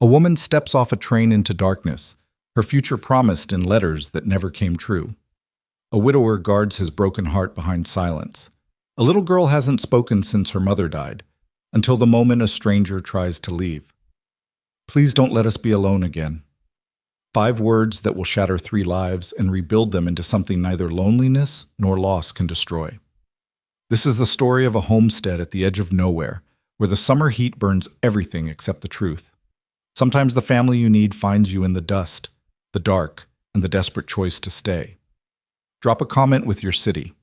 A woman steps off a train into darkness, her future promised in letters that never came true. A widower guards his broken heart behind silence. A little girl hasn't spoken since her mother died, until the moment a stranger tries to leave. Please don't let us be alone again. 5 words that will shatter 3 lives and rebuild them into something neither loneliness nor loss can destroy. This is the story of a homestead at the edge of nowhere, where the summer heat burns everything except the truth. Sometimes the family you need finds you in the dust, the dark, and the desperate choice to stay. Drop a comment with your city.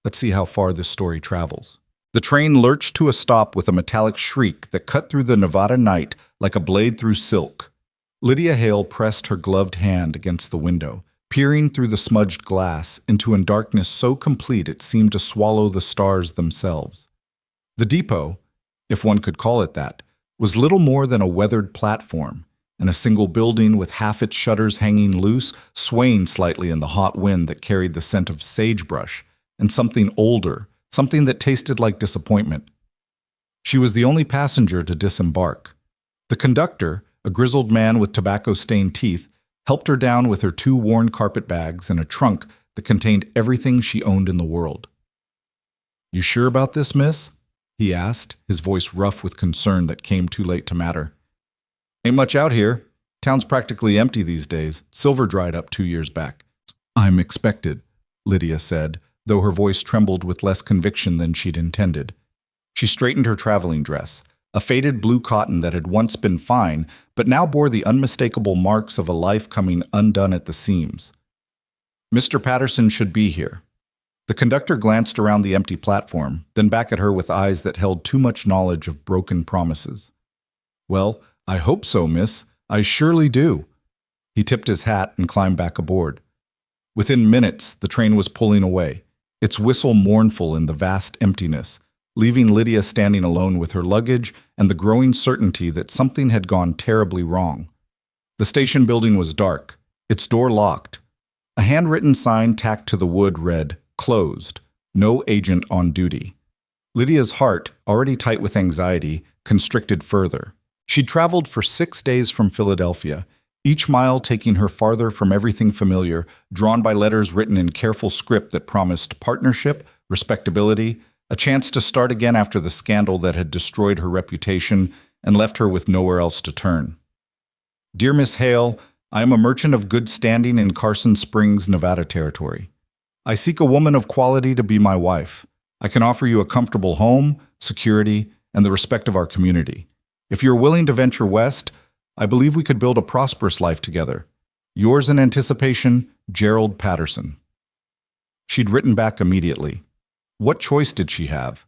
Let's see how far this story travels. The train lurched to a stop with a metallic shriek that cut through the Nevada night like a blade through silk. Lydia Hale pressed her gloved hand against the window, peering through the smudged glass into a darkness so complete it seemed to swallow the stars themselves. The depot, if one could call it that, was little more than a weathered platform, and a single building with half its shutters hanging loose, swaying slightly in the hot wind that carried the scent of sagebrush, and something older, something that tasted like disappointment. She was the only passenger to disembark. The conductor, a grizzled man with tobacco-stained teeth, helped her down with her 2 worn carpet bags and a trunk that contained everything she owned in the world. "You sure about this, miss?" he asked, his voice rough with concern that came too late to matter. "Ain't much out here. Town's practically empty these days. Silver dried up 2 years back." "I'm expected," Lydia said, though her voice trembled with less conviction than she'd intended. She straightened her traveling dress, a faded blue cotton that had once been fine, but now bore the unmistakable marks of a life coming undone at the seams. "Mr. Patterson should be here." The conductor glanced around the empty platform, then back at her with eyes that held too much knowledge of broken promises. "Well, I hope so, miss. I surely do." He tipped his hat and climbed back aboard. Within minutes, the train was pulling away, its whistle mournful in the vast emptiness, leaving Lydia standing alone with her luggage and the growing certainty that something had gone terribly wrong. The station building was dark, its door locked. A handwritten sign tacked to the wood read, "Closed. No agent on duty." Lydia's heart, already tight with anxiety, constricted further. She'd traveled for 6 days from Philadelphia, each mile taking her farther from everything familiar, drawn by letters written in careful script that promised partnership, respectability, a chance to start again after the scandal that had destroyed her reputation and left her with nowhere else to turn. "Dear Miss Hale, I am a merchant of good standing in Carson Springs, Nevada territory. I seek a woman of quality to be my wife. I can offer you a comfortable home, security, and the respect of our community. If you're willing to venture west, I believe we could build a prosperous life together. Yours in anticipation, Gerald Patterson." She'd written back immediately. What choice did she have?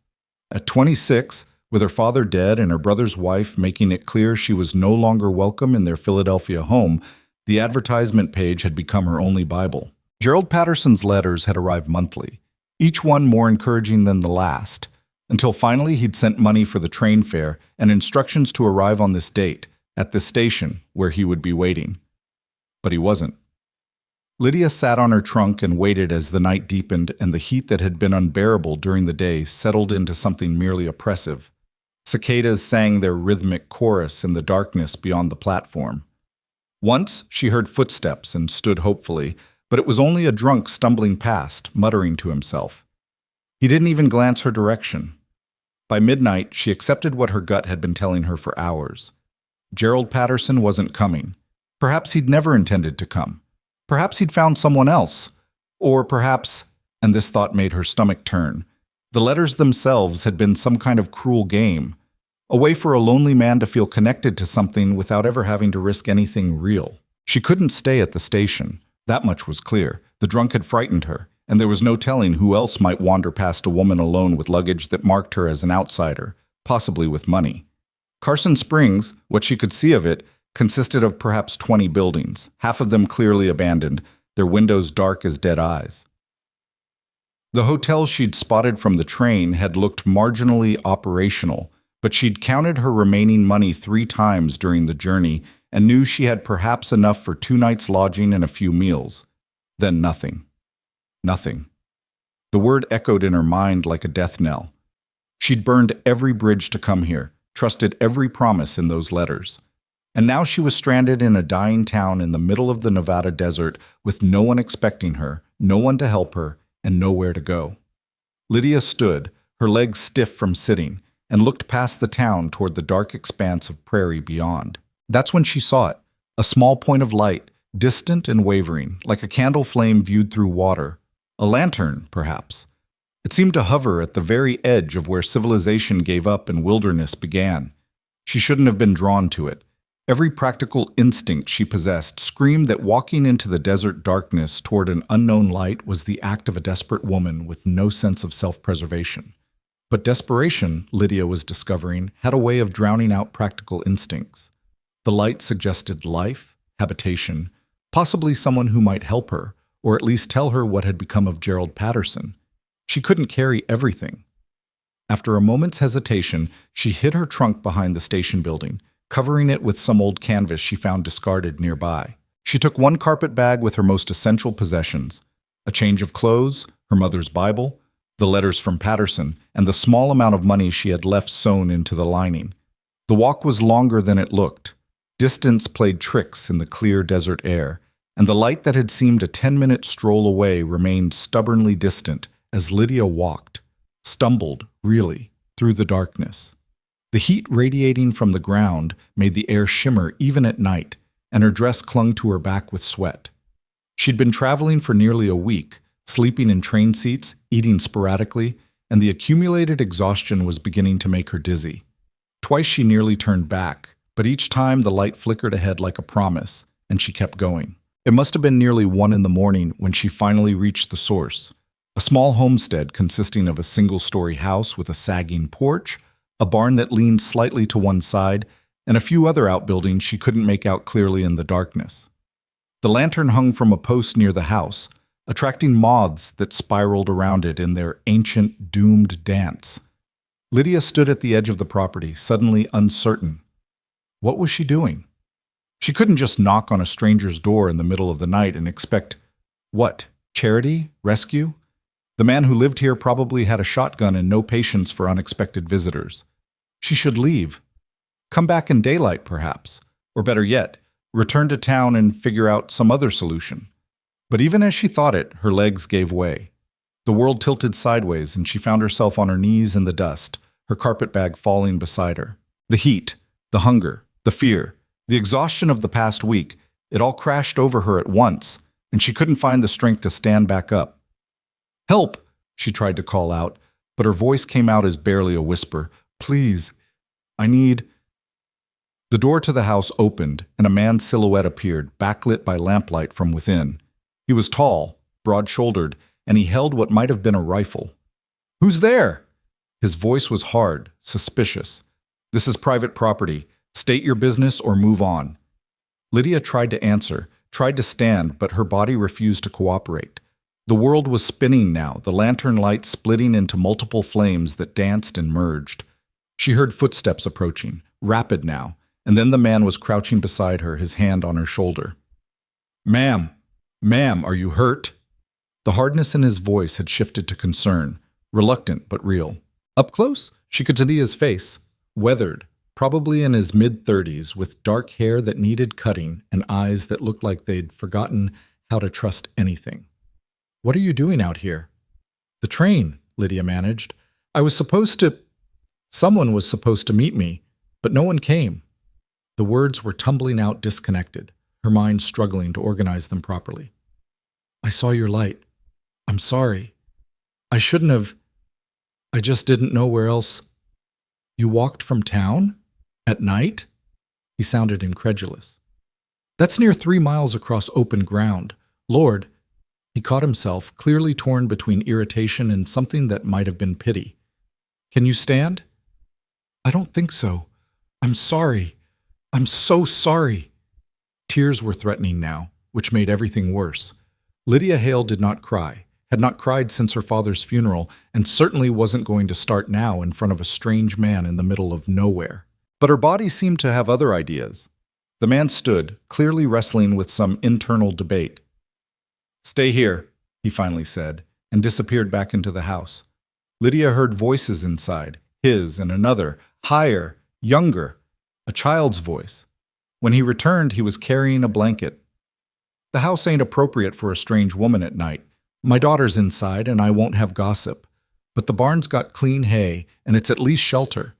At 26, with her father dead and her brother's wife making it clear she was no longer welcome in their Philadelphia home, the advertisement page had become her only Bible. Gerald Patterson's letters had arrived monthly, each one more encouraging than the last, until finally he'd sent money for the train fare and instructions to arrive on this date, at this station where he would be waiting. But he wasn't. Lydia sat on her trunk and waited as the night deepened and the heat that had been unbearable during the day settled into something merely oppressive. Cicadas sang their rhythmic chorus in the darkness beyond the platform. Once she heard footsteps and stood hopefully, but it was only a drunk stumbling past, muttering to himself. He didn't even glance her direction. By midnight, she accepted what her gut had been telling her for hours. Gerald Patterson wasn't coming. Perhaps he'd never intended to come. Perhaps he'd found someone else. Or perhaps, and this thought made her stomach turn, the letters themselves had been some kind of cruel game, a way for a lonely man to feel connected to something without ever having to risk anything real. She couldn't stay at the station. That much was clear. The drunk had frightened her, and there was no telling who else might wander past a woman alone with luggage that marked her as an outsider, possibly with money. Carson Springs, what she could see of it, consisted of perhaps 20 buildings, half of them clearly abandoned, their windows dark as dead eyes. The hotel she'd spotted from the train had looked marginally operational, but she'd counted her remaining money 3 times during the journey and knew she had perhaps enough for 2 nights' lodging and a few meals. Then nothing. Nothing. The word echoed in her mind like a death knell. She'd burned every bridge to come here, trusted every promise in those letters. And now she was stranded in a dying town in the middle of the Nevada desert with no one expecting her, no one to help her, and nowhere to go. Lydia stood, her legs stiff from sitting, and looked past the town toward the dark expanse of prairie beyond. That's when she saw it, a small point of light, distant and wavering, like a candle flame viewed through water. A lantern, perhaps. It seemed to hover at the very edge of where civilization gave up and wilderness began. She shouldn't have been drawn to it. Every practical instinct she possessed screamed that walking into the desert darkness toward an unknown light was the act of a desperate woman with no sense of self-preservation. But desperation, Lydia was discovering, had a way of drowning out practical instincts. The light suggested life, habitation, possibly someone who might help her, or at least tell her what had become of Gerald Patterson. She couldn't carry everything. After a moment's hesitation, she hid her trunk behind the station building, covering it with some old canvas she found discarded nearby. She took one carpet bag with her most essential possessions, a change of clothes, her mother's Bible, the letters from Patterson, and the small amount of money she had left sewn into the lining. The walk was longer than it looked. Distance played tricks in the clear desert air, and the light that had seemed a 10-minute stroll away remained stubbornly distant as Lydia walked, stumbled, really, through the darkness. The heat radiating from the ground made the air shimmer even at night, and her dress clung to her back with sweat. She'd been traveling for nearly a week, sleeping in train seats, eating sporadically, and the accumulated exhaustion was beginning to make her dizzy. Twice she nearly turned back, but each time the light flickered ahead like a promise, and she kept going. It must have been nearly 1 in the morning when she finally reached the source. A small homestead consisting of a single-story house with a sagging porch, a barn that leaned slightly to one side, and a few other outbuildings she couldn't make out clearly in the darkness. The lantern hung from a post near the house, attracting moths that spiraled around it in their ancient, doomed dance. Lydia stood at the edge of the property, suddenly uncertain. What was she doing? She couldn't just knock on a stranger's door in the middle of the night and expect, what, charity? Rescue? The man who lived here probably had a shotgun and no patience for unexpected visitors. She should leave. Come back in daylight, perhaps. Or better yet, return to town and figure out some other solution. But even as she thought it, her legs gave way. The world tilted sideways and she found herself on her knees in the dust, her carpet bag falling beside her. The heat, the hunger, the fear, the exhaustion of the past week, it all crashed over her at once, and she couldn't find the strength to stand back up. Help, she tried to call out, but her voice came out as barely a whisper. Please, I need... The door to the house opened, and a man's silhouette appeared, backlit by lamplight from within. He was tall, broad-shouldered, and he held what might have been a rifle. Who's there? His voice was hard, suspicious. This is private property. State your business or move on. Lydia tried to answer, tried to stand, but her body refused to cooperate. The world was spinning now, the lantern light splitting into multiple flames that danced and merged. She heard footsteps approaching, rapid now, and then the man was crouching beside her, his hand on her shoulder. Ma'am, are you hurt? The hardness in his voice had shifted to concern, reluctant but real. Up close, she could see his face, weathered, probably in his mid-30s, with dark hair that needed cutting and eyes that looked like they'd forgotten how to trust anything. What are you doing out here? The train, Lydia managed. Someone was supposed to meet me, but no one came. The words were tumbling out disconnected, her mind struggling to organize them properly. I saw your light. I'm sorry. I shouldn't have. I just didn't know where else. You walked from town? At night? He sounded incredulous. That's near 3 miles across open ground. Lord. He caught himself, clearly torn between irritation and something that might have been pity. Can you stand? I don't think so. I'm sorry. I'm so sorry. Tears were threatening now, which made everything worse. Lydia Hale did not cry, had not cried since her father's funeral, and certainly wasn't going to start now in front of a strange man in the middle of nowhere. But her body seemed to have other ideas. The man stood, clearly wrestling with some internal debate. Stay here, he finally said, and disappeared back into the house. Lydia heard voices inside, his and another, higher, younger, a child's voice. When he returned, he was carrying a blanket. The house ain't appropriate for a strange woman at night. My daughter's inside, and I won't have gossip. But the barn's got clean hay, and it's at least shelter.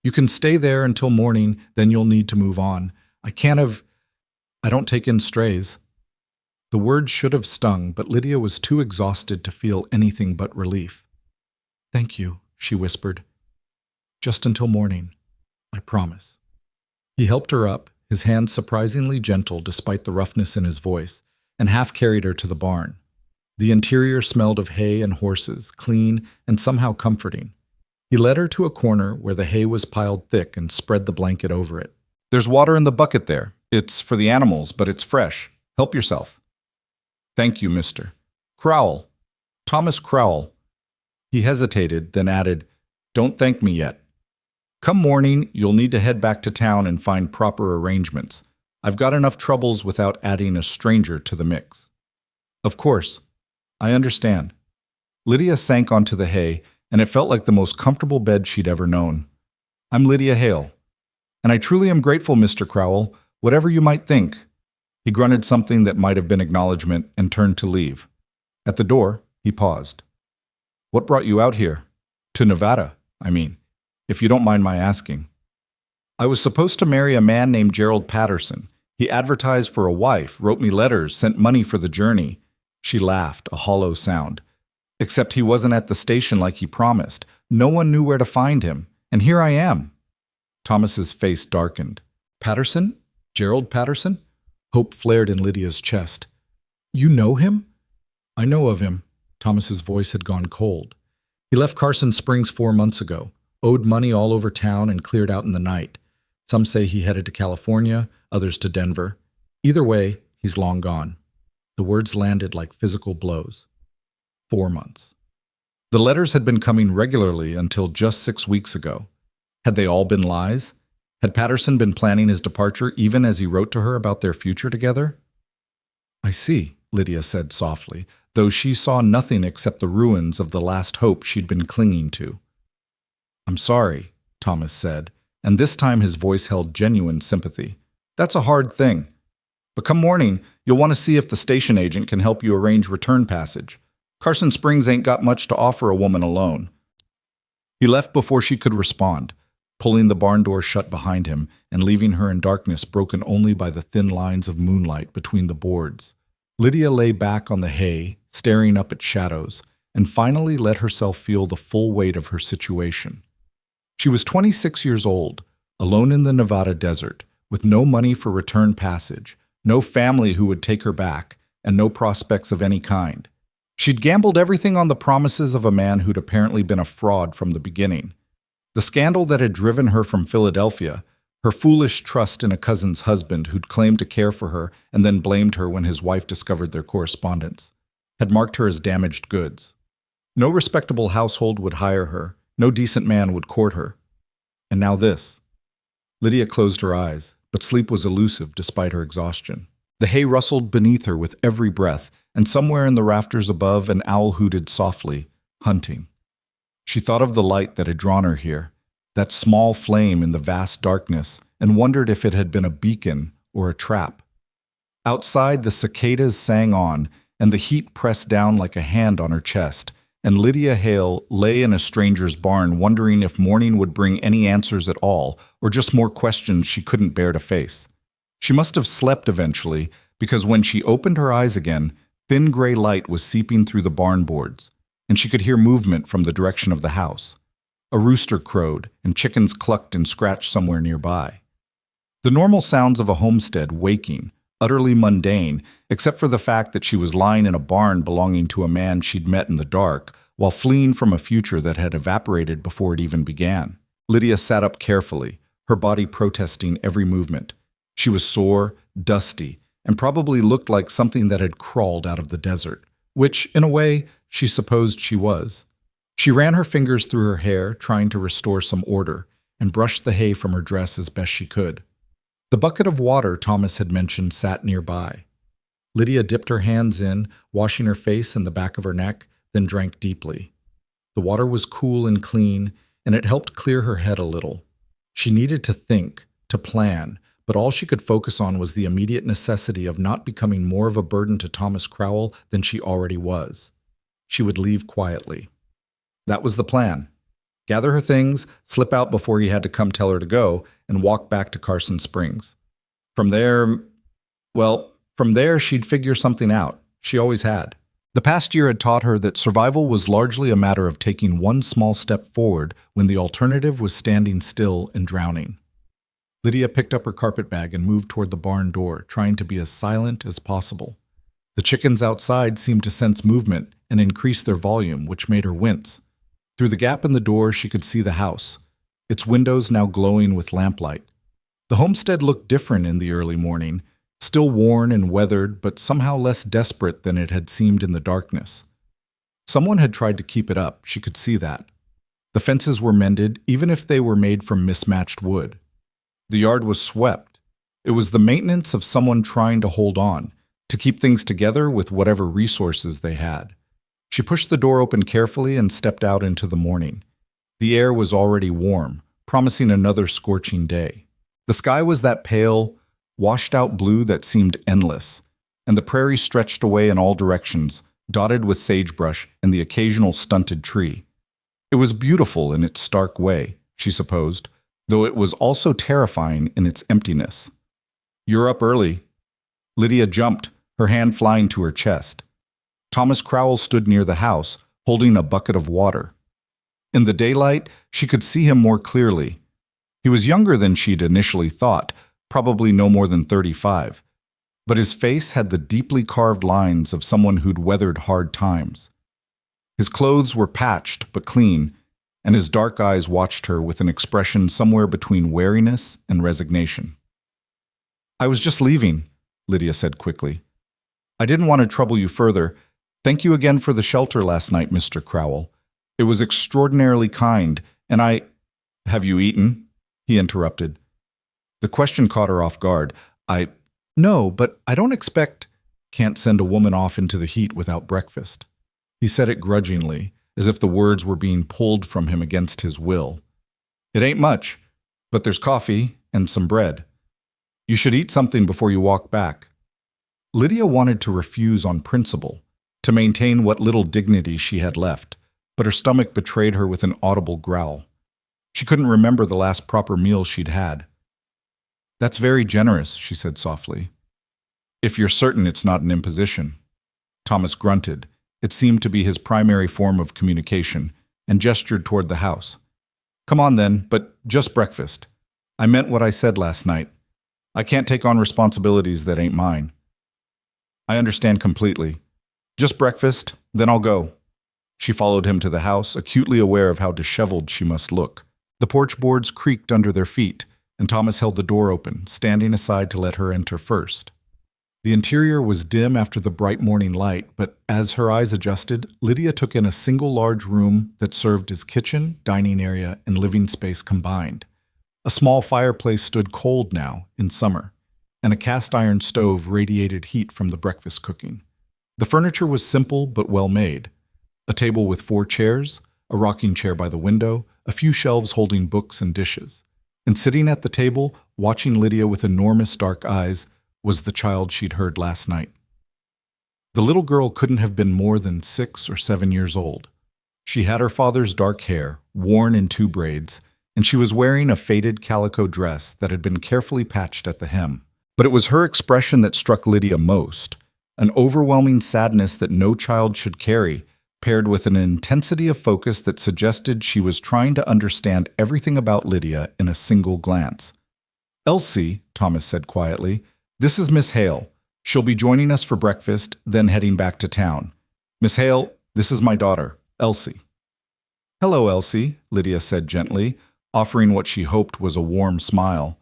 You can stay there until morning, then you'll need to move on. I don't take in strays. The word should have stung, but Lydia was too exhausted to feel anything but relief. Thank you, she whispered. Just until morning, I promise. He helped her up, his hands surprisingly gentle despite the roughness in his voice, and half carried her to the barn. The interior smelled of hay and horses, clean and somehow comforting. He led her to a corner where the hay was piled thick and spread the blanket over it. There's water in the bucket there. It's for the animals, but it's fresh. Help yourself. Thank you, mister. Crowell. Thomas Crowell. He hesitated, then added, Don't thank me yet. Come morning, you'll need to head back to town and find proper arrangements. I've got enough troubles without adding a stranger to the mix. Of course. I understand. Lydia sank onto the hay, and it felt like the most comfortable bed she'd ever known. I'm Lydia Hale. And I truly am grateful, Mr. Crowell, whatever you might think. He grunted something that might have been acknowledgement and turned to leave. At the door, he paused. What brought you out here? To Nevada, I mean, if you don't mind my asking. I was supposed to marry a man named Gerald Patterson. He advertised for a wife, wrote me letters, sent money for the journey. She laughed, a hollow sound. Except he wasn't at the station like he promised. No one knew where to find him. And here I am. Thomas's face darkened. Patterson? Gerald Patterson? Hope flared in Lydia's chest. You know him? I know of him. Thomas's voice had gone cold. He left Carson Springs 4 months ago, owed money all over town and cleared out in the night. Some say he headed to California, others to Denver. Either way, he's long gone. The words landed like physical blows. 4 months. The letters had been coming regularly until just 6 weeks ago. Had they all been lies? Had Patterson been planning his departure even as he wrote to her about their future together? I see, Lydia said softly, though she saw nothing except the ruins of the last hope she'd been clinging to. I'm sorry, Thomas said, and this time his voice held genuine sympathy. That's a hard thing. But come morning, you'll want to see if the station agent can help you arrange return passage. Carson Springs ain't got much to offer a woman alone. He left before she could respond, pulling the barn door shut behind him and leaving her in darkness broken only by the thin lines of moonlight between the boards. Lydia lay back on the hay, staring up at shadows, and finally let herself feel the full weight of her situation. She was 26 years old, alone in the Nevada desert, with no money for return passage, no family who would take her back, and no prospects of any kind. She'd gambled everything on the promises of a man who'd apparently been a fraud from the beginning. The scandal that had driven her from Philadelphia, her foolish trust in a cousin's husband who'd claimed to care for her and then blamed her when his wife discovered their correspondence, had marked her as damaged goods. No respectable household would hire her, no decent man would court her. And now this. Lydia closed her eyes, but sleep was elusive despite her exhaustion. The hay rustled beneath her with every breath, and somewhere in the rafters above an owl hooted softly, hunting. She thought of the light that had drawn her here, that small flame in the vast darkness, and wondered if it had been a beacon or a trap. Outside, the cicadas sang on, and the heat pressed down like a hand on her chest, and Lydia Hale lay in a stranger's barn wondering if morning would bring any answers at all, or just more questions she couldn't bear to face. She must have slept eventually, because when she opened her eyes again, thin gray light was seeping through the barn boards, and she could hear movement from the direction of the house. A rooster crowed, and chickens clucked and scratched somewhere nearby. The normal sounds of a homestead waking, utterly mundane, except for the fact that she was lying in a barn belonging to a man she'd met in the dark, while fleeing from a future that had evaporated before it even began. Lydia sat up carefully, her body protesting every movement. She was sore, dusty, and probably looked like something that had crawled out of the desert, which, in a way, she supposed she was. She ran her fingers through her hair, trying to restore some order, and brushed the hay from her dress as best she could. The bucket of water Thomas had mentioned sat nearby. Lydia dipped her hands in, washing her face and the back of her neck, then drank deeply. The water was cool and clean, and it helped clear her head a little. She needed to think, to plan, but all she could focus on was the immediate necessity of not becoming more of a burden to Thomas Crowell than she already was. She would leave quietly. That was the plan. Gather her things, slip out before he had to come tell her to go, and walk back to Carson Springs. From there, she'd figure something out. She always had. The past year had taught her that survival was largely a matter of taking one small step forward when the alternative was standing still and drowning. Lydia picked up her carpetbag and moved toward the barn door, trying to be as silent as possible. The chickens outside seemed to sense movement and increase their volume, which made her wince. Through the gap in the door, she could see the house, its windows now glowing with lamplight. The homestead looked different in the early morning, still worn and weathered, but somehow less desperate than it had seemed in the darkness. Someone had tried to keep it up, she could see that. The fences were mended, even if they were made from mismatched wood. The yard was swept. It was the maintenance of someone trying to hold on, to keep things together with whatever resources they had. She pushed the door open carefully and stepped out into the morning. The air was already warm, promising another scorching day. The sky was that pale, washed-out blue that seemed endless, and the prairie stretched away in all directions, dotted with sagebrush and the occasional stunted tree. It was beautiful in its stark way, she supposed, though it was also terrifying in its emptiness. "You're up early." Lydia jumped, her hand flying to her chest. Thomas Crowell stood near the house, holding a bucket of water. In the daylight, she could see him more clearly. He was younger than she'd initially thought, probably no more than 35, but his face had the deeply carved lines of someone who'd weathered hard times. His clothes were patched but clean, and his dark eyes watched her with an expression somewhere between wariness and resignation. "I was just leaving," Lydia said quickly. "I didn't want to trouble you further. Thank you again for the shelter last night, Mr. Crowell. It was extraordinarily kind, and I—" "Have you eaten?" he interrupted. The question caught her off guard. "No, but I don't expect—" "Can't send a woman off into the heat without breakfast." He said it grudgingly, as if the words were being pulled from him against his will. "It ain't much, but there's coffee and some bread. You should eat something before you walk back." Lydia wanted to refuse on principle, to maintain what little dignity she had left, but her stomach betrayed her with an audible growl. She couldn't remember the last proper meal she'd had. "That's very generous," she said softly. "If you're certain it's not an imposition." Thomas grunted. It seemed to be his primary form of communication, and gestured toward the house. "Come on then, but just breakfast. I meant what I said last night. I can't take on responsibilities that ain't mine." "I understand completely. Just breakfast, then I'll go." She followed him to the house, acutely aware of how disheveled she must look. The porch boards creaked under their feet, and Thomas held the door open, standing aside to let her enter first. The interior was dim after the bright morning light, but as her eyes adjusted, Lydia took in a single large room that served as kitchen, dining area, and living space combined. A small fireplace stood cold now, in summer, and a cast-iron stove radiated heat from the breakfast cooking. The furniture was simple but well-made. A table with 4 chairs, a rocking chair by the window, a few shelves holding books and dishes. And sitting at the table, watching Lydia with enormous dark eyes, was the child she'd heard last night. The little girl couldn't have been more than 6 or 7 years old. She had her father's dark hair, worn in 2 braids, and she was wearing a faded calico dress that had been carefully patched at the hem. But it was her expression that struck Lydia most, an overwhelming sadness that no child should carry, paired with an intensity of focus that suggested she was trying to understand everything about Lydia in a single glance. "Elsie," Thomas said quietly, "this is Miss Hale. She'll be joining us for breakfast, then heading back to town. Miss Hale, this is my daughter, Elsie." "Hello, Elsie," Lydia said gently, offering what she hoped was a warm smile.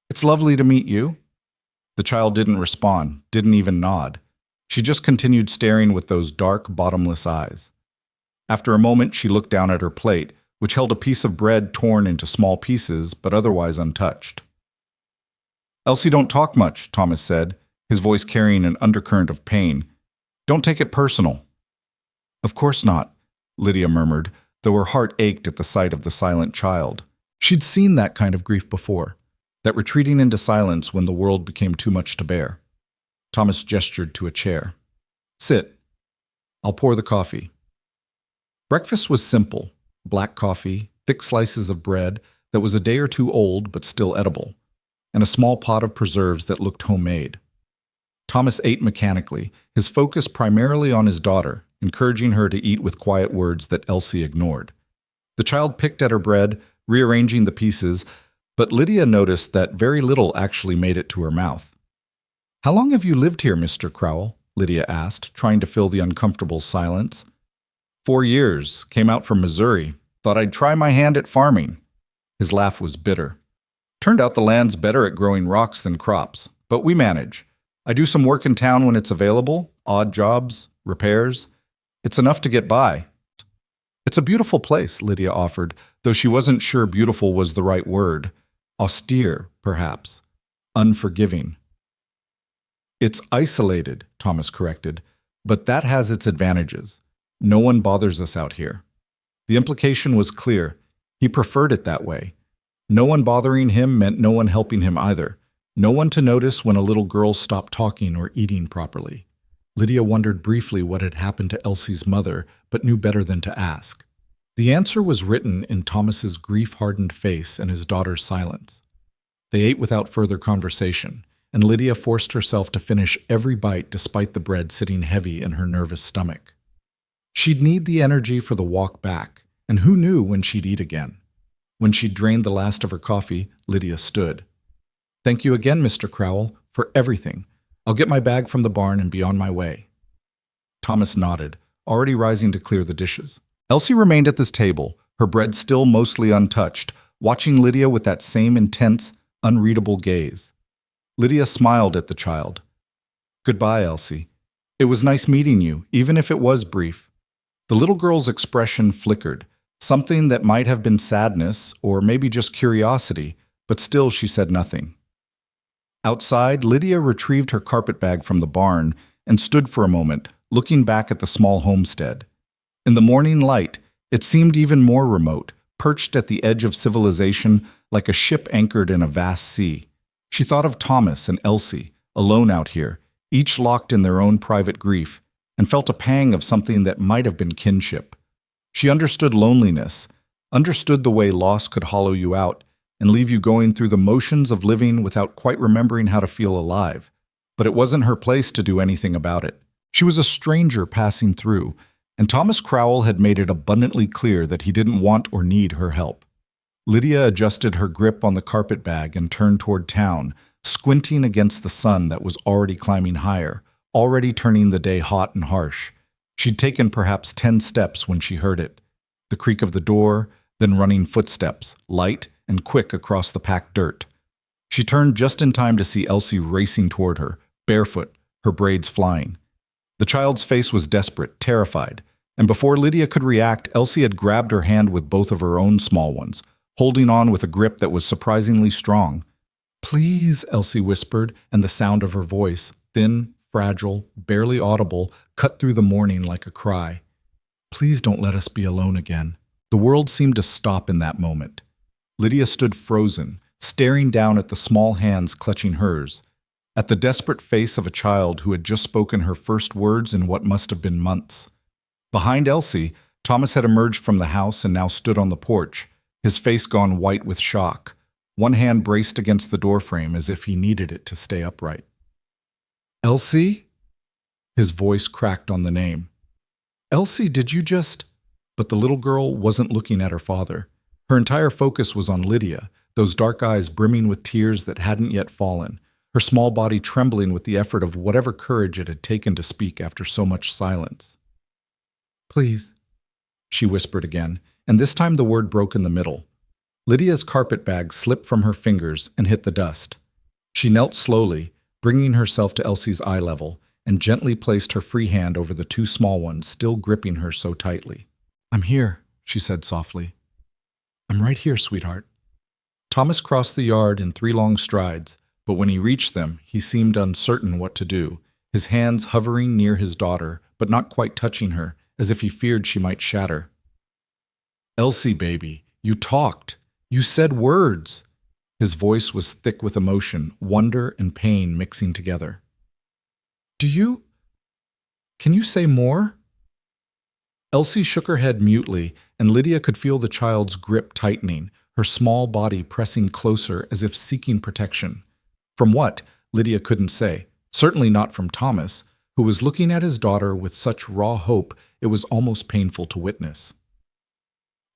"It's lovely to meet you." The child didn't respond, didn't even nod. She just continued staring with those dark, bottomless eyes. After a moment, she looked down at her plate, which held a piece of bread torn into small pieces, but otherwise untouched. "Elsie don't talk much," Thomas said, his voice carrying an undercurrent of pain. "Don't take it personal." "Of course not," Lydia murmured, though her heart ached at the sight of the silent child. She'd seen that kind of grief before, that retreating into silence when the world became too much to bear. Thomas gestured to a chair. Sit. I'll pour the coffee. Breakfast was simple: black coffee, thick slices of bread that was a day or two old but still edible, and a small pot of preserves that looked homemade. Thomas ate mechanically, his focus primarily on his daughter, encouraging her to eat with quiet words that Elsie ignored. The child picked at her bread, rearranging the pieces, but Lydia noticed that very little actually made it to her mouth. "How long have you lived here, Mr. Crowell?" Lydia asked, trying to fill the uncomfortable silence. 4 years, came out from Missouri, thought I'd try my hand at farming. His laugh was bitter. Turned out the land's better at growing rocks than crops, but we manage. I do some work in town when it's available, odd jobs, repairs. It's enough to get by. It's a beautiful place, Lydia offered, though she wasn't sure beautiful was the right word. Austere, perhaps. Unforgiving. It's isolated, Thomas corrected, but that has its advantages. No one bothers us out here. The implication was clear. He preferred it that way. No one bothering him meant no one helping him either. No one to notice when a little girl stopped talking or eating properly. Lydia wondered briefly what had happened to Elsie's mother, but knew better than to ask. The answer was written in Thomas's grief-hardened face and his daughter's silence. They ate without further conversation, and Lydia forced herself to finish every bite despite the bread sitting heavy in her nervous stomach. She'd need the energy for the walk back, and who knew when she'd eat again. When she'd drained the last of her coffee, Lydia stood. "Thank you again, Mr. Crowell, for everything. I'll get my bag from the barn and be on my way." Thomas nodded, already rising to clear the dishes. Elsie remained at this table, her bread still mostly untouched, watching Lydia with that same intense, unreadable gaze. Lydia smiled at the child. "Goodbye, Elsie. It was nice meeting you, even if it was brief." The little girl's expression flickered, something that might have been sadness or maybe just curiosity, but still she said nothing. Outside, Lydia retrieved her carpetbag from the barn and stood for a moment, looking back at the small homestead. In the morning light, it seemed even more remote, perched at the edge of civilization like a ship anchored in a vast sea. She thought of Thomas and Elsie, alone out here, each locked in their own private grief, and felt a pang of something that might have been kinship. She understood loneliness, understood the way loss could hollow you out and leave you going through the motions of living without quite remembering how to feel alive. But it wasn't her place to do anything about it. She was a stranger passing through, and Thomas Crowell had made it abundantly clear that he didn't want or need her help. Lydia adjusted her grip on the carpetbag and turned toward town, squinting against the sun that was already climbing higher, already turning the day hot and harsh. She'd taken perhaps 10 steps when she heard it. The creak of the door, then running footsteps, light and quick across the packed dirt. She turned just in time to see Elsie racing toward her, barefoot, her braids flying. The child's face was desperate, terrified, and before Lydia could react, Elsie had grabbed her hand with both of her own small ones, holding on with a grip that was surprisingly strong. "Please," Elsie whispered, and the sound of her voice, thin, fragile, barely audible, cut through the morning like a cry. "Please don't let us be alone again." The world seemed to stop in that moment. Lydia stood frozen, staring down at the small hands clutching hers, at the desperate face of a child who had just spoken her first words in what must have been months. Behind Elsie, Thomas had emerged from the house and now stood on the porch, his face gone white with shock, one hand braced against the doorframe as if he needed it to stay upright. "Elsie?" His voice cracked on the name. "Elsie, did you just—" But the little girl wasn't looking at her father. Her entire focus was on Lydia, those dark eyes brimming with tears that hadn't yet fallen, her small body trembling with the effort of whatever courage it had taken to speak after so much silence. "Please," she whispered again, and this time the word broke in the middle. Lydia's carpetbag slipped from her fingers and hit the dust. She knelt slowly, bringing herself to Elsie's eye level, and gently placed her free hand over the two small ones still gripping her so tightly. "I'm here," she said softly. "I'm right here, sweetheart." Thomas crossed the yard in 3 long strides, but when he reached them, he seemed uncertain what to do, his hands hovering near his daughter, but not quite touching her, as if he feared she might shatter. "Elsie, baby, you talked. You said words." His voice was thick with emotion, wonder and pain mixing together. Can you say more? Elsie shook her head mutely, and Lydia could feel the child's grip tightening, her small body pressing closer as if seeking protection. From what, Lydia couldn't say. Certainly not from Thomas, who was looking at his daughter with such raw hope it was almost painful to witness.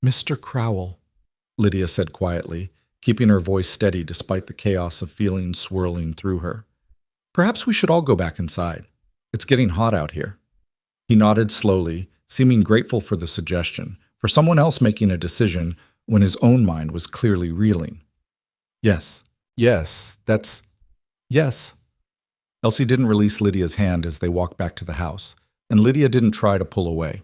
"Mr. Crowell," Lydia said quietly, keeping her voice steady despite the chaos of feelings swirling through her. "Perhaps we should all go back inside. It's getting hot out here." He nodded slowly, seeming grateful for the suggestion, for someone else making a decision when his own mind was clearly reeling. Yes. Elsie didn't release Lydia's hand as they walked back to the house, and Lydia didn't try to pull away.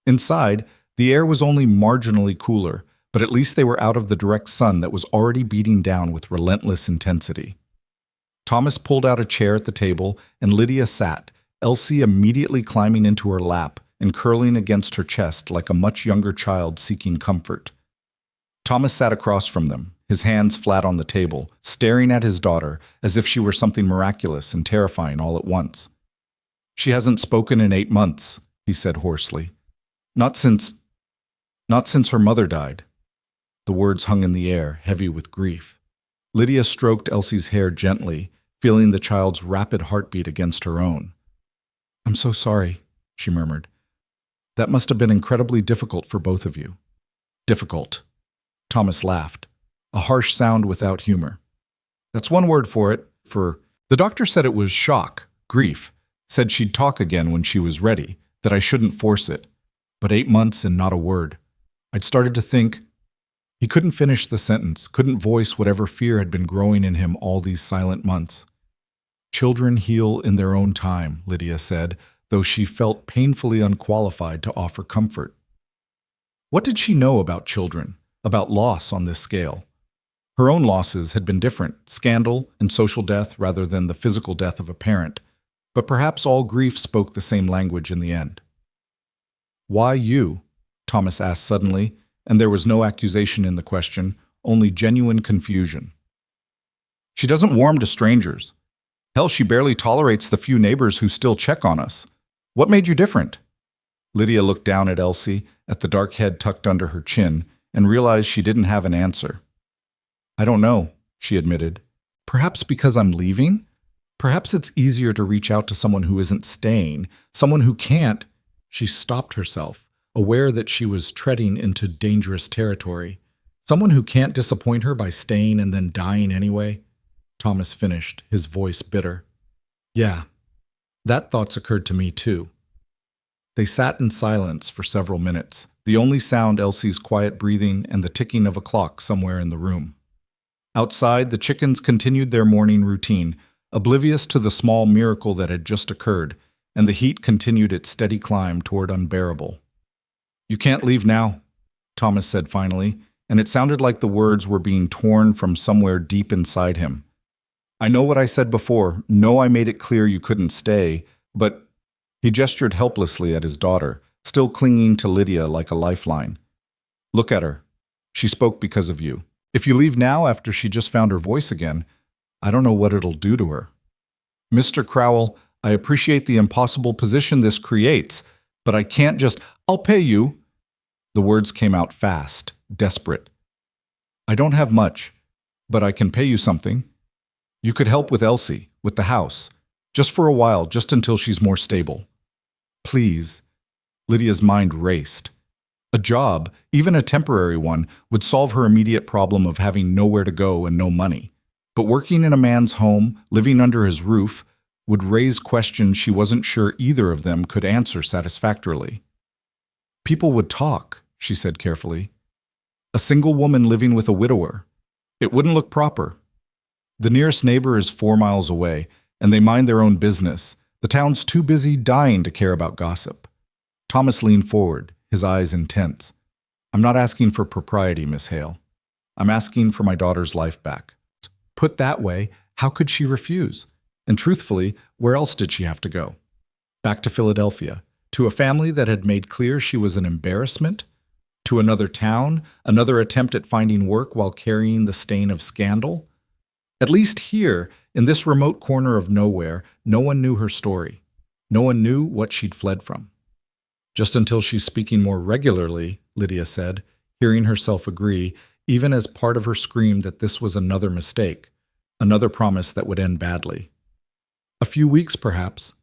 Inside, the air was only marginally cooler, but at least they were out of the direct sun that was already beating down with relentless intensity. Thomas pulled out a chair at the table, and Lydia sat, Elsie immediately climbing into her lap and curling against her chest like a much younger child seeking comfort. Thomas sat across from them, his hands flat on the table, staring at his daughter as if she were something miraculous and terrifying all at once. "She hasn't spoken in 8 months," he said hoarsely. Not since her mother died." The words hung in the air, heavy with grief. Lydia stroked Elsie's hair gently, feeling the child's rapid heartbeat against her own. "I'm so sorry," she murmured. "That must have been incredibly difficult for both of you." "Difficult." Thomas laughed, a harsh sound without humor. "That's one word for it. The doctor said it was shock, grief, said she'd talk again when she was ready, that I shouldn't force it. But 8 months and not a word. I'd started to think..." He couldn't finish the sentence, couldn't voice whatever fear had been growing in him all these silent months. "Children heal in their own time," Lydia said, though she felt painfully unqualified to offer comfort. What did she know about children, about loss on this scale? Her own losses had been different, scandal and social death rather than the physical death of a parent, but perhaps all grief spoke the same language in the end. "Why you?" Thomas asked suddenly, and there was no accusation in the question, only genuine confusion. "She doesn't warm to strangers. Hell, she barely tolerates the few neighbors who still check on us. What made you different?" Lydia looked down at Elsie, at the dark head tucked under her chin, and realized she didn't have an answer. "I don't know," she admitted. "Perhaps because I'm leaving? Perhaps it's easier to reach out to someone who isn't staying, someone who can't..." She stopped herself, aware that she was treading into dangerous territory. "Someone who can't disappoint her by staying and then dying anyway?" Thomas finished, his voice bitter. "Yeah, that thought's occurred to me too." They sat in silence for several minutes, the only sound Elsie's quiet breathing and the ticking of a clock somewhere in the room. Outside, the chickens continued their morning routine, oblivious to the small miracle that had just occurred, and the heat continued its steady climb toward unbearable. "You can't leave now," Thomas said finally, and it sounded like the words were being torn from somewhere deep inside him. "I know what I said before, know I made it clear you couldn't stay, but..." He gestured helplessly at his daughter, still clinging to Lydia like a lifeline. "Look at her. She spoke because of you. If you leave now after she just found her voice again, I don't know what it'll do to her. Mr. Crowell, I appreciate the impossible position this creates, but I can't just..." "I'll pay you." The words came out fast, desperate. "I don't have much, but I can pay you something. You could help with Elsie, with the house, just for a while, just until she's more stable. Please." Lydia's mind raced. A job, even a temporary one, would solve her immediate problem of having nowhere to go and no money. But working in a man's home, living under his roof, would raise questions she wasn't sure either of them could answer satisfactorily. "People would talk," she said carefully. "A single woman living with a widower. It wouldn't look proper. The nearest neighbor is 4 miles away, and they mind their own business. The town's too busy dying to care about gossip." Thomas leaned forward, his eyes intense. "I'm not asking for propriety, Miss Hale. I'm asking for my daughter's life back." Put that way, how could she refuse? And truthfully, where else did she have to go? Back to Philadelphia, to a family that had made clear she was an embarrassment? To another town? Another attempt at finding work while carrying the stain of scandal? At least here, in this remote corner of nowhere, no one knew her story. No one knew what she'd fled from. Just until she's speaking more regularly, Lydia said, hearing herself agree, even as part of her screamed that this was another mistake, another promise that would end badly. A few weeks, perhaps,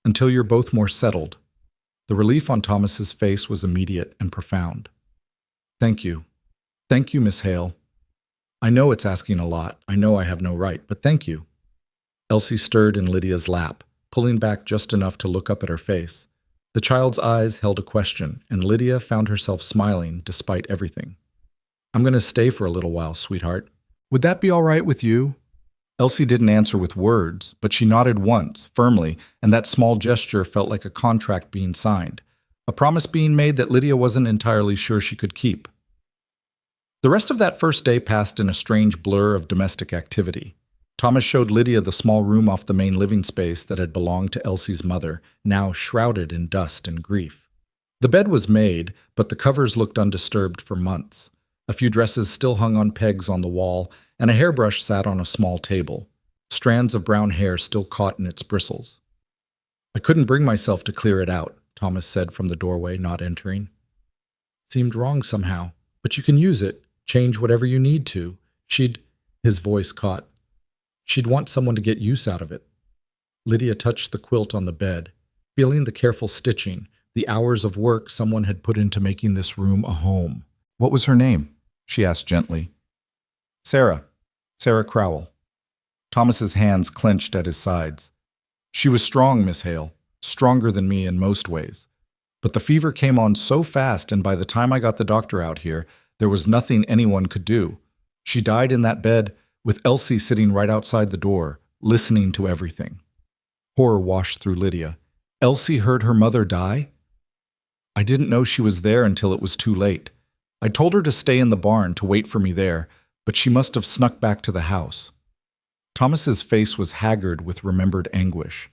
until you're both more settled. The relief on Thomas's face was immediate and profound. Thank you. Thank you, Miss Hale. I know it's asking a lot. I know I have no right, but thank you. Elsie stirred in Lydia's lap, pulling back just enough to look up at her face. The child's eyes held a question, and Lydia found herself smiling despite everything. I'm going to stay for a little while, sweetheart. Would that be all right with you? Elsie didn't answer with words, but she nodded once, firmly, and that small gesture felt like a contract being signed, a promise being made that Lydia wasn't entirely sure she could keep. The rest of that first day passed in a strange blur of domestic activity. Thomas showed Lydia the small room off the main living space that had belonged to Elsie's mother, now shrouded in dust and grief. The bed was made, but the covers looked undisturbed for months. A few dresses still hung on pegs on the wall, and a hairbrush sat on a small table. Strands of brown hair still caught in its bristles. I couldn't bring myself to clear it out, Thomas said from the doorway, not entering. Seemed wrong somehow, but you can use it, change whatever you need to. His voice caught. She'd want someone to get use out of it. Lydia touched the quilt on the bed, feeling the careful stitching, the hours of work someone had put into making this room a home. What was her name? She asked gently. Sarah Crowell. Thomas's hands clenched at his sides. She was strong, Miss Hale, stronger than me in most ways. But the fever came on so fast, and by the time I got the doctor out here, there was nothing anyone could do. She died in that bed, with Elsie sitting right outside the door, listening to everything. Horror washed through Lydia. Elsie heard her mother die? I didn't know she was there until it was too late. I told her to stay in the barn to wait for me there, but she must have snuck back to the house. Thomas's face was haggard with remembered anguish.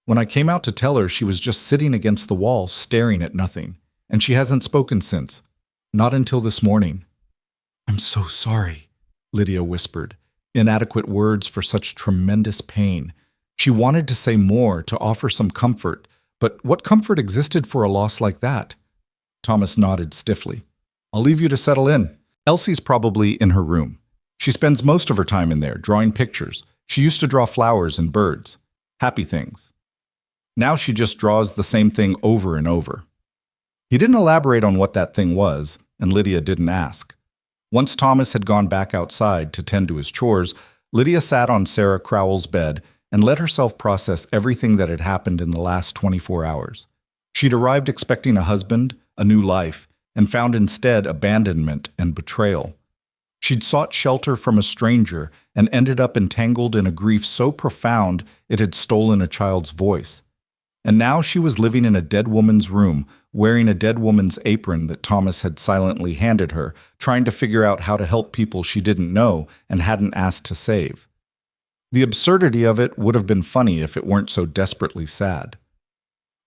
When I came out to tell her, she was just sitting against the wall, staring at nothing, and she hasn't spoken since. Not until this morning. I'm so sorry, Lydia whispered, inadequate words for such tremendous pain. She wanted to say more, to offer some comfort, but what comfort existed for a loss like that? Thomas nodded stiffly. I'll leave you to settle in. Elsie's probably in her room. She spends most of her time in there, drawing pictures. She used to draw flowers and birds. Happy things. Now she just draws the same thing over and over. He didn't elaborate on what that thing was, and Lydia didn't ask. Once Thomas had gone back outside to tend to his chores, Lydia sat on Sarah Crowell's bed and let herself process everything that had happened in the last 24 hours. She'd arrived expecting a husband, a new life, and found instead abandonment and betrayal. She'd sought shelter from a stranger and ended up entangled in a grief so profound it had stolen a child's voice. And now she was living in a dead woman's room, wearing a dead woman's apron that Thomas had silently handed her, trying to figure out how to help people she didn't know and hadn't asked to save. The absurdity of it would have been funny if it weren't so desperately sad.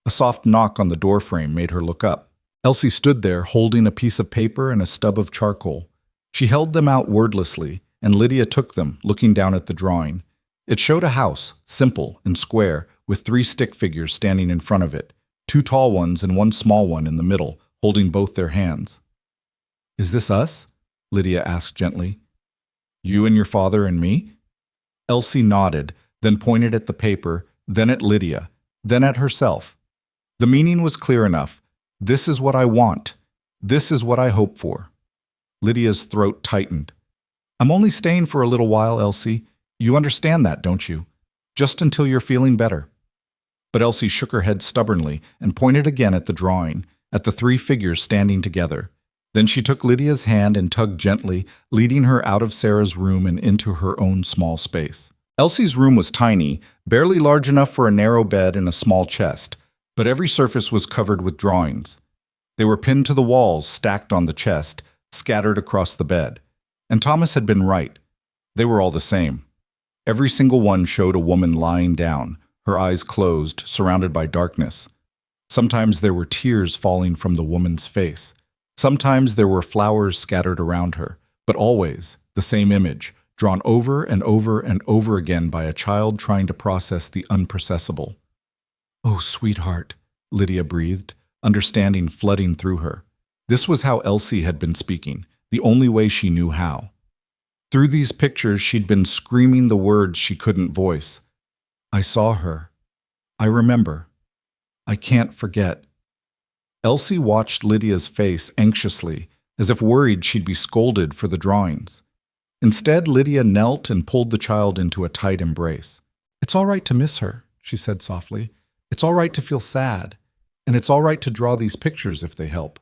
A soft knock on the doorframe made her look up. Elsie stood there holding a piece of paper and a stub of charcoal. She held them out wordlessly, and Lydia took them, looking down at the drawing. It showed a house, simple and square, with 3 stick figures standing in front of it, 2 tall ones and 1 small one in the middle, holding both their hands. Is this us? Lydia asked gently. You and your father and me? Elsie nodded, then pointed at the paper, then at Lydia, then at herself. The meaning was clear enough. This is what I want. This is what I hope for. Lydia's throat tightened. I'm only staying for a little while, Elsie. You understand that, don't you? Just until you're feeling better. But Elsie shook her head stubbornly and pointed again at the drawing, at the 3 figures standing together. Then she took Lydia's hand and tugged gently, leading her out of Sarah's room and into her own small space. Elsie's room was tiny, barely large enough for a narrow bed and a small chest, but every surface was covered with drawings. They were pinned to the walls, stacked on the chest, scattered across the bed. And Thomas had been right. They were all the same. Every single one showed a woman lying down, her eyes closed, surrounded by darkness. Sometimes there were tears falling from the woman's face. Sometimes there were flowers scattered around her, but always the same image, drawn over and over and over again by a child trying to process the unprocessable. "Oh, sweetheart," Lydia breathed, understanding flooding through her. This was how Elsie had been speaking, the only way she knew how. Through these pictures, she'd been screaming the words she couldn't voice. "I saw her. I remember. I can't forget." Elsie watched Lydia's face anxiously, as if worried she'd be scolded for the drawings. Instead, Lydia knelt and pulled the child into a tight embrace. "It's all right to miss her," she said softly. "It's all right to feel sad. And it's all right to draw these pictures if they help.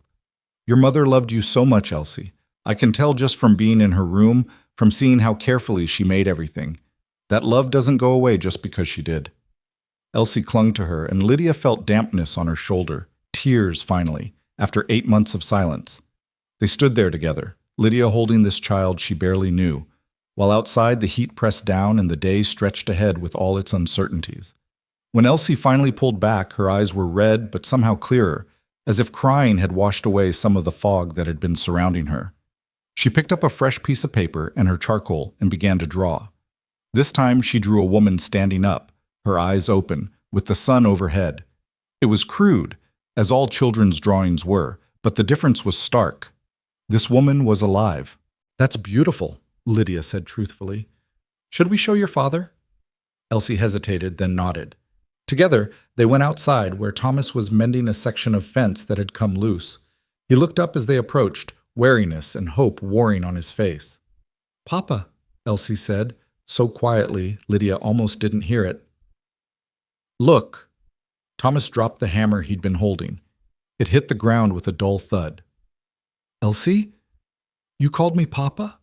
Your mother loved you so much, Elsie. I can tell just from being in her room, from seeing how carefully she made everything. That love doesn't go away just because she did." Elsie clung to her, and Lydia felt dampness on her shoulder, tears finally, after 8 months of silence. They stood there together, Lydia holding this child she barely knew, while outside the heat pressed down and the day stretched ahead with all its uncertainties. When Elsie finally pulled back, her eyes were red but somehow clearer, as if crying had washed away some of the fog that had been surrounding her. She picked up a fresh piece of paper and her charcoal and began to draw. This time she drew a woman standing up, her eyes open, with the sun overhead. It was crude, as all children's drawings were, but the difference was stark. This woman was alive. "That's beautiful," Lydia said truthfully. "Should we show your father?" Elsie hesitated, then nodded. Together, they went outside where Thomas was mending a section of fence that had come loose. He looked up as they approached, wariness and hope warring on his face. "Papa," Elsie said, so quietly Lydia almost didn't hear it. "Look." Thomas dropped the hammer he'd been holding. It hit the ground with a dull thud. "Elsie? You called me Papa?"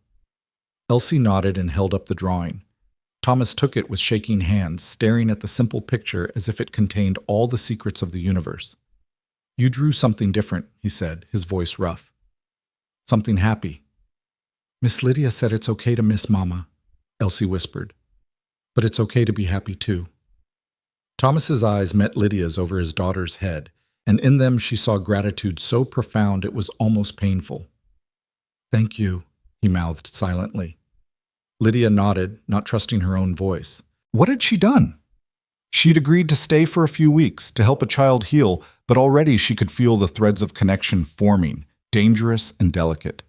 Elsie nodded and held up the drawing. Thomas took it with shaking hands, staring at the simple picture as if it contained all the secrets of the universe. "You drew something different," he said, his voice rough. "Something happy." "Miss Lydia said it's okay to miss Mama," Elsie whispered. "But it's okay to be happy too." Thomas's eyes met Lydia's over his daughter's head, and in them she saw gratitude so profound it was almost painful. "Thank you," he mouthed silently. Lydia nodded, not trusting her own voice. What had she done? She'd agreed to stay for a few weeks to help a child heal, but already she could feel the threads of connection forming, dangerous and delicate.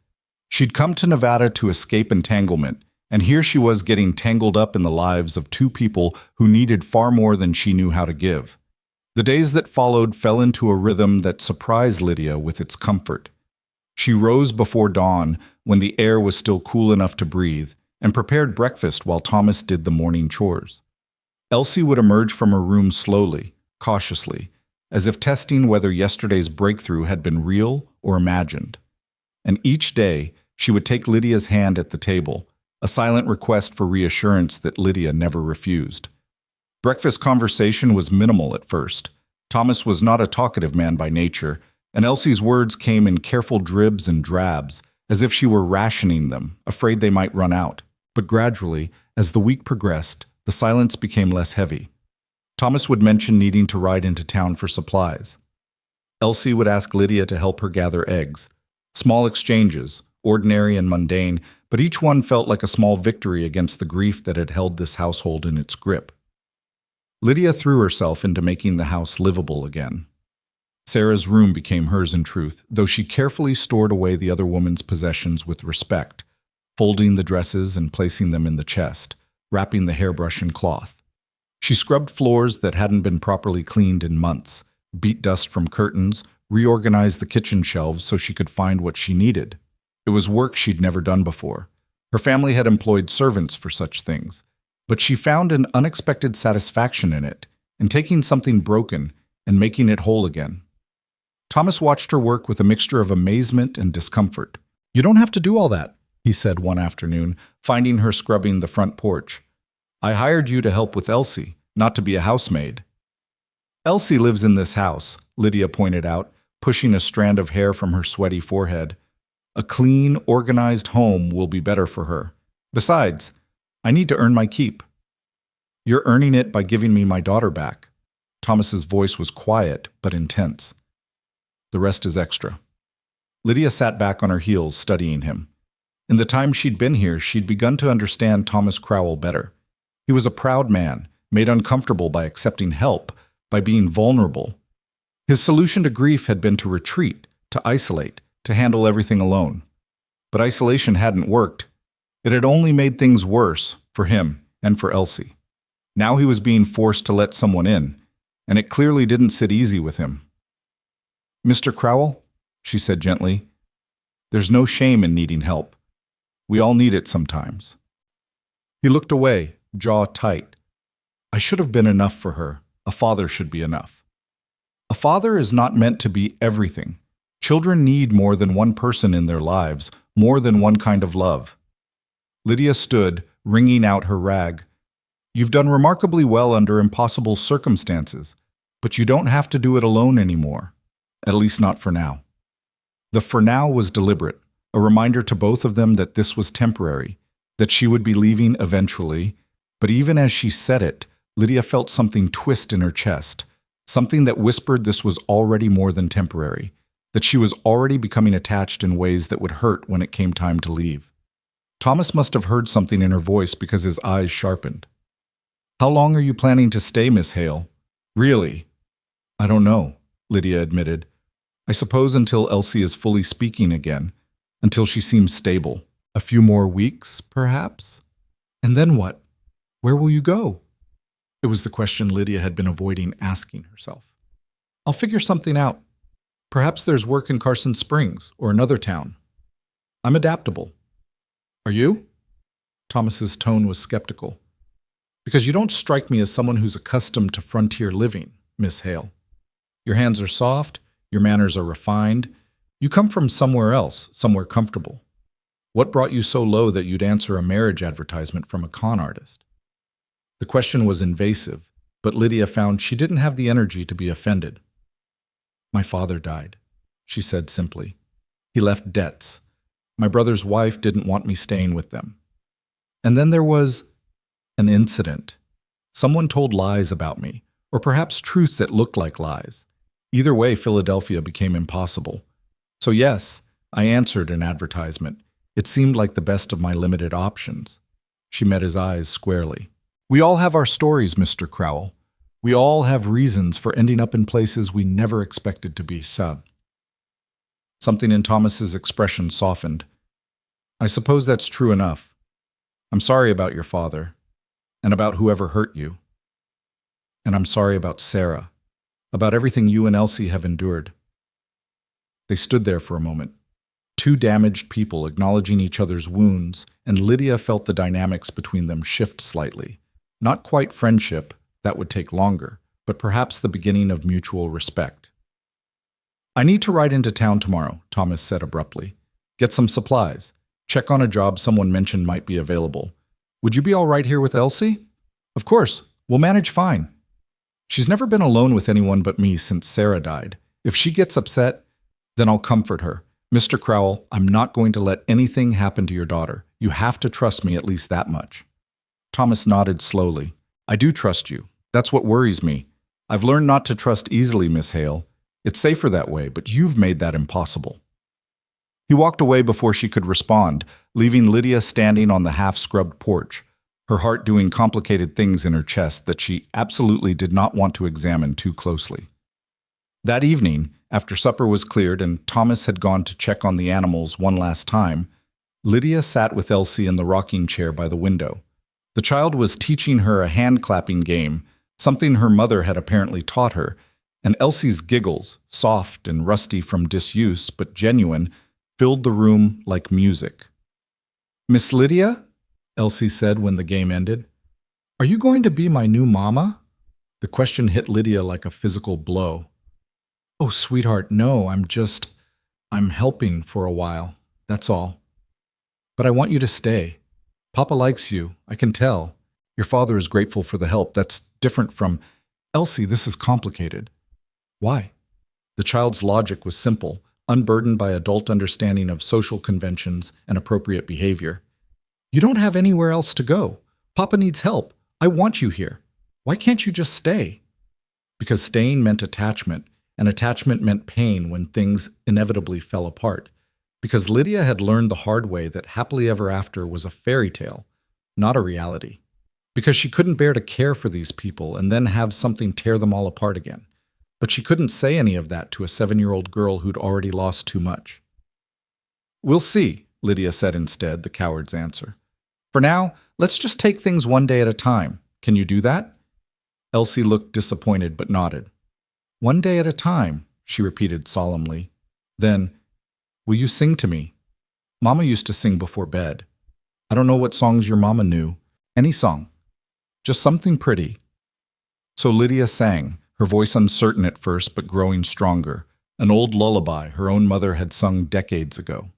She'd come to Nevada to escape entanglement, and here she was getting tangled up in the lives of two people who needed far more than she knew how to give. The days that followed fell into a rhythm that surprised Lydia with its comfort. She rose before dawn, when the air was still cool enough to breathe, and prepared breakfast while Thomas did the morning chores. Elsie would emerge from her room slowly, cautiously, as if testing whether yesterday's breakthrough had been real or imagined. And each day, she would take Lydia's hand at the table, a silent request for reassurance that Lydia never refused. Breakfast conversation was minimal at first. Thomas was not a talkative man by nature, and Elsie's words came in careful dribs and drabs, as if she were rationing them, afraid they might run out. But gradually, as the week progressed, the silence became less heavy. Thomas would mention needing to ride into town for supplies. Elsie would ask Lydia to help her gather eggs. Small exchanges, ordinary and mundane, but each one felt like a small victory against the grief that had held this household in its grip. Lydia threw herself into making the house livable again. Sarah's room became hers in truth, though she carefully stored away the other woman's possessions with respect, folding the dresses and placing them in the chest, wrapping the hairbrush in cloth. She scrubbed floors that hadn't been properly cleaned in months, beat dust from curtains, reorganized the kitchen shelves so she could find what she needed. It was work she'd never done before. Her family had employed servants for such things, but she found an unexpected satisfaction in it, in taking something broken and making it whole again. Thomas watched her work with a mixture of amazement and discomfort. "You don't have to do all that," he said one afternoon, finding her scrubbing the front porch. "I hired you to help with Elsie, not to be a housemaid." "Elsie lives in this house," Lydia pointed out, pushing a strand of hair from her sweaty forehead. "A clean, organized home will be better for her. Besides, I need to earn my keep." "You're earning it by giving me my daughter back." Thomas's voice was quiet but intense. "The rest is extra." Lydia sat back on her heels, studying him. In the time she'd been here, she'd begun to understand Thomas Crowell better. He was a proud man, made uncomfortable by accepting help, by being vulnerable. His solution to grief had been to retreat, to isolate, to handle everything alone. But isolation hadn't worked. It had only made things worse for him and for Elsie. Now he was being forced to let someone in, and it clearly didn't sit easy with him. "Mr. Crowell," she said gently, "there's no shame in needing help. We all need it sometimes." He looked away, jaw tight. I should have been enough for her. A father should be enough. A father is not meant to be everything. Children need more than one person in their lives, more than one kind of love. Lydia stood, wringing out her rag. "You've done remarkably well under impossible circumstances, but you don't have to do it alone anymore. At least not for now." The "for now" was deliberate, a reminder to both of them that this was temporary, that she would be leaving eventually. But even as she said it, Lydia felt something twist in her chest, something that whispered this was already more than temporary, that she was already becoming attached in ways that would hurt when it came time to leave. Thomas must have heard something in her voice because his eyes sharpened. "How long are you planning to stay, Miss Hale? Really?" "I don't know," Lydia admitted. "I suppose until Elsie is fully speaking again, until she seems stable. A few more weeks, perhaps? And then what? Where will you go?" It was the question Lydia had been avoiding asking herself. "I'll figure something out. Perhaps there's work in Carson Springs or another town. I'm adaptable." "Are you?" Thomas's tone was skeptical. "Because you don't strike me as someone who's accustomed to frontier living, Miss Hale. Your hands are soft, your manners are refined. You come from somewhere else, somewhere comfortable. What brought you so low that you'd answer a marriage advertisement from a con artist?" The question was invasive, but Lydia found she didn't have the energy to be offended. "My father died," she said simply. "He left debts. My brother's wife didn't want me staying with them. And then there was an incident. Someone told lies about me, or perhaps truths that looked like lies. Either way, Philadelphia became impossible. So yes, I answered an advertisement. It seemed like the best of my limited options." She met his eyes squarely. "We all have our stories, Mr. Crowell. We all have reasons for ending up in places we never expected to be sub." Something in Thomas's expression softened. "I suppose that's true enough. I'm sorry about your father, and about whoever hurt you. And I'm sorry about Sarah, about everything you and Elsie have endured." They stood there for a moment, two damaged people acknowledging each other's wounds, and Lydia felt the dynamics between them shift slightly. Not quite friendship, that would take longer, but perhaps the beginning of mutual respect. "I need to ride into town tomorrow," Thomas said abruptly. "Get some supplies. Check on a job someone mentioned might be available. Would you be all right here with Elsie?" "Of course. We'll manage fine. She's never been alone with anyone but me since Sarah died. If she gets upset, then I'll comfort her. Mr. Crowell, I'm not going to let anything happen to your daughter. You have to trust me at least that much." Thomas nodded slowly. "I do trust you. That's what worries me. I've learned not to trust easily, Miss Hale. It's safer that way, but you've made that impossible." He walked away before she could respond, leaving Lydia standing on the half-scrubbed porch, her heart doing complicated things in her chest that she absolutely did not want to examine too closely. That evening, after supper was cleared and Thomas had gone to check on the animals one last time, Lydia sat with Elsie in the rocking chair by the window. The child was teaching her a hand-clapping game, something her mother had apparently taught her, and Elsie's giggles, soft and rusty from disuse but genuine, filled the room like music. "Miss Lydia?" Elsie said when the game ended. "Are you going to be my new mama?" The question hit Lydia like a physical blow. "Oh, sweetheart, no, I'm helping for a while, that's all. But I want you to stay. Papa likes you, I can tell. Your father is grateful for the help. That's different from—" "Elsie, this is complicated." "Why?" The child's logic was simple, unburdened by adult understanding of social conventions and appropriate behavior. "You don't have anywhere else to go. Papa needs help. I want you here. Why can't you just stay?" Because staying meant attachment, and attachment meant pain when things inevitably fell apart. because Lydia had learned the hard way that happily ever after was a fairy tale, not a reality. Because she couldn't bear to care for these people and then have something tear them all apart again. But she couldn't say any of that to a 7-year-old girl who'd already lost too much. "We'll see," Lydia said instead, the coward's answer. "For now, let's just take things one day at a time. Can you do that?" Elsie looked disappointed but nodded. "One day at a time," she repeated solemnly. Then, "Will you sing to me? Mama used to sing before bed. I don't know what songs your mama knew. Any song. Just something pretty." So Lydia sang, her voice uncertain at first but growing stronger, an old lullaby her own mother had sung decades ago.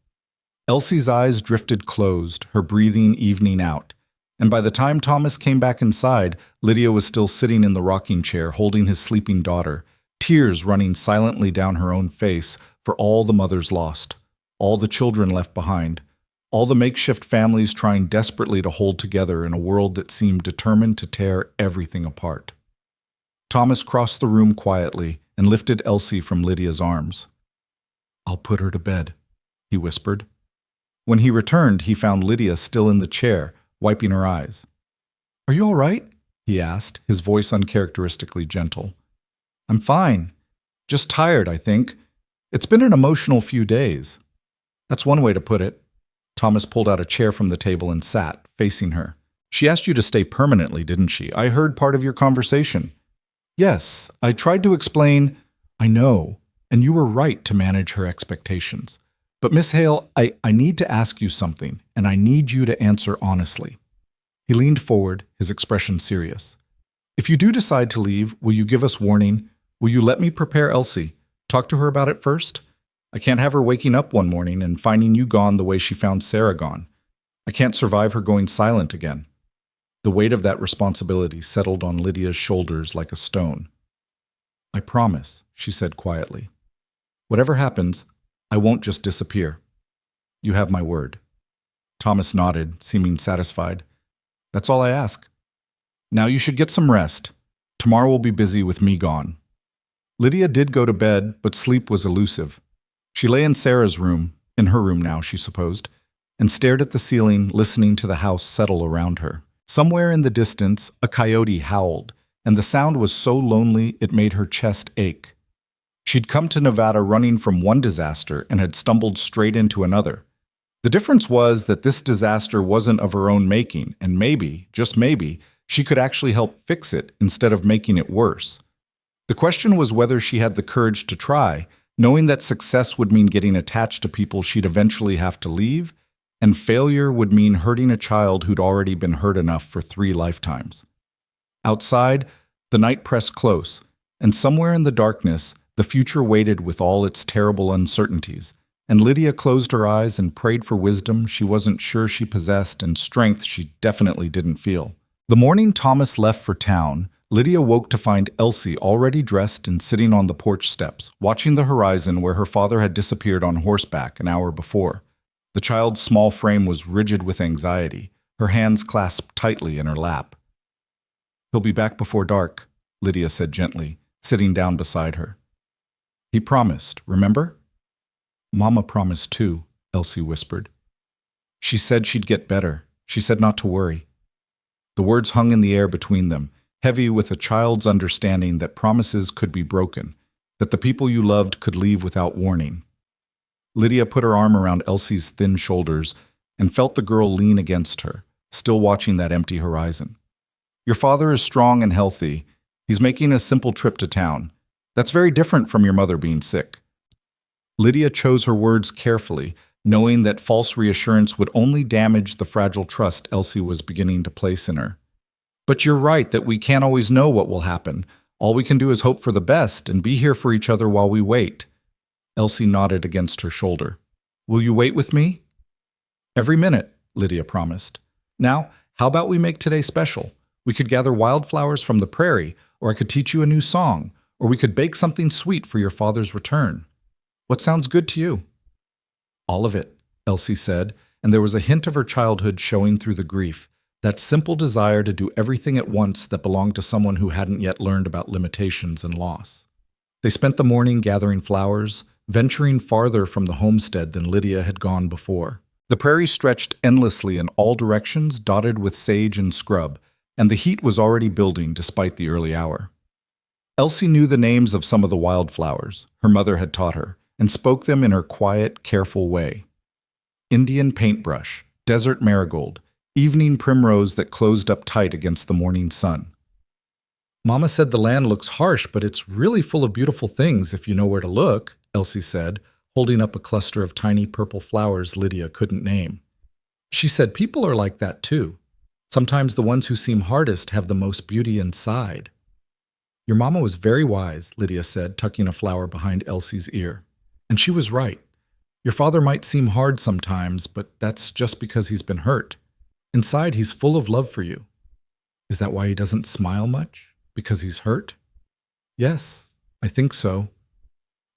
Elsie's eyes drifted closed, her breathing evening out, and by the time Thomas came back inside, Lydia was still sitting in the rocking chair holding his sleeping daughter, tears running silently down her own face for all the mothers lost, all the children left behind, all the makeshift families trying desperately to hold together in a world that seemed determined to tear everything apart. Thomas crossed the room quietly and lifted Elsie from Lydia's arms. "I'll put her to bed," he whispered. When he returned, he found Lydia still in the chair, wiping her eyes. "Are you all right?" he asked, his voice uncharacteristically gentle. "I'm fine. Just tired, I think. It's been an emotional few days." "That's one way to put it." Thomas pulled out a chair from the table and sat, facing her. "She asked you to stay permanently, didn't she? I heard part of your conversation." "Yes, I tried to explain—" "I know, and you were right to manage her expectations. But Miss Hale, I need to ask you something, and I need you to answer honestly." He leaned forward, his expression serious. "If you do decide to leave, will you give us warning? Will you let me prepare Elsie? Talk to her about it first? I can't have her waking up one morning and finding you gone the way she found Sarah gone. I can't survive her going silent again." The weight of that responsibility settled on Lydia's shoulders like a stone. "I promise," she said quietly. "Whatever happens, I won't just disappear. You have my word." Thomas nodded, seeming satisfied. "That's all I ask. Now you should get some rest. Tomorrow will be busy with me gone." Lydia did go to bed, but sleep was elusive. She lay in Sarah's room, in her room now, she supposed, and stared at the ceiling, listening to the house settle around her. Somewhere in the distance, a coyote howled, and the sound was so lonely it made her chest ache. She'd come to Nevada running from one disaster and had stumbled straight into another. The difference was that this disaster wasn't of her own making, and maybe, just maybe, she could actually help fix it instead of making it worse. The question was whether she had the courage to try, knowing that success would mean getting attached to people she'd eventually have to leave, and failure would mean hurting a child who'd already been hurt enough for 3 lifetimes. Outside, the night pressed close, and somewhere in the darkness, the future waited with all its terrible uncertainties, and Lydia closed her eyes and prayed for wisdom she wasn't sure she possessed and strength she definitely didn't feel. The morning Thomas left for town, Lydia woke to find Elsie already dressed and sitting on the porch steps, watching the horizon where her father had disappeared on horseback an hour before. The child's small frame was rigid with anxiety, her hands clasped tightly in her lap. "He'll be back before dark," Lydia said gently, sitting down beside her. "He promised, remember?" "Mama promised too," Elsie whispered. "She said she'd get better. She said not to worry." The words hung in the air between them, heavy with a child's understanding that promises could be broken, that the people you loved could leave without warning. Lydia put her arm around Elsie's thin shoulders and felt the girl lean against her, still watching that empty horizon. "Your father is strong and healthy. He's making a simple trip to town. That's very different from your mother being sick." Lydia chose her words carefully, knowing that false reassurance would only damage the fragile trust Elsie was beginning to place in her. "But you're right that we can't always know what will happen. All we can do is hope for the best and be here for each other while we wait." Elsie nodded against her shoulder. "Will you wait with me?" "Every minute," Lydia promised. "Now, how about we make today special? We could gather wildflowers from the prairie, or I could teach you a new song, or we could bake something sweet for your father's return. What sounds good to you?" "All of it," Elsie said, and there was a hint of her childhood showing through the grief, that simple desire to do everything at once that belonged to someone who hadn't yet learned about limitations and loss. They spent the morning gathering flowers, venturing farther from the homestead than Lydia had gone before. The prairie stretched endlessly in all directions, dotted with sage and scrub, and the heat was already building despite the early hour. Elsie knew the names of some of the wildflowers her mother had taught her, and spoke them in her quiet, careful way. Indian paintbrush, desert marigold, evening primrose that closed up tight against the morning sun. "Mama said the land looks harsh, but it's really full of beautiful things if you know where to look," Elsie said, holding up a cluster of tiny purple flowers Lydia couldn't name. She said people are like that too. Sometimes the ones who seem hardest have the most beauty inside. "Your mama was very wise," Lydia said, tucking a flower behind Elsie's ear. "And she was right. Your father might seem hard sometimes, but that's just because he's been hurt. Inside, he's full of love for you." "Is that why he doesn't smile much? Because he's hurt?" "Yes, I think so."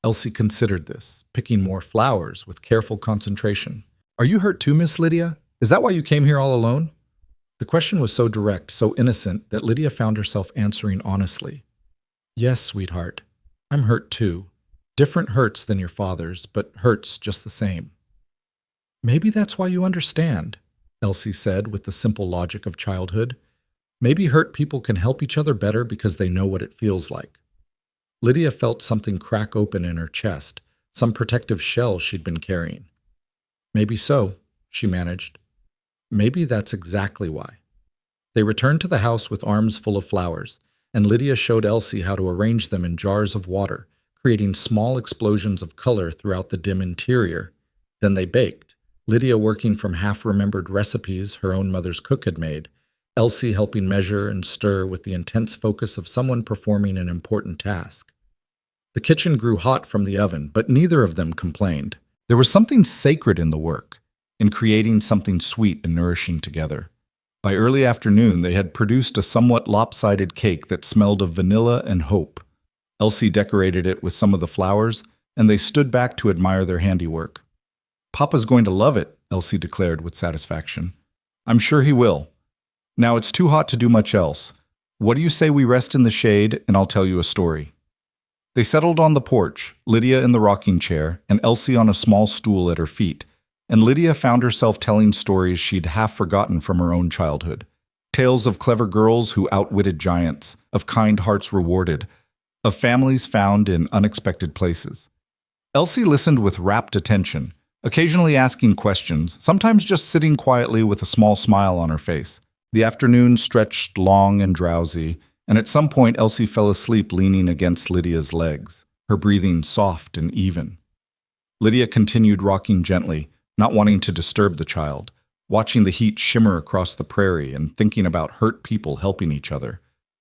Elsie considered this, picking more flowers with careful concentration. "Are you hurt too, Miss Lydia? Is that why you came here all alone?" The question was so direct, so innocent, that Lydia found herself answering honestly. "Yes, sweetheart. I'm hurt too. Different hurts than your father's, but hurts just the same." "Maybe that's why you understand," Elsie said with the simple logic of childhood. "Maybe hurt people can help each other better because they know what it feels like." Lydia felt something crack open in her chest, some protective shell she'd been carrying. "Maybe so," she managed. "Maybe that's exactly why." They returned to the house with arms full of flowers, and Lydia showed Elsie how to arrange them in jars of water, creating small explosions of color throughout the dim interior. Then they baked, Lydia working from half-remembered recipes her own mother's cook had made, Elsie helping measure and stir with the intense focus of someone performing an important task. The kitchen grew hot from the oven, but neither of them complained. There was something sacred in the work, in creating something sweet and nourishing together. By early afternoon, they had produced a somewhat lopsided cake that smelled of vanilla and hope. Elsie decorated it with some of the flowers, and they stood back to admire their handiwork. "Papa's going to love it," Elsie declared with satisfaction. "I'm sure he will. Now it's too hot to do much else. What do you say we rest in the shade, and I'll tell you a story?" They settled on the porch, Lydia in the rocking chair, and Elsie on a small stool at her feet, and Lydia found herself telling stories she'd half forgotten from her own childhood. Tales of clever girls who outwitted giants, of kind hearts rewarded, of families found in unexpected places. Elsie listened with rapt attention, occasionally asking questions, sometimes just sitting quietly with a small smile on her face. The afternoon stretched long and drowsy, and at some point Elsie fell asleep leaning against Lydia's legs, her breathing soft and even. Lydia continued rocking gently, not wanting to disturb the child, watching the heat shimmer across the prairie and thinking about hurt people helping each other,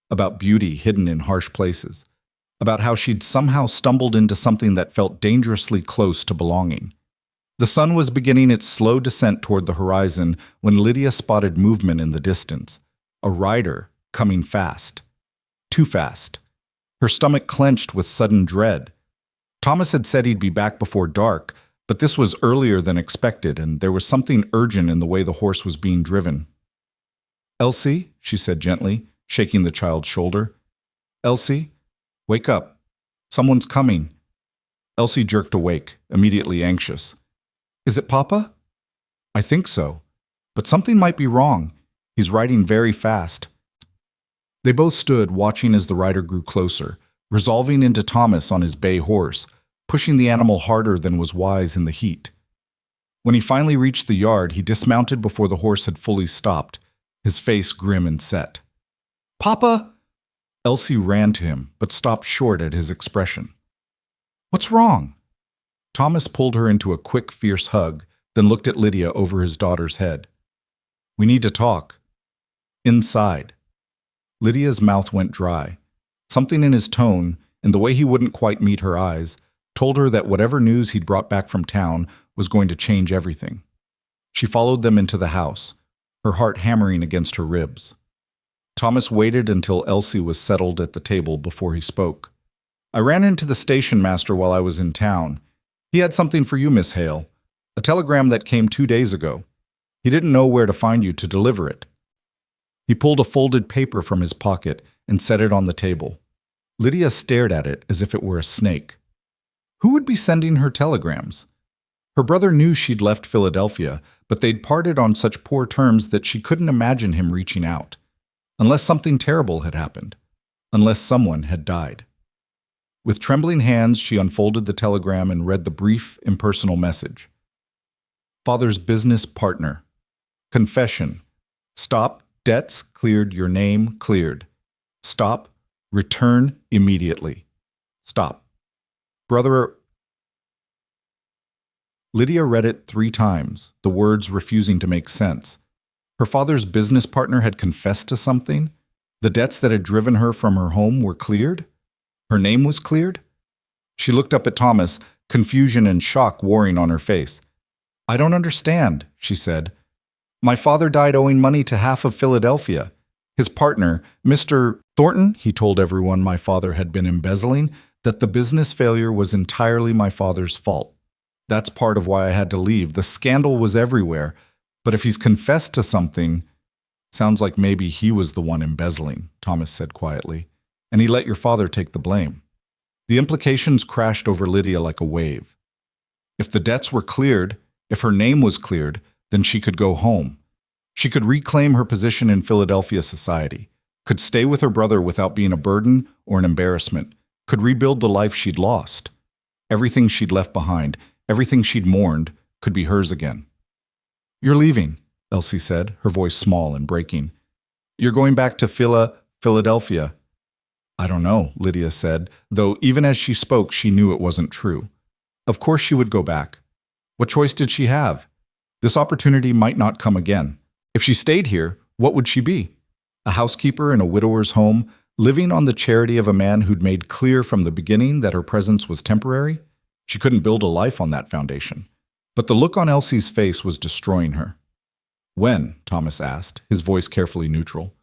about beauty hidden in harsh places, about how she'd somehow stumbled into something that felt dangerously close to belonging. The sun was beginning its slow descent toward the horizon when Lydia spotted movement in the distance, a rider coming fast. Too fast. Her stomach clenched with sudden dread. Thomas had said he'd be back before dark, but this was earlier than expected, and there was something urgent in the way the horse was being driven. "Elsie," she said gently, shaking the child's shoulder. "Elsie, wake up. Someone's coming." Elsie jerked awake, immediately anxious. "Is it Papa?" "I think so. But something might be wrong. He's riding very fast." They both stood, watching as the rider grew closer, resolving into Thomas on his bay horse, pushing the animal harder than was wise in the heat. When he finally reached the yard, he dismounted before the horse had fully stopped, his face grim and set. "Papa!" Elsie ran to him, but stopped short at his expression. "What's wrong?" Thomas pulled her into a quick, fierce hug, then looked at Lydia over his daughter's head. "We need to talk." "Inside." Lydia's mouth went dry. Something in his tone, and the way he wouldn't quite meet her eyes, told her that whatever news he'd brought back from town was going to change everything. She followed them into the house, her heart hammering against her ribs. Thomas waited until Elsie was settled at the table before he spoke. "I ran into the station master while I was in town. He had something for you, Miss Hale. A telegram that came 2 days ago. He didn't know where to find you to deliver it." He pulled a folded paper from his pocket and set it on the table. Lydia stared at it as if it were a snake. Who would be sending her telegrams? Her brother knew she'd left Philadelphia, but they'd parted on such poor terms that she couldn't imagine him reaching out. Unless something terrible had happened. Unless someone had died. With trembling hands, she unfolded the telegram and read the brief, impersonal message. Father's business partner. Confession. Stop. Debts cleared. Your name cleared. Stop. Return immediately. Stop. Brother. Lydia read it 3 times, the words refusing to make sense. Her father's business partner had confessed to something? The debts that had driven her from her home were cleared? Her name was cleared? She looked up at Thomas, confusion and shock warring on her face. I don't understand, she said. My father died owing money to half of Philadelphia. His partner, Mr. Thornton, he told everyone my father had been embezzling, that the business failure was entirely my father's fault. That's part of why I had to leave. The scandal was everywhere. But if he's confessed to something, sounds like maybe he was the one embezzling, Thomas said quietly, and he let your father take the blame. The implications crashed over Lydia like a wave. If the debts were cleared, if her name was cleared, then she could go home. She could reclaim her position in Philadelphia society, could stay with her brother without being a burden or an embarrassment, could rebuild the life she'd lost. Everything she'd left behind, everything she'd mourned, could be hers again. You're leaving, Elsie said, her voice small and breaking. You're going back to Philadelphia. I don't know, Lydia said, though even as she spoke, she knew it wasn't true. Of course she would go back. What choice did she have? This opportunity might not come again. If she stayed here, what would she be? A housekeeper in a widower's home, living on the charity of a man who'd made clear from the beginning that her presence was temporary? She couldn't build a life on that foundation. But the look on Elsie's face was destroying her. When? Thomas asked, his voice carefully neutral.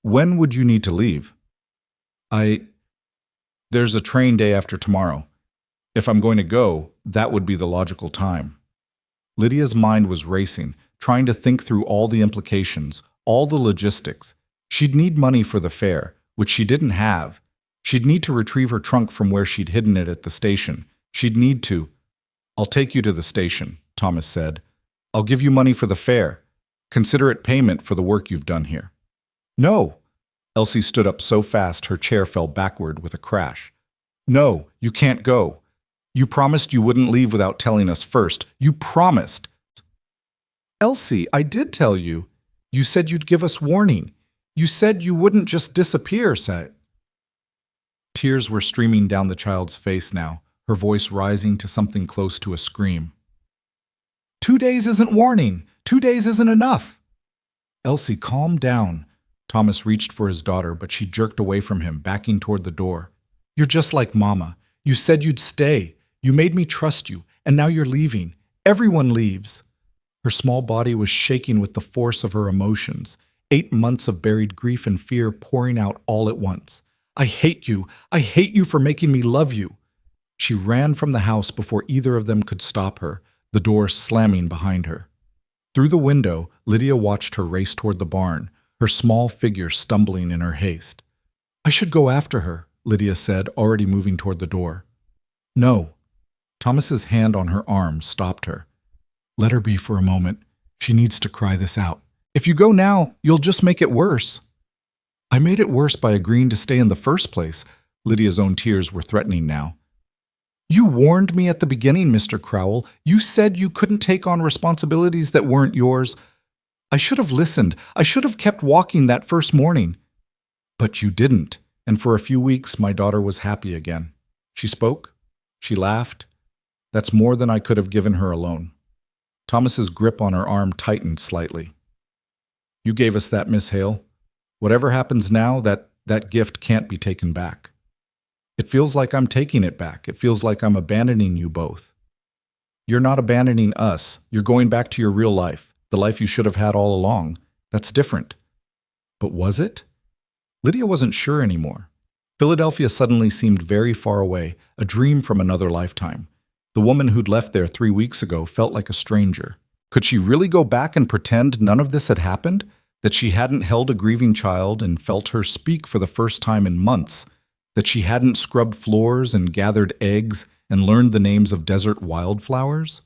When would you need to leave? There's a train day after tomorrow. If I'm going to go, that would be the logical time. Lydia's mind was racing, trying to think through all the implications, all the logistics. She'd need money for the fare, which she didn't have. She'd need to retrieve her trunk from where she'd hidden it at the station. She'd need to. I'll take you to the station, Thomas said. I'll give you money for the fare. Consider it payment for the work you've done here. No. Elsie stood up so fast her chair fell backward with a crash. No, you can't go. You promised you wouldn't leave without telling us first. You promised. Elsie, I did tell you. You said you'd give us warning. You said you wouldn't just disappear, said. Tears were streaming down the child's face now, her voice rising to something close to a scream. 2 days isn't warning. 2 days isn't enough. Elsie, calm down. Thomas reached for his daughter, but she jerked away from him, backing toward the door. You're just like Mama. You said you'd stay. You made me trust you, and now you're leaving. Everyone leaves. Her small body was shaking with the force of her emotions, 8 months of buried grief and fear pouring out all at once. I hate you. I hate you for making me love you. She ran from the house before either of them could stop her, the door slamming behind her. Through the window, Lydia watched her race toward the barn, her small figure stumbling in her haste. I should go after her, Lydia said, already moving toward the door. No. Thomas's hand on her arm stopped her. Let her be for a moment. She needs to cry this out. If you go now, you'll just make it worse. I made it worse by agreeing to stay in the first place. Lydia's own tears were threatening now. You warned me at the beginning, Mr. Crowell. You said you couldn't take on responsibilities that weren't yours. I should have listened. I should have kept walking that first morning. But you didn't, and for a few weeks my daughter was happy again. She spoke. She laughed. That's more than I could have given her alone. Thomas's grip on her arm tightened slightly. You gave us that, Miss Hale. Whatever happens now, that gift can't be taken back. It feels like I'm taking it back. It feels like I'm abandoning you both. You're not abandoning us. You're going back to your real life, the life you should have had all along. That's different. But was it? Lydia wasn't sure anymore. Philadelphia suddenly seemed very far away, a dream from another lifetime. The woman who'd left there 3 weeks ago felt like a stranger. Could she really go back and pretend none of this had happened? That she hadn't held a grieving child and felt her speak for the first time in months? That she hadn't scrubbed floors and gathered eggs and learned the names of desert wildflowers?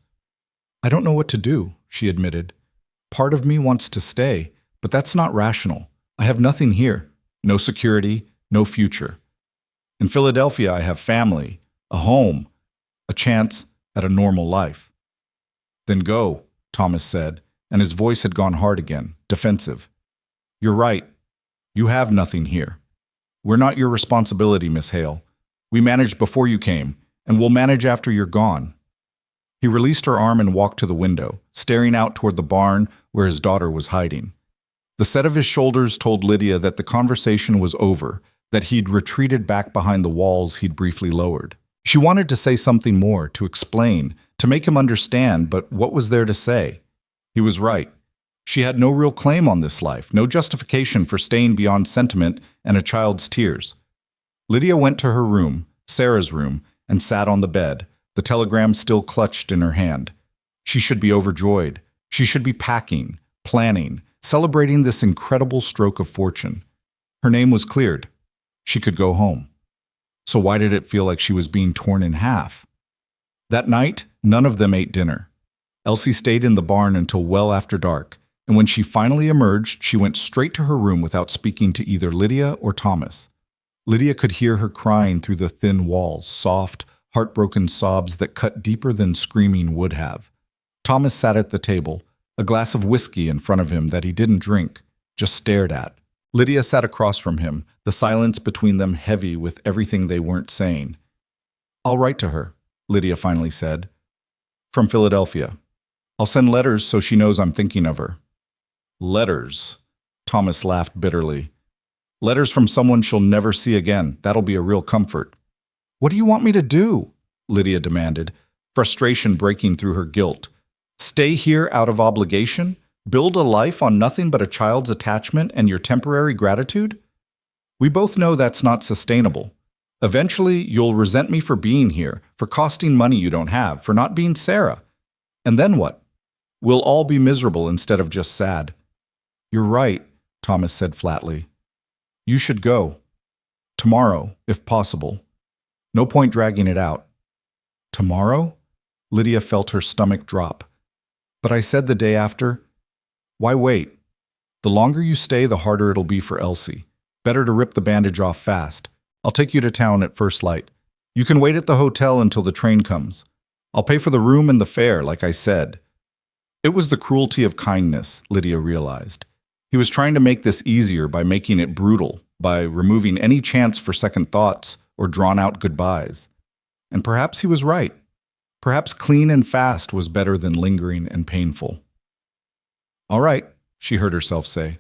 I don't know what to do, she admitted. Part of me wants to stay, but that's not rational. I have nothing here. No security, no future. In Philadelphia, I have family, a home, a chance at a normal life. Then go, Thomas said, and his voice had gone hard again, defensive. You're right. You have nothing here. We're not your responsibility, Miss Hale. We managed before you came, and we'll manage after you're gone. He released her arm and walked to the window, staring out toward the barn where his daughter was hiding. The set of his shoulders told Lydia that the conversation was over, that he'd retreated back behind the walls he'd briefly lowered. She wanted to say something more, to explain, to make him understand, but what was there to say? He was right. She had no real claim on this life, no justification for staying beyond sentiment and a child's tears. Lydia went to her room, Sarah's room, and sat on the bed, the telegram still clutched in her hand. She should be overjoyed. She should be packing, planning, celebrating this incredible stroke of fortune. Her name was cleared. She could go home. So why did it feel like she was being torn in half? That night, none of them ate dinner. Elsie stayed in the barn until well after dark, and when she finally emerged, she went straight to her room without speaking to either Lydia or Thomas. Lydia could hear her crying through the thin walls, soft, heartbroken sobs that cut deeper than screaming would have. Thomas sat at the table, a glass of whiskey in front of him that he didn't drink, just stared at. Lydia sat across from him, the silence between them heavy with everything they weren't saying. I'll write to her, Lydia finally said. From Philadelphia. I'll send letters so she knows I'm thinking of her. Letters? Thomas laughed bitterly. Letters from someone she'll never see again. That'll be a real comfort. What do you want me to do? Lydia demanded, frustration breaking through her guilt. Stay here out of obligation? Build a life on nothing but a child's attachment and your temporary gratitude? We both know that's not sustainable. Eventually, you'll resent me for being here, for costing money you don't have, for not being Sarah. And then what? We'll all be miserable instead of just sad. You're right, Thomas said flatly. You should go. Tomorrow, if possible. No point dragging it out. Tomorrow? Lydia felt her stomach drop. But I said the day after. Why wait? The longer you stay, the harder it'll be for Elsie. Better to rip the bandage off fast. I'll take you to town at first light. You can wait at the hotel until the train comes. I'll pay for the room and the fare, like I said. It was the cruelty of kindness, Lydia realized. He was trying to make this easier by making it brutal, by removing any chance for second thoughts or drawn-out goodbyes. And perhaps he was right. Perhaps clean and fast was better than lingering and painful. All right, she heard herself say.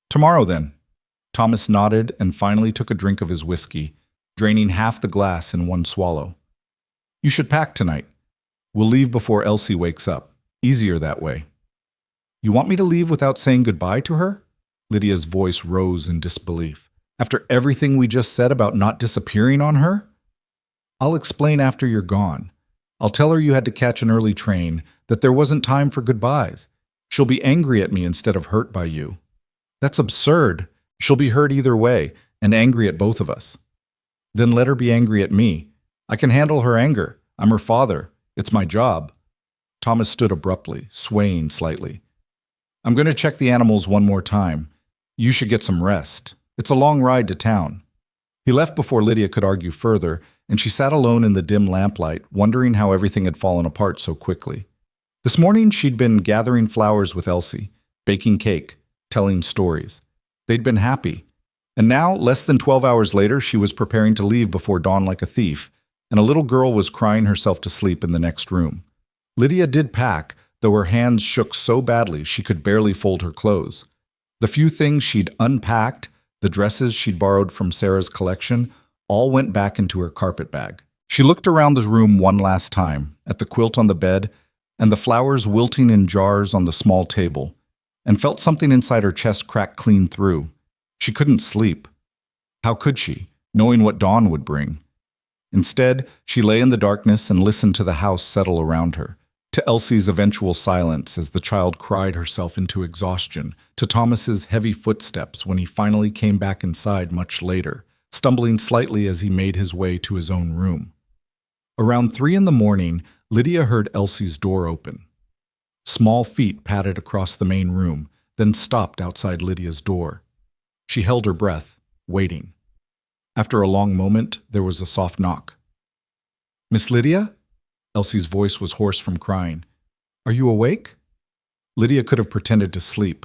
Tomorrow, then. Thomas nodded and finally took a drink of his whiskey, draining half the glass in one swallow. You should pack tonight. We'll leave before Elsie wakes up. Easier that way. You want me to leave without saying goodbye to her? Lydia's voice rose in disbelief. After everything we just said about not disappearing on her? I'll explain after you're gone. I'll tell her you had to catch an early train, that there wasn't time for goodbyes. She'll be angry at me instead of hurt by you. That's absurd. She'll be hurt either way, and angry at both of us. Then let her be angry at me. I can handle her anger. I'm her father. It's my job. Thomas stood abruptly, swaying slightly. I'm going to check the animals one more time. You should get some rest. It's a long ride to town. He left before Lydia could argue further, and she sat alone in the dim lamplight, wondering how everything had fallen apart so quickly. This morning she'd been gathering flowers with Elsie, baking cake, telling stories. They'd been happy. And now, less than 12 hours later, she was preparing to leave before dawn like a thief, and a little girl was crying herself to sleep in the next room. Lydia did pack, though her hands shook so badly she could barely fold her clothes. The few things she'd unpacked, the dresses she'd borrowed from Sarah's collection, all went back into her carpet bag. She looked around the room one last time, at the quilt on the bed, and the flowers wilting in jars on the small table, and felt something inside her chest crack clean through. She couldn't sleep. How could she, knowing what dawn would bring? Instead, she lay in the darkness and listened to the house settle around her, to Elsie's eventual silence as the child cried herself into exhaustion, to Thomas's heavy footsteps when he finally came back inside much later, stumbling slightly as he made his way to his own room. Around 3 in the morning, Lydia heard Elsie's door open. Small feet padded across the main room, then stopped outside Lydia's door. She held her breath, waiting. After a long moment, there was a soft knock. "Miss Lydia?" Elsie's voice was hoarse from crying. "Are you awake?" Lydia could have pretended to sleep.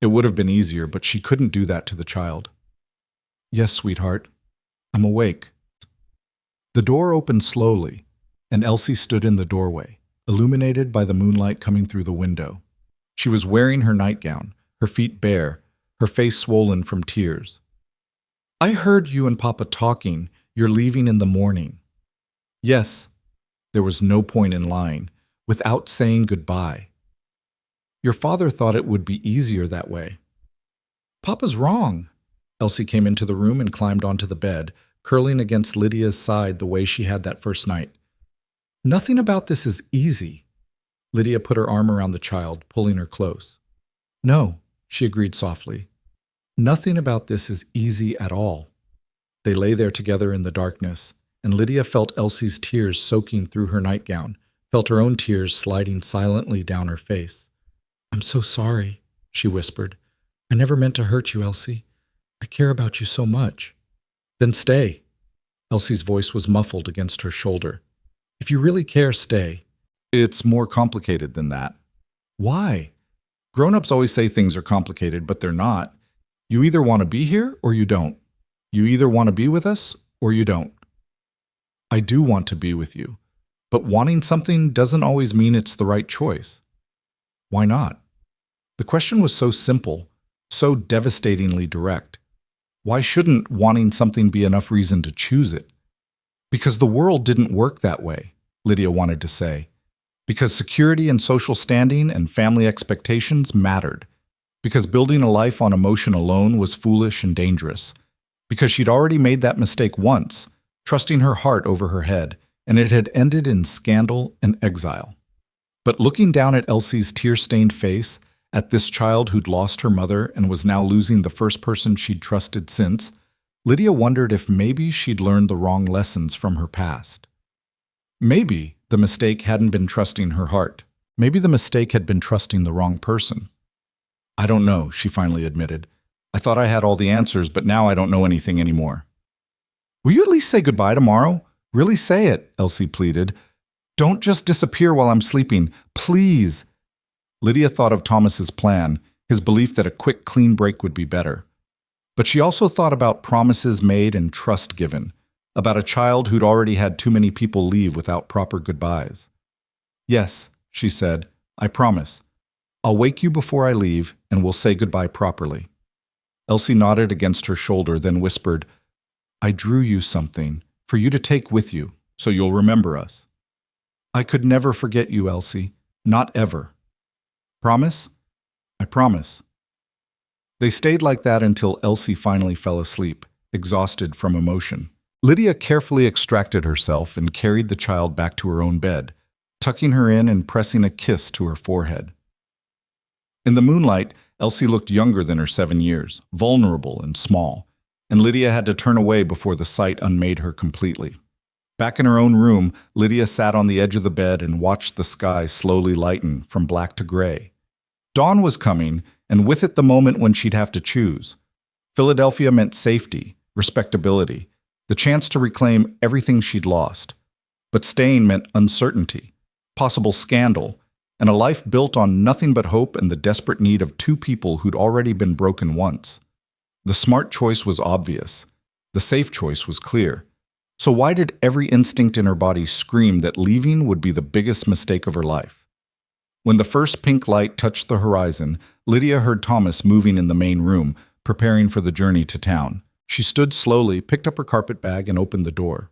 It would have been easier, but she couldn't do that to the child. "Yes, sweetheart. I'm awake." The door opened slowly, and Elsie stood in the doorway, illuminated by the moonlight coming through the window. She was wearing her nightgown, her feet bare, her face swollen from tears. "I heard you and Papa talking. You're leaving in the morning." "Yes." There was no point in lying, without saying goodbye. "Your father thought it would be easier that way." "Papa's wrong." Elsie came into the room and climbed onto the bed, curling against Lydia's side the way she had that first night. "Nothing about this is easy." Lydia put her arm around the child, pulling her close. "No," she agreed softly. "Nothing about this is easy at all." They lay there together in the darkness, and Lydia felt Elsie's tears soaking through her nightgown, felt her own tears sliding silently down her face. "I'm so sorry," she whispered. "I never meant to hurt you, Elsie. I care about you so much." "Then stay." Elsie's voice was muffled against her shoulder. "If you really care, stay." "It's more complicated than that." "Why?" "Grown-ups always say things are complicated, but they're not. You either want to be here or you don't. You either want to be with us or you don't." "I do want to be with you, but wanting something doesn't always mean it's the right choice." "Why not?" The question was so simple, so devastatingly direct. Why shouldn't wanting something be enough reason to choose it? Because the world didn't work that way, Lydia wanted to say. Because security and social standing and family expectations mattered. Because building a life on emotion alone was foolish and dangerous. Because she'd already made that mistake once, trusting her heart over her head, and it had ended in scandal and exile. But looking down at Elsie's tear-stained face, at this child who'd lost her mother and was now losing the first person she'd trusted since, Lydia wondered if maybe she'd learned the wrong lessons from her past. Maybe the mistake hadn't been trusting her heart. Maybe the mistake had been trusting the wrong person. "I don't know," she finally admitted. "I thought I had all the answers, but now I don't know anything anymore." "Will you at least say goodbye tomorrow? Really say it," Elsie pleaded. "Don't just disappear while I'm sleeping. Please." Lydia thought of Thomas's plan, his belief that a quick, clean break would be better. But she also thought about promises made and trust given, about a child who'd already had too many people leave without proper goodbyes. "Yes," she said, "I promise. I'll wake you before I leave, and we'll say goodbye properly." Elsie nodded against her shoulder, then whispered, "I drew you something, for you to take with you, so you'll remember us." "I could never forget you, Elsie. Not ever." "Promise?" "I promise." They stayed like that until Elsie finally fell asleep, exhausted from emotion. Lydia carefully extracted herself and carried the child back to her own bed, tucking her in and pressing a kiss to her forehead. In the moonlight, Elsie looked younger than her 7 years, vulnerable and small, and Lydia had to turn away before the sight unmade her completely. Back in her own room, Lydia sat on the edge of the bed and watched the sky slowly lighten from black to gray. Dawn was coming, and with it the moment when she'd have to choose. Philadelphia meant safety, respectability, the chance to reclaim everything she'd lost. But staying meant uncertainty, possible scandal, and a life built on nothing but hope and the desperate need of two people who'd already been broken once. The smart choice was obvious. The safe choice was clear. So why did every instinct in her body scream that leaving would be the biggest mistake of her life? When the first pink light touched the horizon, Lydia heard Thomas moving in the main room, preparing for the journey to town. She stood slowly, picked up her carpet bag, and opened the door.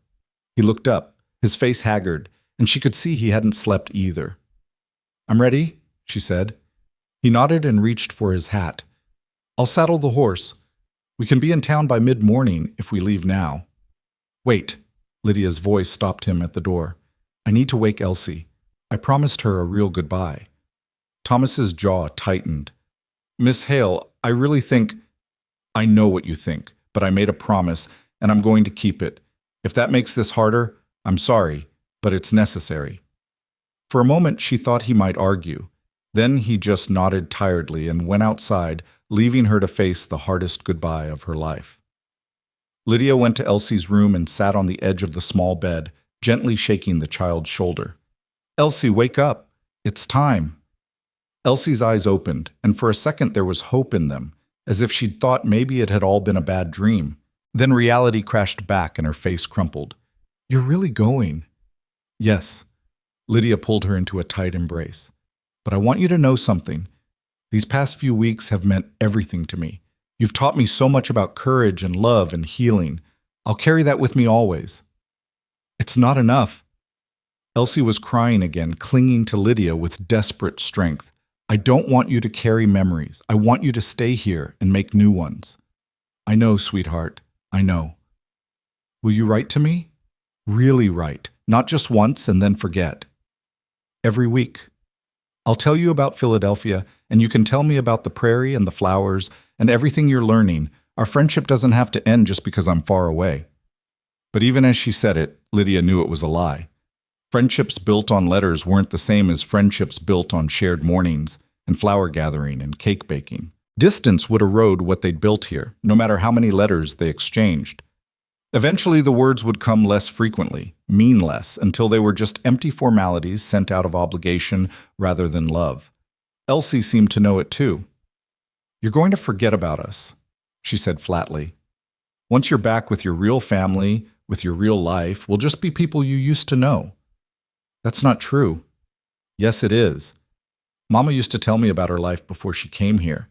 He looked up, his face haggard, and she could see he hadn't slept either. "I'm ready," she said. He nodded and reached for his hat. "I'll saddle the horse. We can be in town by mid-morning if we leave now." "Wait," Lydia's voice stopped him at the door. "I need to wake Elsie. I promised her a real goodbye." Thomas's jaw tightened. "Miss Hale, I really think—" "I know what you think, but I made a promise, and I'm going to keep it. If that makes this harder, I'm sorry. but it's necessary. For a moment, she thought he might argue. Then he just nodded tiredly and went outside, leaving her to face the hardest goodbye of her life. Lydia went to Elsie's room and sat on the edge of the small bed, gently shaking the child's shoulder. "Elsie, wake up! It's time!" Elsie's eyes opened, and for a second there was hope in them, as if she'd thought maybe it had all been a bad dream. Then reality crashed back and her face crumpled. "You're really going?" "Yes." Lydia pulled her into a tight embrace. "But I want you to know something. These past few weeks have meant everything to me. You've taught me so much about courage and love and healing. I'll carry that with me always." "It's not enough." Elsie was crying again, clinging to Lydia with desperate strength. "I don't want you to carry memories. I want you to stay here and make new ones." "I know, sweetheart. I know." "Will you write to me?" "Really write, not just once and then forget." "Every week. I'll tell you about Philadelphia, and you can tell me about the prairie and the flowers and everything you're learning. Our friendship doesn't have to end just because I'm far away." But even as she said it, Lydia knew it was a lie. Friendships built on letters weren't the same as friendships built on shared mornings and flower gathering and cake baking. Distance would erode what they'd built here, no matter how many letters they exchanged. Eventually, the words would come less frequently, mean less, until they were just empty formalities sent out of obligation rather than love. Elsie seemed to know it too. "You're going to forget about us," she said flatly. "Once you're back with your real family, with your real life, we'll just be people you used to know." "That's not true." "Yes, it is. Mama used to tell me about her life before she came here.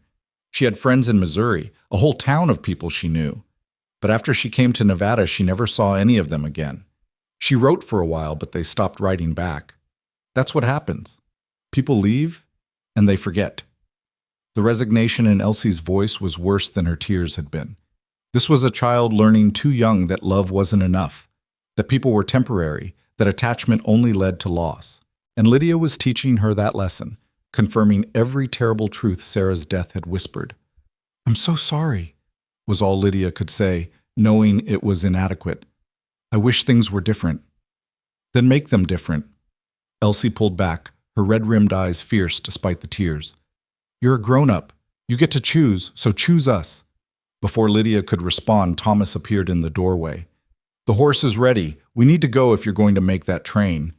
She had friends in Missouri, a whole town of people she knew. But after she came to Nevada, she never saw any of them again. She wrote for a while, but they stopped writing back. That's what happens. People leave, and they forget." The resignation in Elsie's voice was worse than her tears had been. This was a child learning too young that love wasn't enough, that people were temporary, that attachment only led to loss. And Lydia was teaching her that lesson, confirming every terrible truth Sarah's death had whispered. "I'm so sorry," was all Lydia could say, knowing it was inadequate. "I wish things were different." "Then make them different." Elsie pulled back, her red-rimmed eyes fierce despite the tears. "You're a grown-up. You get to choose, so choose us." Before Lydia could respond, Thomas appeared in the doorway. "The horse is ready. We need to go if you're going to make that train."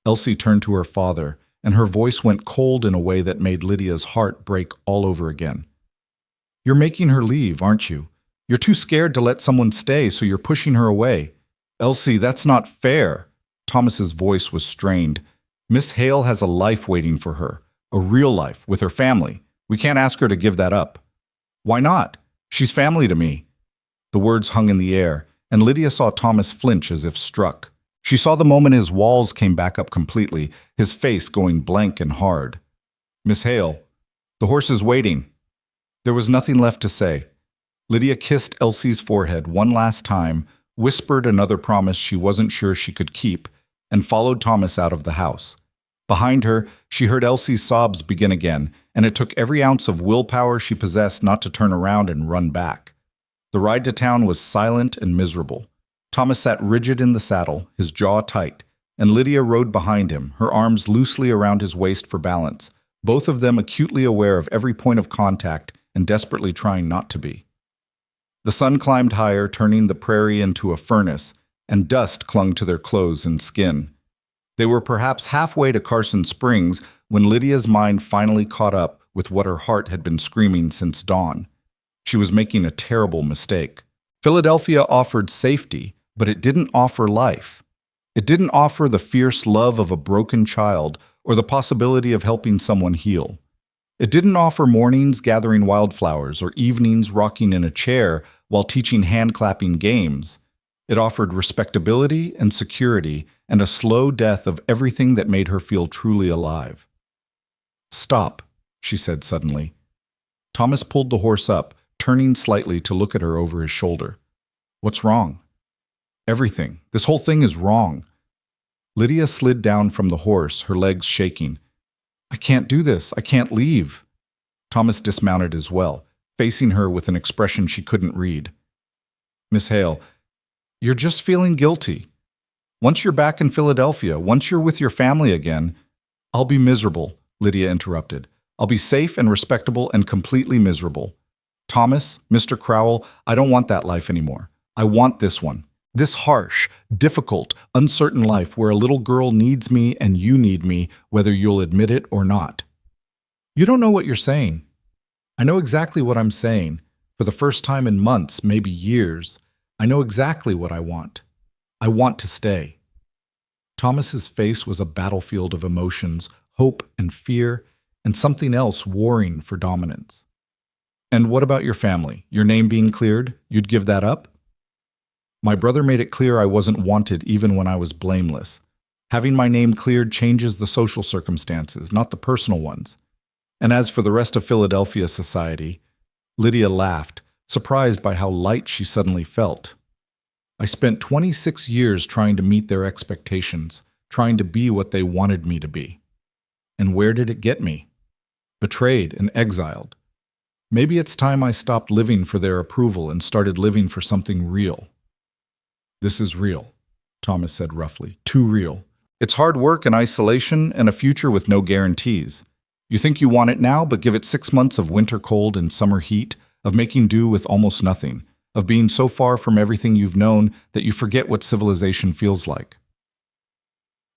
Elsie turned to her father, and her voice went cold in a way that made Lydia's heart break all over again. "You're making her leave, aren't you? You're too scared to let someone stay, so you're pushing her away." "Elsie, that's not fair." Thomas's voice was strained. "Miss Hale has a life waiting for her, a real life, with her family. We can't ask her to give that up." "Why not? She's family to me." The words hung in the air, and Lydia saw Thomas flinch as if struck. She saw the moment his walls came back up completely, his face going blank and hard. "Miss Hale, the horse is waiting." There was nothing left to say. Lydia kissed Elsie's forehead one last time, whispered another promise she wasn't sure she could keep, and followed Thomas out of the house. Behind her, she heard Elsie's sobs begin again, and it took every ounce of willpower she possessed not to turn around and run back. The ride to town was silent and miserable. Thomas sat rigid in the saddle, his jaw tight, and Lydia rode behind him, her arms loosely around his waist for balance, both of them acutely aware of every point of contact and desperately trying not to be. The sun climbed higher, turning the prairie into a furnace, and dust clung to their clothes and skin. They were perhaps halfway to Carson Springs when Lydia's mind finally caught up with what her heart had been screaming since dawn. She was making a terrible mistake. Philadelphia offered safety, but it didn't offer life. It didn't offer the fierce love of a broken child or the possibility of helping someone heal. It didn't offer mornings gathering wildflowers or evenings rocking in a chair while teaching hand-clapping games. It offered respectability and security and a slow death of everything that made her feel truly alive. "Stop," she said suddenly. Thomas pulled the horse up, turning slightly to look at her over his shoulder. "What's wrong?" "Everything. This whole thing is wrong." Lydia slid down from the horse, her legs shaking. "I can't do this. I can't leave." Thomas dismounted as well, facing her with an expression she couldn't read. "Miss Hale, you're just feeling guilty." Once you're back in Philadelphia, once you're with your family again, I'll be miserable, Lydia interrupted. I'll be safe and respectable and completely miserable. Thomas, Mr. Crowell, I don't want that life anymore. I want this one. This harsh, difficult, uncertain life where a little girl needs me and you need me, whether you'll admit it or not. You don't know what you're saying. I know exactly what I'm saying. For the first time in months, maybe years, I know exactly what I want. I want to stay. Thomas's face was a battlefield of emotions, hope and fear, and something else warring for dominance. And what about your family? Your name being cleared? You'd give that up? My brother made it clear I wasn't wanted even when I was blameless. Having my name cleared changes the social circumstances, not the personal ones. And as for the rest of Philadelphia society, Lydia laughed, surprised by how light she suddenly felt. I spent 26 years trying to meet their expectations, trying to be what they wanted me to be. And where did it get me? Betrayed and exiled. Maybe it's time I stopped living for their approval and started living for something real. This is real, Thomas said roughly. Too real. It's hard work and isolation and a future with no guarantees. You think you want it now, but give it 6 months of winter cold and summer heat, of making do with almost nothing, of being so far from everything you've known that you forget what civilization feels like.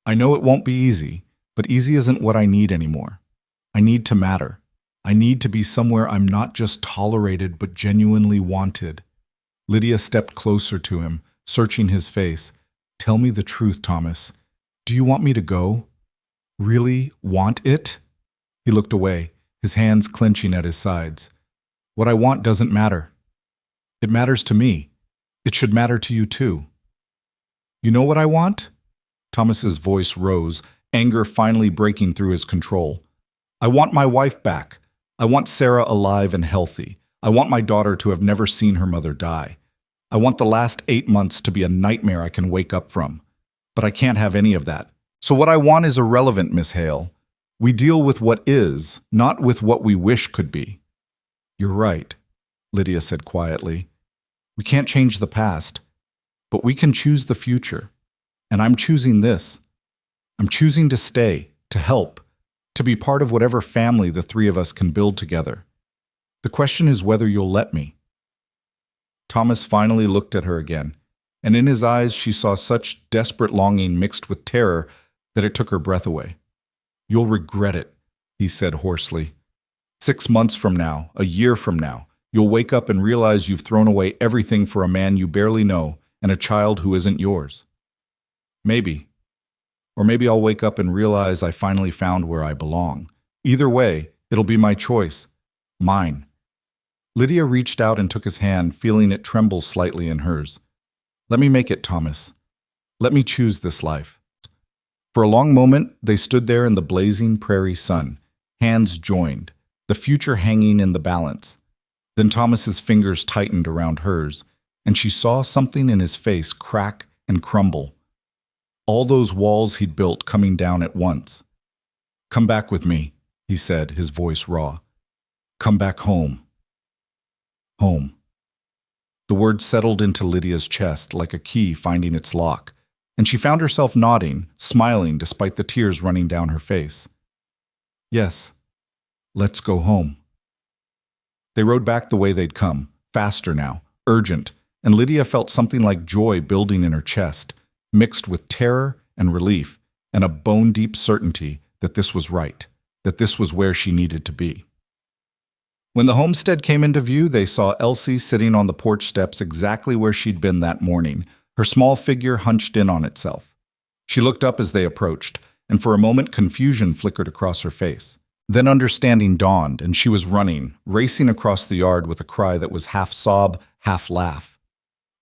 I know it won't be easy, but easy isn't what I need anymore. I need to matter. I need to be somewhere I'm not just tolerated, but genuinely wanted. Lydia stepped closer to him, searching his face. Tell me the truth, Thomas. Do you want me to go? Really want it? He looked away, his hands clenching at his sides. What I want doesn't matter. It matters to me. It should matter to you too. You know what I want? Thomas's voice rose, anger finally breaking through his control. I want my wife back. I want Sarah alive and healthy. I want my daughter to have never seen her mother die. I want the last 8 months to be a nightmare I can wake up from. But I can't have any of that. So what I want is irrelevant, Miss Hale. We deal with what is, not with what we wish could be. You're right, Lydia said quietly. We can't change the past, but we can choose the future. And I'm choosing this. I'm choosing to stay, to help, to be part of whatever family the three of us can build together. The question is whether you'll let me. Thomas finally looked at her again, and in his eyes she saw such desperate longing mixed with terror that it took her breath away. You'll regret it, he said hoarsely. 6 months from now, a year from now, you'll wake up and realize you've thrown away everything for a man you barely know and a child who isn't yours. Maybe. Or maybe I'll wake up and realize I finally found where I belong. Either way, it'll be my choice. Mine. Lydia reached out and took his hand, feeling it tremble slightly in hers. Let me make it, Thomas. Let me choose this life. For a long moment, they stood there in the blazing prairie sun, hands joined, the future hanging in the balance. Then Thomas's fingers tightened around hers, and she saw something in his face crack and crumble. All those walls he'd built coming down at once. Come back with me, he said, his voice raw. Come back home. Home. The word settled into Lydia's chest like a key finding its lock, and she found herself nodding, smiling despite the tears running down her face. Yes, let's go home. They rode back the way they'd come, faster now, urgent, and Lydia felt something like joy building in her chest, mixed with terror and relief, and a bone-deep certainty that this was right, that this was where she needed to be. When the homestead came into view, they saw Elsie sitting on the porch steps exactly where she'd been that morning, her small figure hunched in on itself. She looked up as they approached, and for a moment confusion flickered across her face. Then understanding dawned, and she was running, racing across the yard with a cry that was half sob, half laugh.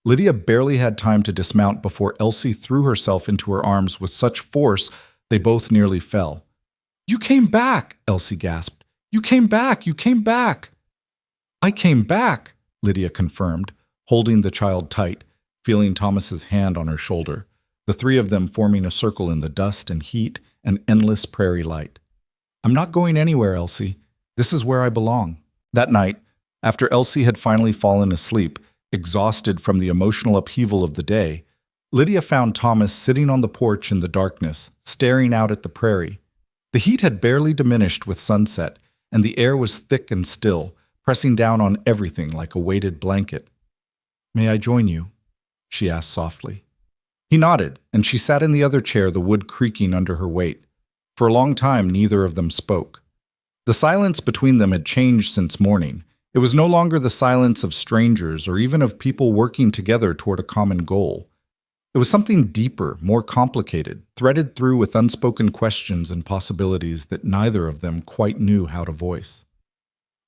Lydia barely had time to dismount before Elsie threw herself into her arms with such force they both nearly fell. "You came back!" Elsie gasped. "You came back! You came back!" "I came back," Lydia confirmed, holding the child tight, feeling Thomas's hand on her shoulder, the three of them forming a circle in the dust and heat and endless prairie light. "I'm not going anywhere, Elsie. This is where I belong." That night, after Elsie had finally fallen asleep, exhausted from the emotional upheaval of the day, Lydia found Thomas sitting on the porch in the darkness, staring out at the prairie. The heat had barely diminished with sunset, and the air was thick and still, pressing down on everything like a weighted blanket. "May I join you?" she asked softly. He nodded, and she sat in the other chair, the wood creaking under her weight. For a long time, neither of them spoke. The silence between them had changed since morning. It was no longer the silence of strangers or even of people working together toward a common goal. It was something deeper, more complicated, threaded through with unspoken questions and possibilities that neither of them quite knew how to voice.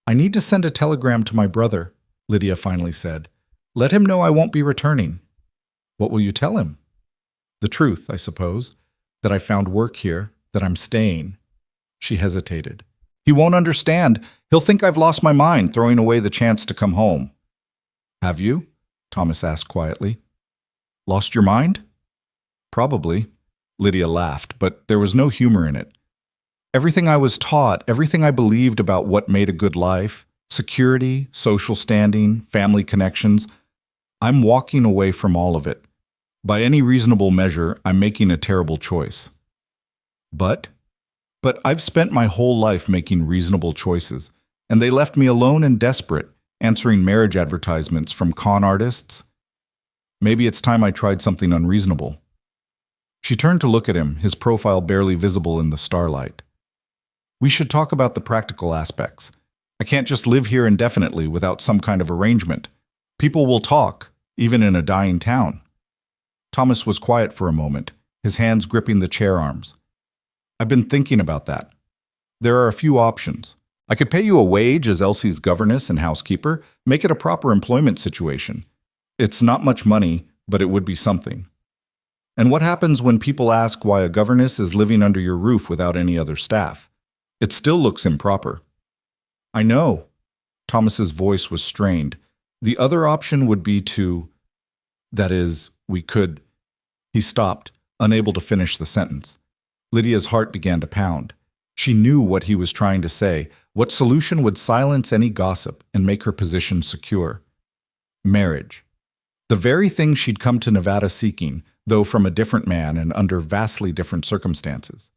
"I need to send a telegram to my brother," Lydia finally said. "Let him know I won't be returning." "What will you tell him?" "The truth, I suppose. That I found work here, that I'm staying." She hesitated. "He won't understand. He'll think I've lost my mind, throwing away the chance to come home." "Have you?" Thomas asked quietly. "Lost your mind?" "Probably." Lydia laughed, but there was no humor in it. "Everything I was taught, everything I believed about what made a good life, security, social standing, family connections, I'm walking away from all of it. By any reasonable measure, I'm making a terrible choice." But I've spent my whole life making reasonable choices, and they left me alone and desperate, answering marriage advertisements from con artists. Maybe it's time I tried something unreasonable." She turned to look at him, his profile barely visible in the starlight. "We should talk about the practical aspects. I can't just live here indefinitely without some kind of arrangement. People will talk, even in a dying town." Thomas was quiet for a moment, his hands gripping the chair arms. "I've been thinking about that. There are a few options. I could pay you a wage as Elsie's governess and housekeeper, make it a proper employment situation. It's not much money, but it would be something. And what happens when people ask why a governess is living under your roof without any other staff? It still looks improper." "I know." Thomas's voice was strained. "The other option would be to... that is, we could..." He stopped, unable to finish the sentence. Lydia's heart began to pound. She knew what he was trying to say, what solution would silence any gossip and make her position secure. Marriage. The very thing she'd come to Nevada seeking, though from a different man and under vastly different circumstances.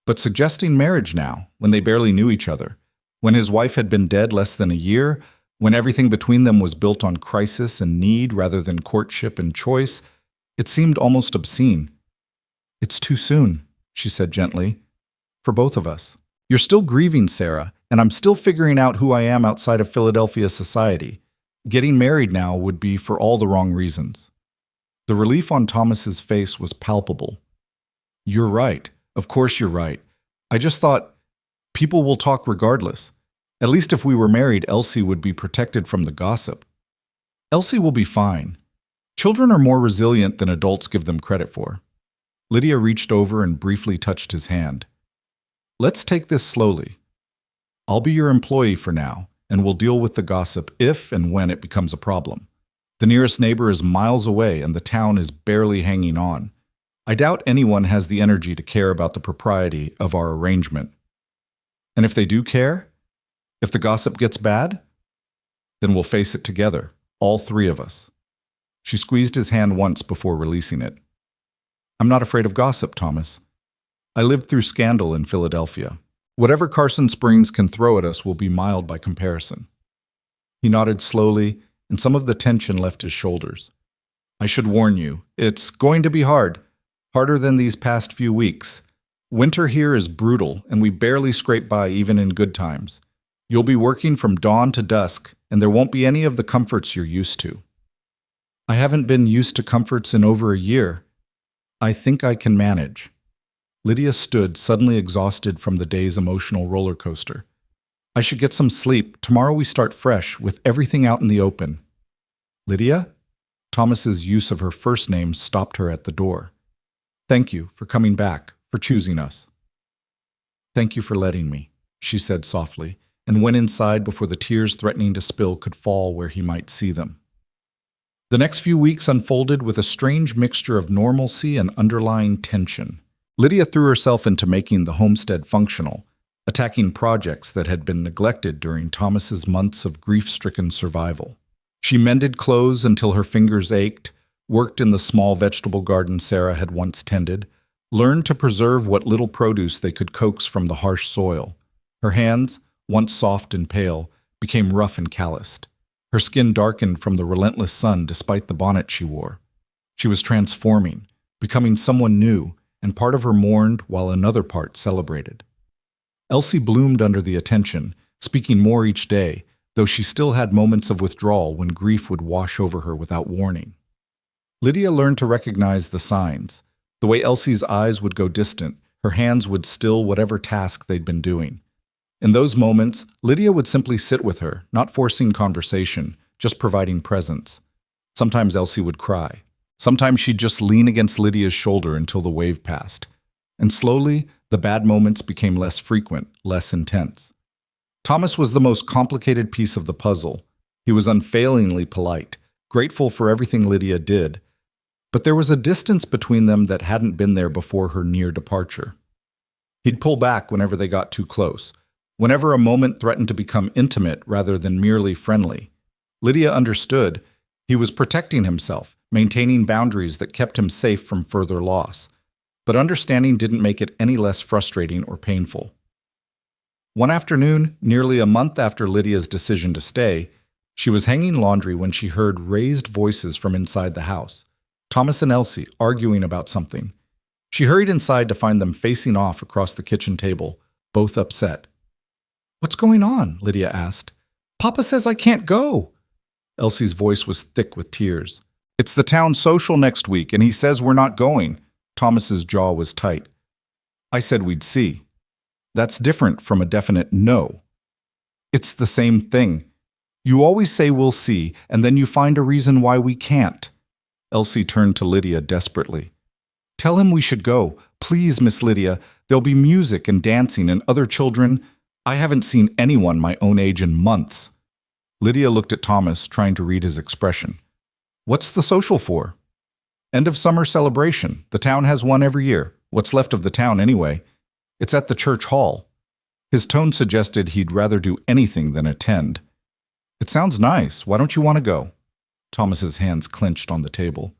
But suggesting marriage now, when they barely knew each other, when his wife had been dead less than a year, when everything between them was built on crisis and need rather than courtship and choice, it seemed almost obscene. "It's too soon," she said gently, "for both of us. You're still grieving, Sarah, and I'm still figuring out who I am outside of Philadelphia society. Getting married now would be for all the wrong reasons." The relief on Thomas's face was palpable. "You're right. Of course you're right. I just thought, people will talk regardless. At least if we were married, Elsie would be protected from the gossip." "Elsie will be fine. Children are more resilient than adults give them credit for." Lydia reached over and briefly touched his hand. "Let's take this slowly. I'll be your employee for now, and we'll deal with the gossip if and when it becomes a problem. The nearest neighbor is miles away, and the town is barely hanging on. I doubt anyone has the energy to care about the propriety of our arrangement. And if they do care, if the gossip gets bad, then we'll face it together, all three of us." She squeezed his hand once before releasing it. "I'm not afraid of gossip, Thomas. I lived through scandal in Philadelphia. Whatever Carson Springs can throw at us will be mild by comparison." He nodded slowly, and some of the tension left his shoulders. "I should warn you, it's going to be hard. Harder than these past few weeks. Winter here is brutal, and we barely scrape by even in good times. You'll be working from dawn to dusk, and there won't be any of the comforts you're used to." "I haven't been used to comforts in over a year. I think I can manage." Lydia stood, suddenly exhausted from the day's emotional roller coaster. "I should get some sleep. Tomorrow we start fresh, with everything out in the open." "Lydia?" Thomas's use of her first name stopped her at the door. "Thank you for coming back, for choosing us." "Thank you for letting me," she said softly, and went inside before the tears threatening to spill could fall where he might see them. The next few weeks unfolded with a strange mixture of normalcy and underlying tension. Lydia threw herself into making the homestead functional, attacking projects that had been neglected during Thomas's months of grief-stricken survival. She mended clothes until her fingers ached, worked in the small vegetable garden Sarah had once tended, learned to preserve what little produce they could coax from the harsh soil. Her hands, once soft and pale, became rough and calloused. Her skin darkened from the relentless sun despite the bonnet she wore. She was transforming, becoming someone new, and part of her mourned while another part celebrated. Elsie bloomed under the attention, speaking more each day, though she still had moments of withdrawal when grief would wash over her without warning. Lydia learned to recognize the signs. The way Elsie's eyes would go distant, her hands would still whatever task they'd been doing. In those moments, Lydia would simply sit with her, not forcing conversation, just providing presence. Sometimes Elsie would cry. Sometimes she'd just lean against Lydia's shoulder until the wave passed. And slowly, the bad moments became less frequent, less intense. Thomas was the most complicated piece of the puzzle. He was unfailingly polite, grateful for everything Lydia did, but there was a distance between them that hadn't been there before her near departure. He'd pull back whenever they got too close, whenever a moment threatened to become intimate rather than merely friendly. Lydia understood he was protecting himself, maintaining boundaries that kept him safe from further loss. But understanding didn't make it any less frustrating or painful. One afternoon, nearly a month after Lydia's decision to stay, she was hanging laundry when she heard raised voices from inside the house. Thomas and Elsie arguing about something. She hurried inside to find them facing off across the kitchen table, both upset. "What's going on?" Lydia asked. "Papa says I can't go." Elsie's voice was thick with tears. "It's the town social next week, and he says we're not going." Thomas's jaw was tight. "I said we'd see. That's different from a definite no." "It's the same thing. You always say we'll see, and then you find a reason why we can't." Elsie turned to Lydia desperately. "Tell him we should go. Please, Miss Lydia. There'll be music and dancing and other children. I haven't seen anyone my own age in months." Lydia looked at Thomas, trying to read his expression. "What's the social for?" "End of summer celebration. The town has one every year. What's left of the town, anyway. It's at the church hall." His tone suggested he'd rather do anything than attend. "It sounds nice. Why don't you want to go?" Thomas's hands clenched on the table.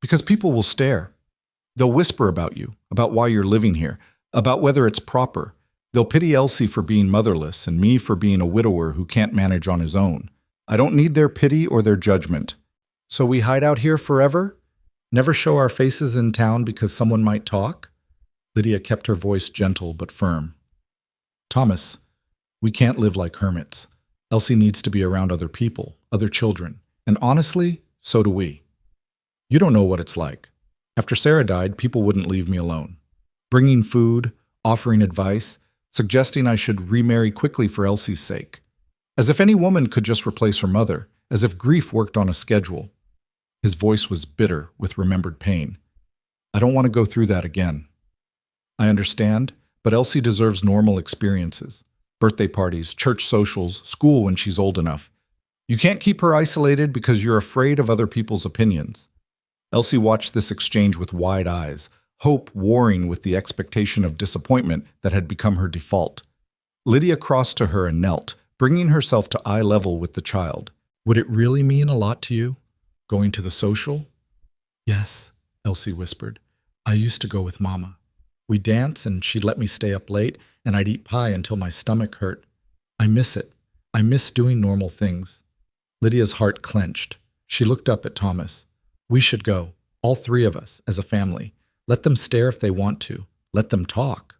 "Because people will stare. They'll whisper about you, about why you're living here, about whether it's proper. They'll pity Elsie for being motherless and me for being a widower who can't manage on his own. I don't need their pity or their judgment. So we hide out here forever? Never show our faces in town because someone might talk?" Lydia kept her voice gentle but firm. "Thomas, we can't live like hermits. Elsie needs to be around other people, other children. And honestly, so do we. You don't know what it's like. After Sarah died, people wouldn't leave me alone. Bringing food, offering advice, suggesting I should remarry quickly for Elsie's sake. As if any woman could just replace her mother, as if grief worked on a schedule." His voice was bitter with remembered pain. "I don't want to go through that again. I understand, but Elsie deserves normal experiences. Birthday parties, church socials, school when she's old enough. You can't keep her isolated because you're afraid of other people's opinions." Elsie watched this exchange with wide eyes, hope warring with the expectation of disappointment that had become her default. Lydia crossed to her and knelt, bringing herself to eye level with the child. "Would it really mean a lot to you? Going to the social?" "Yes," Elsie whispered. "I used to go with Mama. We'd dance and she'd let me stay up late and I'd eat pie until my stomach hurt. I miss it. I miss doing normal things." Lydia's heart clenched. She looked up at Thomas. "We should go, all three of us, as a family. Let them stare if they want to. Let them talk.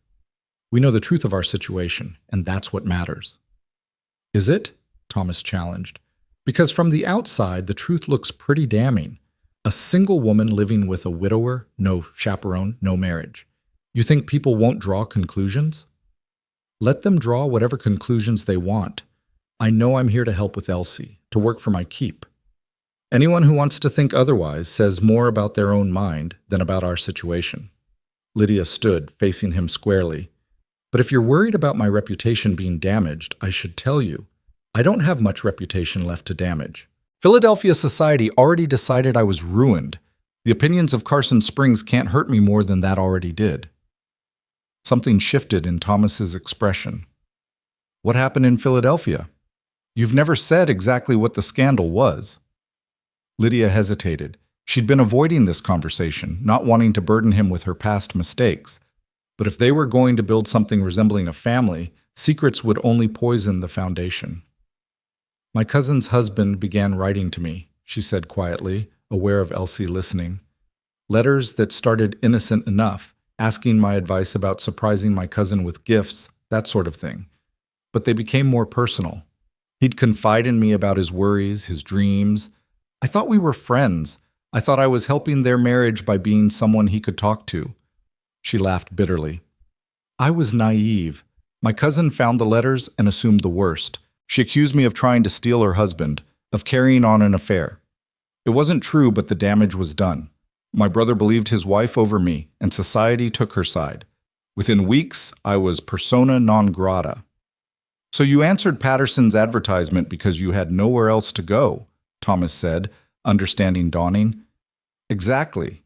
We know the truth of our situation, and that's what matters." "Is it?" Thomas challenged. "Because from the outside, the truth looks pretty damning. A single woman living with a widower, no chaperone, no marriage. You think people won't draw conclusions? Let them draw whatever conclusions they want. I know I'm here to help with Elsie, to work for my keep. Anyone who wants to think otherwise says more about their own mind than about our situation." Lydia stood, facing him squarely. "But if you're worried about my reputation being damaged, I should tell you, I don't have much reputation left to damage. Philadelphia society already decided I was ruined. The opinions of Carson Springs can't hurt me more than that already did." Something shifted in Thomas's expression. "What happened in Philadelphia? You've never said exactly what the scandal was." Lydia hesitated. She'd been avoiding this conversation, not wanting to burden him with her past mistakes. But if they were going to build something resembling a family, secrets would only poison the foundation. My cousin's husband began writing to me, she said quietly, aware of Elsie listening. Letters that started innocent enough, asking my advice about surprising my cousin with gifts, that sort of thing. But they became more personal. He'd confide in me about his worries, his dreams. I thought we were friends. I thought I was helping their marriage by being someone he could talk to. She laughed bitterly. I was naive. My cousin found the letters and assumed the worst. She accused me of trying to steal her husband, of carrying on an affair. It wasn't true, but the damage was done. My brother believed his wife over me, and society took her side. Within weeks, I was persona non grata. So you answered Patterson's advertisement because you had nowhere else to go, Thomas said, understanding dawning. Exactly.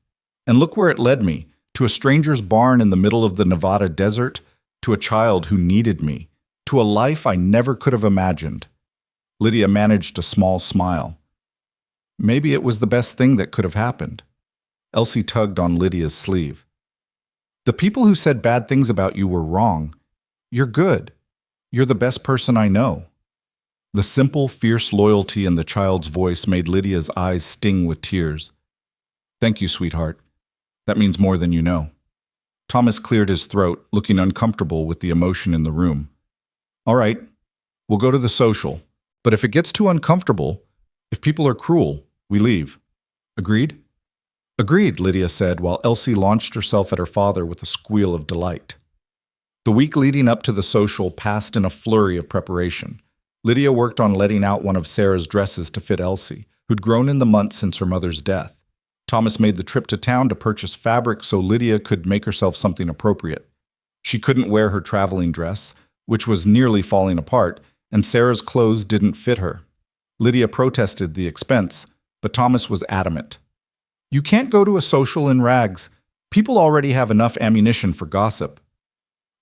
And look where it led me, to a stranger's barn in the middle of the Nevada desert, to a child who needed me, to a life I never could have imagined. Lydia managed a small smile. Maybe it was the best thing that could have happened. Elsie tugged on Lydia's sleeve. The people who said bad things about you were wrong. You're good. You're the best person I know. The simple, fierce loyalty in the child's voice made Lydia's eyes sting with tears. Thank you, sweetheart. That means more than you know. Thomas cleared his throat, looking uncomfortable with the emotion in the room. All right, we'll go to the social. But if it gets too uncomfortable, if people are cruel, we leave. Agreed? Agreed, Lydia said, while Elsie launched herself at her father with a squeal of delight. The week leading up to the social passed in a flurry of preparation. Lydia worked on letting out one of Sarah's dresses to fit Elsie, who'd grown in the months since her mother's death. Thomas made the trip to town to purchase fabric so Lydia could make herself something appropriate. She couldn't wear her traveling dress, which was nearly falling apart, and Sarah's clothes didn't fit her. Lydia protested the expense, but Thomas was adamant. You can't go to a social in rags. People already have enough ammunition for gossip.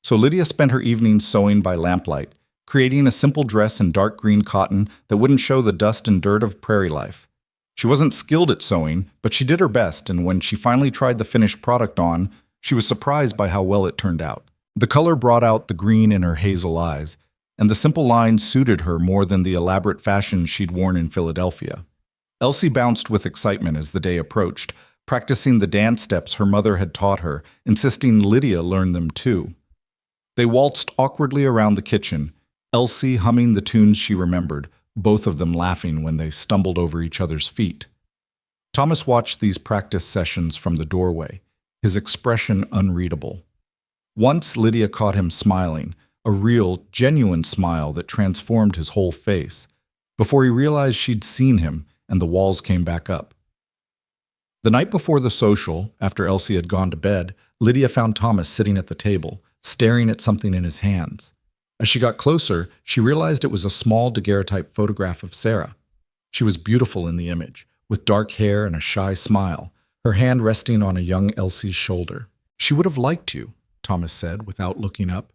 So Lydia spent her evenings sewing by lamplight, creating a simple dress in dark green cotton that wouldn't show the dust and dirt of prairie life. She wasn't skilled at sewing, but she did her best, and when she finally tried the finished product on, she was surprised by how well it turned out. The color brought out the green in her hazel eyes, and the simple lines suited her more than the elaborate fashions she'd worn in Philadelphia. Elsie bounced with excitement as the day approached, practicing the dance steps her mother had taught her, insisting Lydia learn them too. They waltzed awkwardly around the kitchen, Elsie humming the tunes she remembered, both of them laughing when they stumbled over each other's feet. Thomas watched these practice sessions from the doorway, his expression unreadable. Once Lydia caught him smiling, a real, genuine smile that transformed his whole face, before he realized she'd seen him and the walls came back up. The night before the social, after Elsie had gone to bed, Lydia found Thomas sitting at the table, staring at something in his hands. As she got closer, she realized it was a small daguerreotype photograph of Sarah. She was beautiful in the image, with dark hair and a shy smile, her hand resting on a young Elsie's shoulder. She would have liked you, Thomas said, without looking up.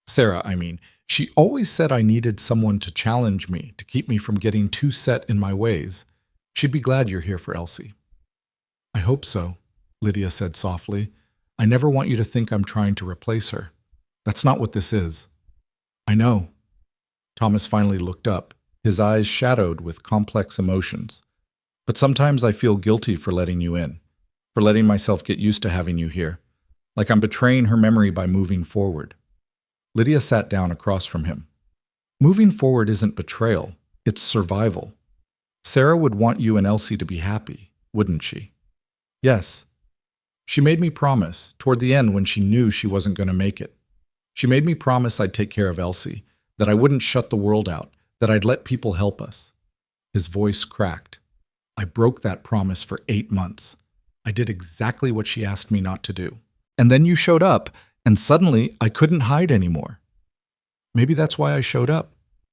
Sarah, I mean. She always said I needed someone to challenge me, to keep me from getting too set in my ways. She'd be glad you're here for Elsie. I hope so, Lydia said softly. I never want you to think I'm trying to replace her. That's not what this is. I know. Thomas finally looked up, his eyes shadowed with complex emotions. But sometimes I feel guilty for letting you in, for letting myself get used to having you here, like I'm betraying her memory by moving forward. Lydia sat down across from him. Moving forward isn't betrayal, it's survival. Sarah would want you and Elsie to be happy, wouldn't she? Yes. She made me promise, toward the end when she knew she wasn't going to make it. She made me promise I'd take care of Elsie, that I wouldn't shut the world out, that I'd let people help us. His voice cracked. I broke that promise for 8 months. I did exactly what she asked me not to do. And then you showed up, and suddenly I couldn't hide anymore. Maybe that's why I showed up.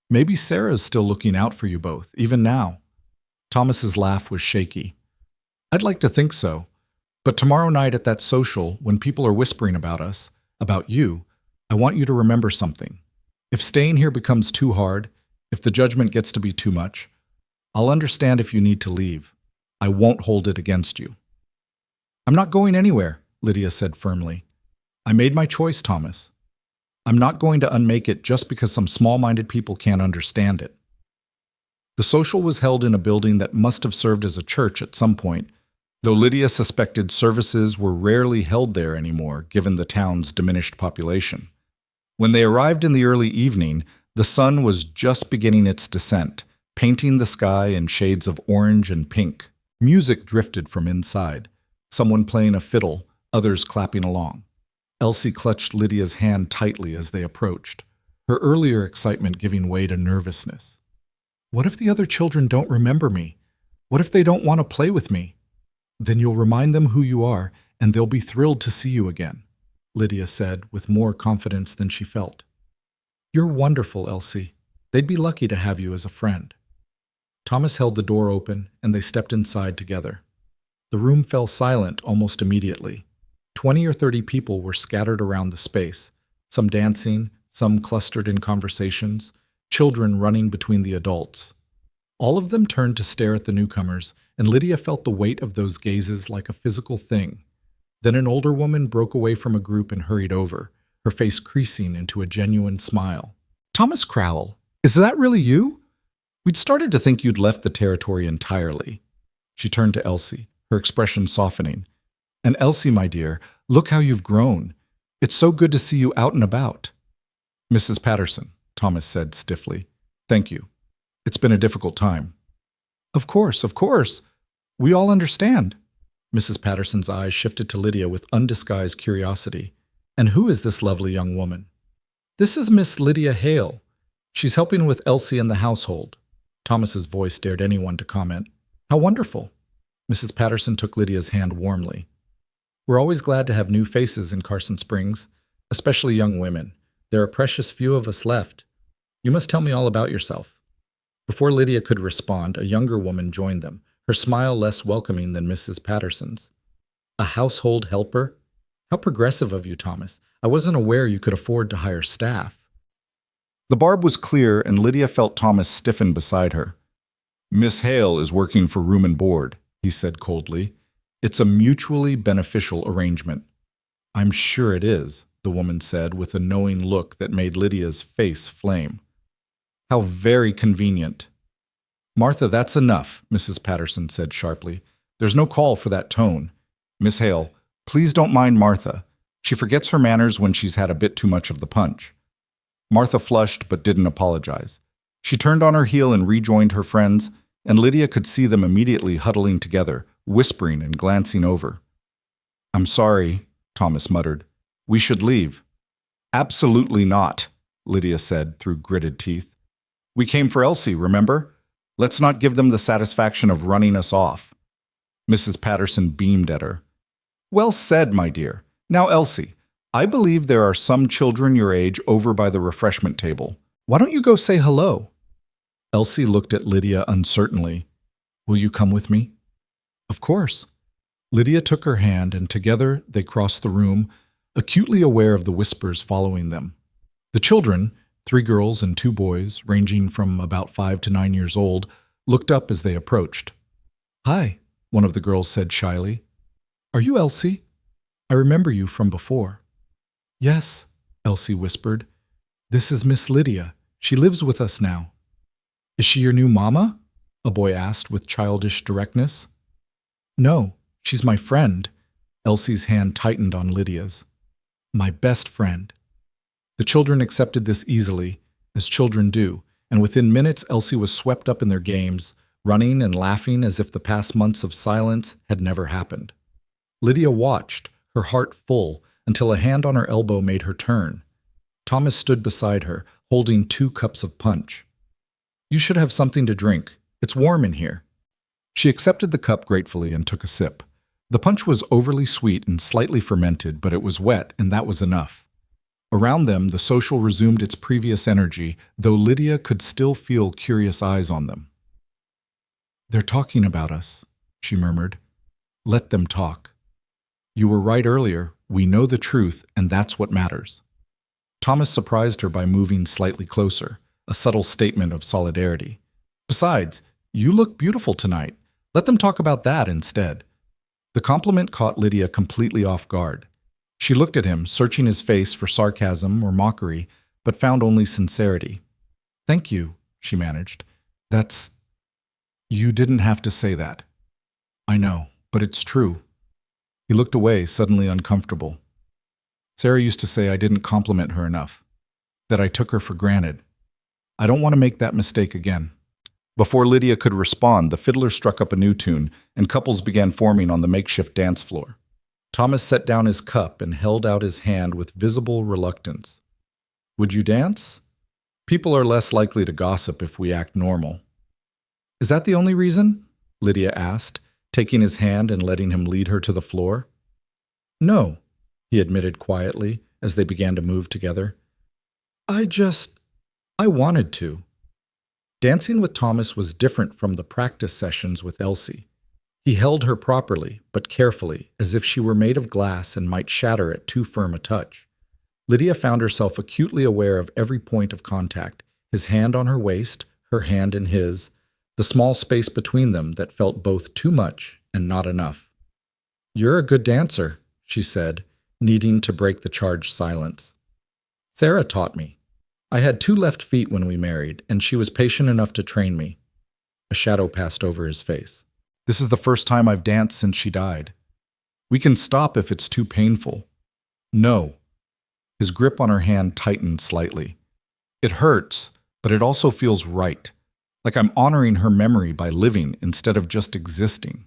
Maybe Sarah's still looking out for you both, even now. Thomas's laugh was shaky. I'd like to think so. But tomorrow night at that social, when people are whispering about us, about you, I want you to remember something. If staying here becomes too hard, if the judgment gets to be too much, I'll understand if you need to leave. I won't hold it against you. I'm not going anywhere, Lydia said firmly. I made my choice, Thomas. I'm not going to unmake it just because some small-minded people can't understand it. The social was held in a building that must have served as a church at some point, though Lydia suspected services were rarely held there anymore given the town's diminished population. When they arrived in the early evening, the sun was just beginning its descent, painting the sky in shades of orange and pink. Music drifted from inside, someone playing a fiddle, others clapping along. Elsie clutched Lydia's hand tightly as they approached, her earlier excitement giving way to nervousness. What if the other children don't remember me? What if they don't want to play with me? Then you'll remind them who you are, and they'll be thrilled to see you again, Lydia said with more confidence than she felt. You're wonderful, Elsie. They'd be lucky to have you as a friend. Thomas held the door open, and they stepped inside together. The room fell silent almost immediately. 20 or 30 people were scattered around the space, some dancing, some clustered in conversations, children running between the adults. All of them turned to stare at the newcomers, and Lydia felt the weight of those gazes like a physical thing. Then an older woman broke away from a group and hurried over, her face creasing into a genuine smile. Thomas Crowell, is that really you? We'd started to think you'd left the territory entirely. She turned to Elsie, her expression softening. And Elsie, my dear, look how you've grown. It's so good to see you out and about. Mrs. Patterson, Thomas said stiffly. Thank you. It's been a difficult time. Of course, of course. We all understand. Mrs. Patterson's eyes shifted to Lydia with undisguised curiosity. And who is this lovely young woman? This is Miss Lydia Hale. She's helping with Elsie in the household. Thomas's voice dared anyone to comment. How wonderful. Mrs. Patterson took Lydia's hand warmly. We're always glad to have new faces in Carson Springs, especially young women. There are precious few of us left. You must tell me all about yourself. Before Lydia could respond, a younger woman joined them, her smile less welcoming than Mrs. Patterson's. A household helper? How progressive of you, Thomas. I wasn't aware you could afford to hire staff. The barb was clear, and Lydia felt Thomas stiffen beside her. Miss Hale is working for room and board, he said coldly. It's a mutually beneficial arrangement. I'm sure it is, the woman said with a knowing look that made Lydia's face flame. How very convenient. Martha, that's enough, Mrs. Patterson said sharply. There's no call for that tone. Miss Hale, please don't mind Martha. She forgets her manners when she's had a bit too much of the punch. Martha flushed but didn't apologize. She turned on her heel and rejoined her friends, and Lydia could see them immediately huddling together, whispering and glancing over. I'm sorry, Thomas muttered. We should leave. Absolutely not, Lydia said through gritted teeth. We came for Elsie, remember? Let's not give them the satisfaction of running us off. Mrs. Patterson beamed at her. Well said, my dear. Now, Elsie, I believe there are some children your age over by the refreshment table. Why don't you go say hello? Elsie looked at Lydia uncertainly. Will you come with me? Of course. Lydia took her hand, and together they crossed the room, acutely aware of the whispers following them. The children, 3 girls and 2 boys, ranging from about 5 to 9 years old, looked up as they approached. Hi, one of the girls said shyly. Are you Elsie? I remember you from before. Yes, Elsie whispered. This is Miss Lydia. She lives with us now. Is she your new mama? A boy asked with childish directness. No, she's my friend. Elsie's hand tightened on Lydia's. My best friend. The children accepted this easily, as children do, and within minutes Elsie was swept up in their games, running and laughing as if the past months of silence had never happened. Lydia watched, her heart full, until a hand on her elbow made her turn. Thomas stood beside her, holding 2 cups of punch. You should have something to drink. It's warm in here. She accepted the cup gratefully and took a sip. The punch was overly sweet and slightly fermented, but it was wet, and that was enough. Around them, the social resumed its previous energy, though Lydia could still feel curious eyes on them. They're talking about us, she murmured. Let them talk. You were right earlier. We know the truth, and that's what matters. Thomas surprised her by moving slightly closer, a subtle statement of solidarity. Besides, you look beautiful tonight. Let them talk about that instead. The compliment caught Lydia completely off guard. She looked at him, searching his face for sarcasm or mockery, but found only sincerity. "Thank you," she managed. "That's... You didn't have to say that." "I know, but it's true." He looked away, suddenly uncomfortable. "Sarah used to say I didn't compliment her enough, that I took her for granted. I don't want to make that mistake again." Before Lydia could respond, the fiddler struck up a new tune, and couples began forming on the makeshift dance floor. Thomas set down his cup and held out his hand with visible reluctance. "Would you dance? People are less likely to gossip if we act normal." "Is that the only reason?" Lydia asked, taking his hand and letting him lead her to the floor. "No," he admitted quietly as they began to move together. I wanted to." Dancing with Thomas was different from the practice sessions with Elsie. He held her properly, but carefully, as if she were made of glass and might shatter at too firm a touch. Lydia found herself acutely aware of every point of contact, his hand on her waist, her hand in his, the small space between them that felt both too much and not enough. "You're a good dancer," she said, needing to break the charged silence. "Sarah taught me. I had 2 left feet when we married, and she was patient enough to train me." A shadow passed over his face. "This is the first time I've danced since she died. We can stop if it's too painful." "No." His grip on her hand tightened slightly. "It hurts, but it also feels right, like I'm honoring her memory by living instead of just existing."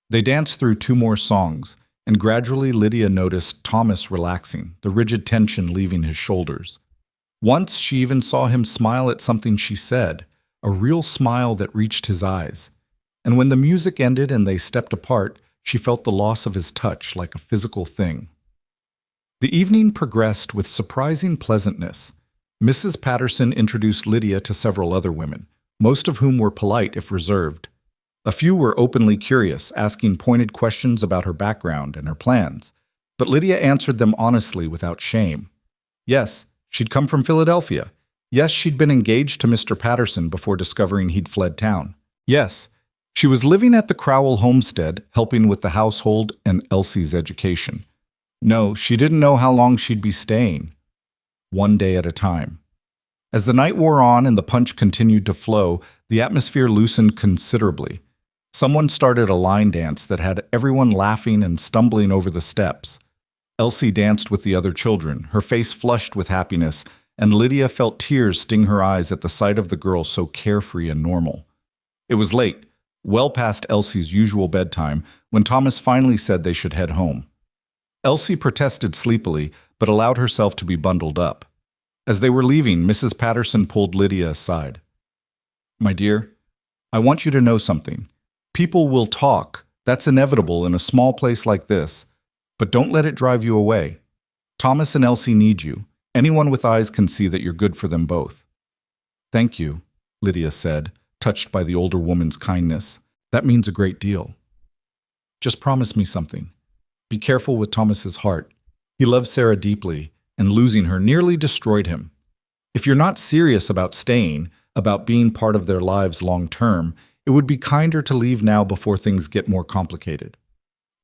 They danced through 2 more songs, and gradually Lydia noticed Thomas relaxing, the rigid tension leaving his shoulders. Once she even saw him smile at something she said, a real smile that reached his eyes. And when the music ended and they stepped apart, she felt the loss of his touch like a physical thing. The evening progressed with surprising pleasantness. Mrs. Patterson introduced Lydia to several other women, most of whom were polite if reserved. A few were openly curious, asking pointed questions about her background and her plans, but Lydia answered them honestly without shame. Yes, she'd come from Philadelphia. Yes, she'd been engaged to Mr. Patterson before discovering he'd fled town. Yes, she was living at the Crowell homestead, helping with the household and Elsie's education. No, she didn't know how long she'd be staying. One day at a time. As the night wore on and the punch continued to flow, the atmosphere loosened considerably. Someone started a line dance that had everyone laughing and stumbling over the steps. Elsie danced with the other children, her face flushed with happiness, and Lydia felt tears sting her eyes at the sight of the girl so carefree and normal. It was late, well past Elsie's usual bedtime, when Thomas finally said they should head home. Elsie protested sleepily, but allowed herself to be bundled up. As they were leaving, Mrs. Patterson pulled Lydia aside. "My dear, I want you to know something. People will talk. That's inevitable in a small place like this. But don't let it drive you away. Thomas and Elsie need you. Anyone with eyes can see that you're good for them both." "Thank you," Lydia said, touched by the older woman's kindness. "That means a great deal. Just promise me something. Be careful with Thomas's heart. He loves Sarah deeply, and losing her nearly destroyed him. If you're not serious about staying, about being part of their lives long term, it would be kinder to leave now before things get more complicated."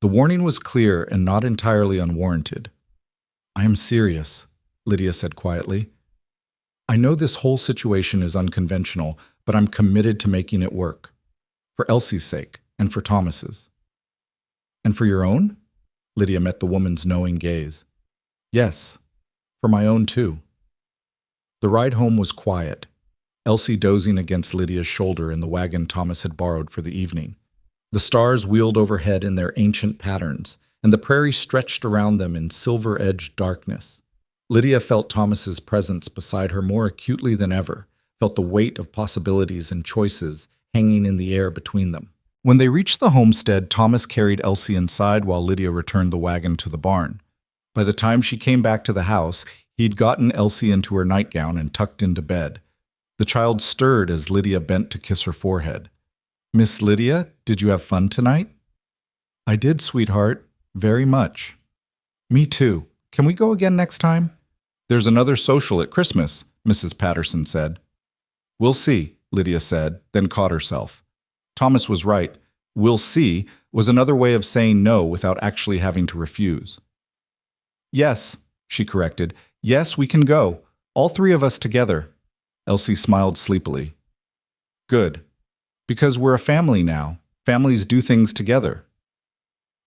The warning was clear and not entirely unwarranted. "I am serious," Lydia said quietly. "I know this whole situation is unconventional, but I'm committed to making it work. For Elsie's sake, and for Thomas's." "And for your own?" Lydia met the woman's knowing gaze. "Yes, for my own too." The ride home was quiet, Elsie dozing against Lydia's shoulder in the wagon Thomas had borrowed for the evening. The stars wheeled overhead in their ancient patterns, and the prairie stretched around them in silver-edged darkness. Lydia felt Thomas's presence beside her more acutely than ever, felt the weight of possibilities and choices hanging in the air between them. When they reached the homestead, Thomas carried Elsie inside while Lydia returned the wagon to the barn. By the time she came back to the house, he'd gotten Elsie into her nightgown and tucked into bed. The child stirred as Lydia bent to kiss her forehead. "Miss Lydia, did you have fun tonight?" "I did, sweetheart. Very much." "Me too. Can we go again next time?" "There's another social at Christmas," Mrs. Patterson said. "We'll see," Lydia said, then caught herself. Thomas was right. "We'll see" was another way of saying no without actually having to refuse. "Yes," she corrected. "Yes, we can go. All three of us together." Elsie smiled sleepily. "Good. Because we're a family now. Families do things together."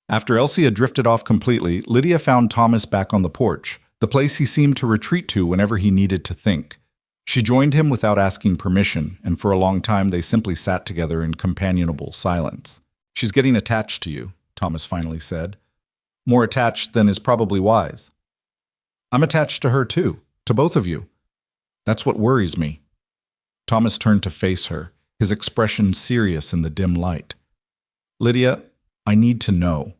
After Elsie had drifted off completely, Lydia found Thomas back on the porch, the place he seemed to retreat to whenever he needed to think. She joined him without asking permission, and for a long time they simply sat together in companionable silence. "She's getting attached to you," Thomas finally said. "More attached than is probably wise." "I'm attached to her too, to both of you. That's what worries me." Thomas turned to face her, his expression serious in the dim light. "Lydia, I need to know.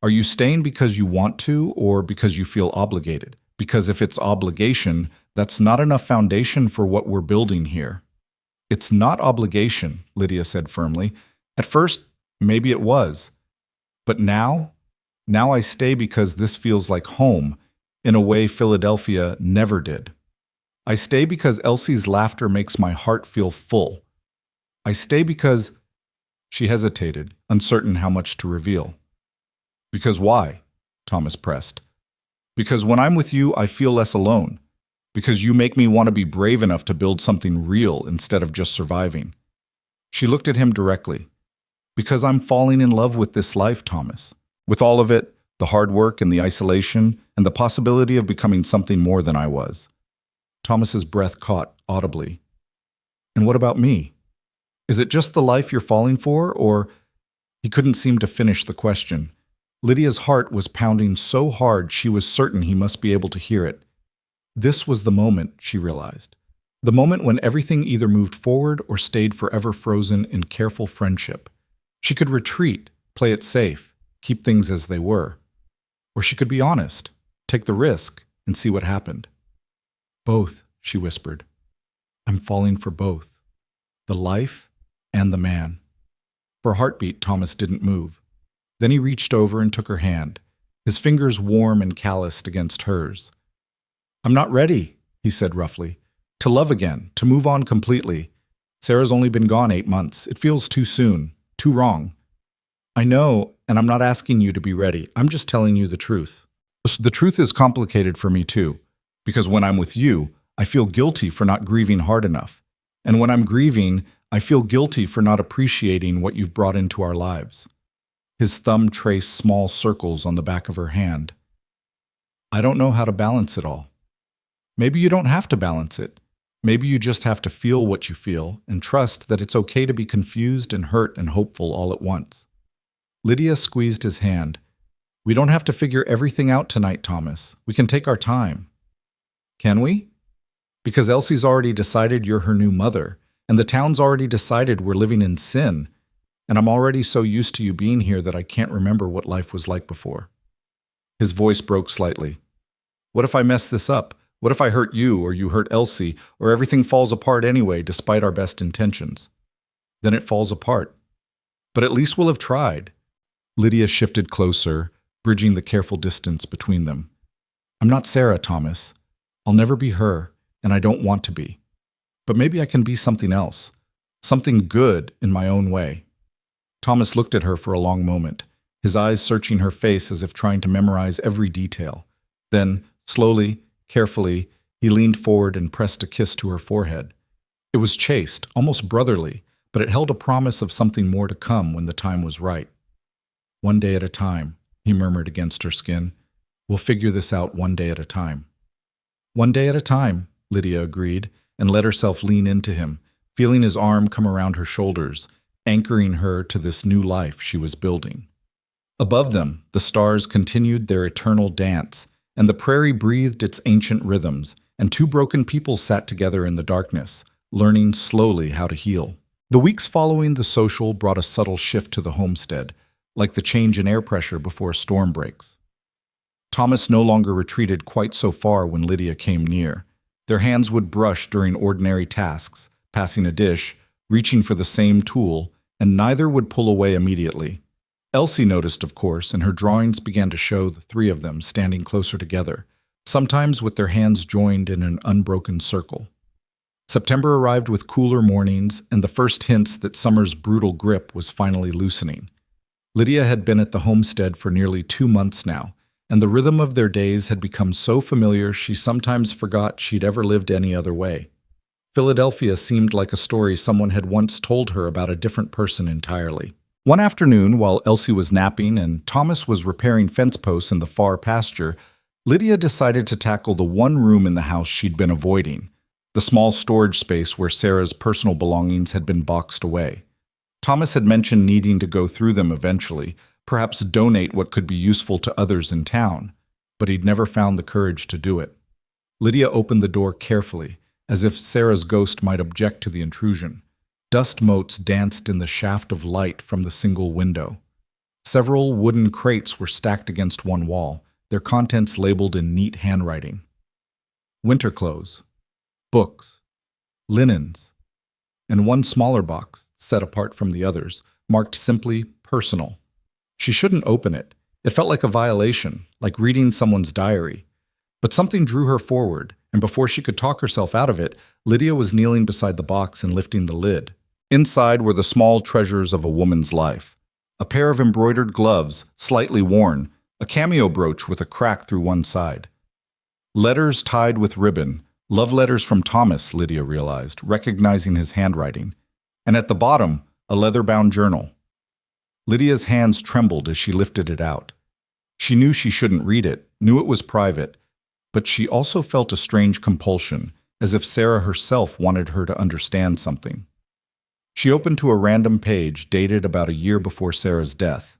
Are you staying because you want to or because you feel obligated? Because if it's obligation, that's not enough foundation for what we're building here." "It's not obligation," Lydia said firmly. "At first, maybe it was. But now I stay because this feels like home, in a way Philadelphia never did. I stay because Elsie's laughter makes my heart feel full. I stay because—" She hesitated, uncertain how much to reveal. "Because why?" Thomas pressed. "Because when I'm with you, I feel less alone. Because you make me want to be brave enough to build something real instead of just surviving." She looked at him directly. "Because I'm falling in love with this life, Thomas. With all of it, the hard work and the isolation, and the possibility of becoming something more than I was." Thomas's breath caught audibly. "And what about me? Is it just the life you're falling for, or—" He couldn't seem to finish the question. Lydia's heart was pounding so hard she was certain he must be able to hear it. This was the moment, she realized. The moment when everything either moved forward or stayed forever frozen in careful friendship. She could retreat, play it safe, keep things as they were. Or she could be honest, take the risk, and see what happened. "Both," she whispered. "I'm falling for both. The life and the man." For a heartbeat, Thomas didn't move. Then he reached over and took her hand, his fingers warm and calloused against hers. "I'm not ready," he said roughly. "To love again, to move on completely. Sarah's only been gone 8 months. It feels too soon, too wrong." "I know, and I'm not asking you to be ready. I'm just telling you the truth. The truth is complicated for me too, because when I'm with you, I feel guilty for not grieving hard enough. And when I'm grieving, I feel guilty for not appreciating what you've brought into our lives." His thumb traced small circles on the back of her hand. "I don't know how to balance it all." "Maybe you don't have to balance it. Maybe you just have to feel what you feel and trust that it's okay to be confused and hurt and hopeful all at once." Lydia squeezed his hand. "We don't have to figure everything out tonight, Thomas. We can take our time." "Can we?" "Because Elsie's already decided you're her new mother, and the town's already decided we're living in sin, and I'm already so used to you being here that I can't remember what life was like before." His voice broke slightly. "What if I mess this up? What if I hurt you, or you hurt Elsie, or everything falls apart anyway, despite our best intentions?" "Then it falls apart. But at least we'll have tried." Lydia shifted closer, bridging the careful distance between them. "I'm not Sarah, Thomas. I'll never be her, and I don't want to be. But maybe I can be something else, something good in my own way." Thomas looked at her for a long moment, his eyes searching her face as if trying to memorize every detail. Then, slowly, carefully, he leaned forward and pressed a kiss to her forehead. It was chaste, almost brotherly, but it held a promise of something more to come when the time was right. "One day at a time," he murmured against her skin. "We'll figure this out one day at a time." "One day at a time," Lydia agreed, and let herself lean into him, feeling his arm come around her shoulders, anchoring her to this new life she was building. Above them, the stars continued their eternal dance, and the prairie breathed its ancient rhythms, and two broken people sat together in the darkness, learning slowly how to heal. The weeks following the social brought a subtle shift to the homestead, like the change in air pressure before a storm breaks. Thomas no longer retreated quite so far when Lydia came near. Their hands would brush during ordinary tasks, passing a dish, reaching for the same tool, and neither would pull away immediately. Elsie noticed, of course, and her drawings began to show the three of them standing closer together, sometimes with their hands joined in an unbroken circle. September arrived with cooler mornings and the first hints that summer's brutal grip was finally loosening. Lydia had been at the homestead for nearly 2 months now, and the rhythm of their days had become so familiar she sometimes forgot she'd ever lived any other way. Philadelphia seemed like a story someone had once told her about a different person entirely. One afternoon, while Elsie was napping and Thomas was repairing fence posts in the far pasture, Lydia decided to tackle the one room in the house she'd been avoiding, the small storage space where Sarah's personal belongings had been boxed away. Thomas had mentioned needing to go through them eventually, perhaps donate what could be useful to others in town, but he'd never found the courage to do it. Lydia opened the door carefully, as if Sarah's ghost might object to the intrusion. Dust motes danced in the shaft of light from the single window. Several wooden crates were stacked against one wall, their contents labeled in neat handwriting. Winter clothes, books, linens, and one smaller box, set apart from the others, marked simply personal. She shouldn't open it. It felt like a violation, like reading someone's diary. But something drew her forward, and before she could talk herself out of it, Lydia was kneeling beside the box and lifting the lid. Inside were the small treasures of a woman's life. A pair of embroidered gloves, slightly worn, a cameo brooch with a crack through one side. Letters tied with ribbon, love letters from Thomas, Lydia realized, recognizing his handwriting. And at the bottom, a leather-bound journal. Lydia's hands trembled as she lifted it out. She knew she shouldn't read it, knew it was private, but she also felt a strange compulsion, as if Sarah herself wanted her to understand something. She opened to a random page dated about a year before Sarah's death.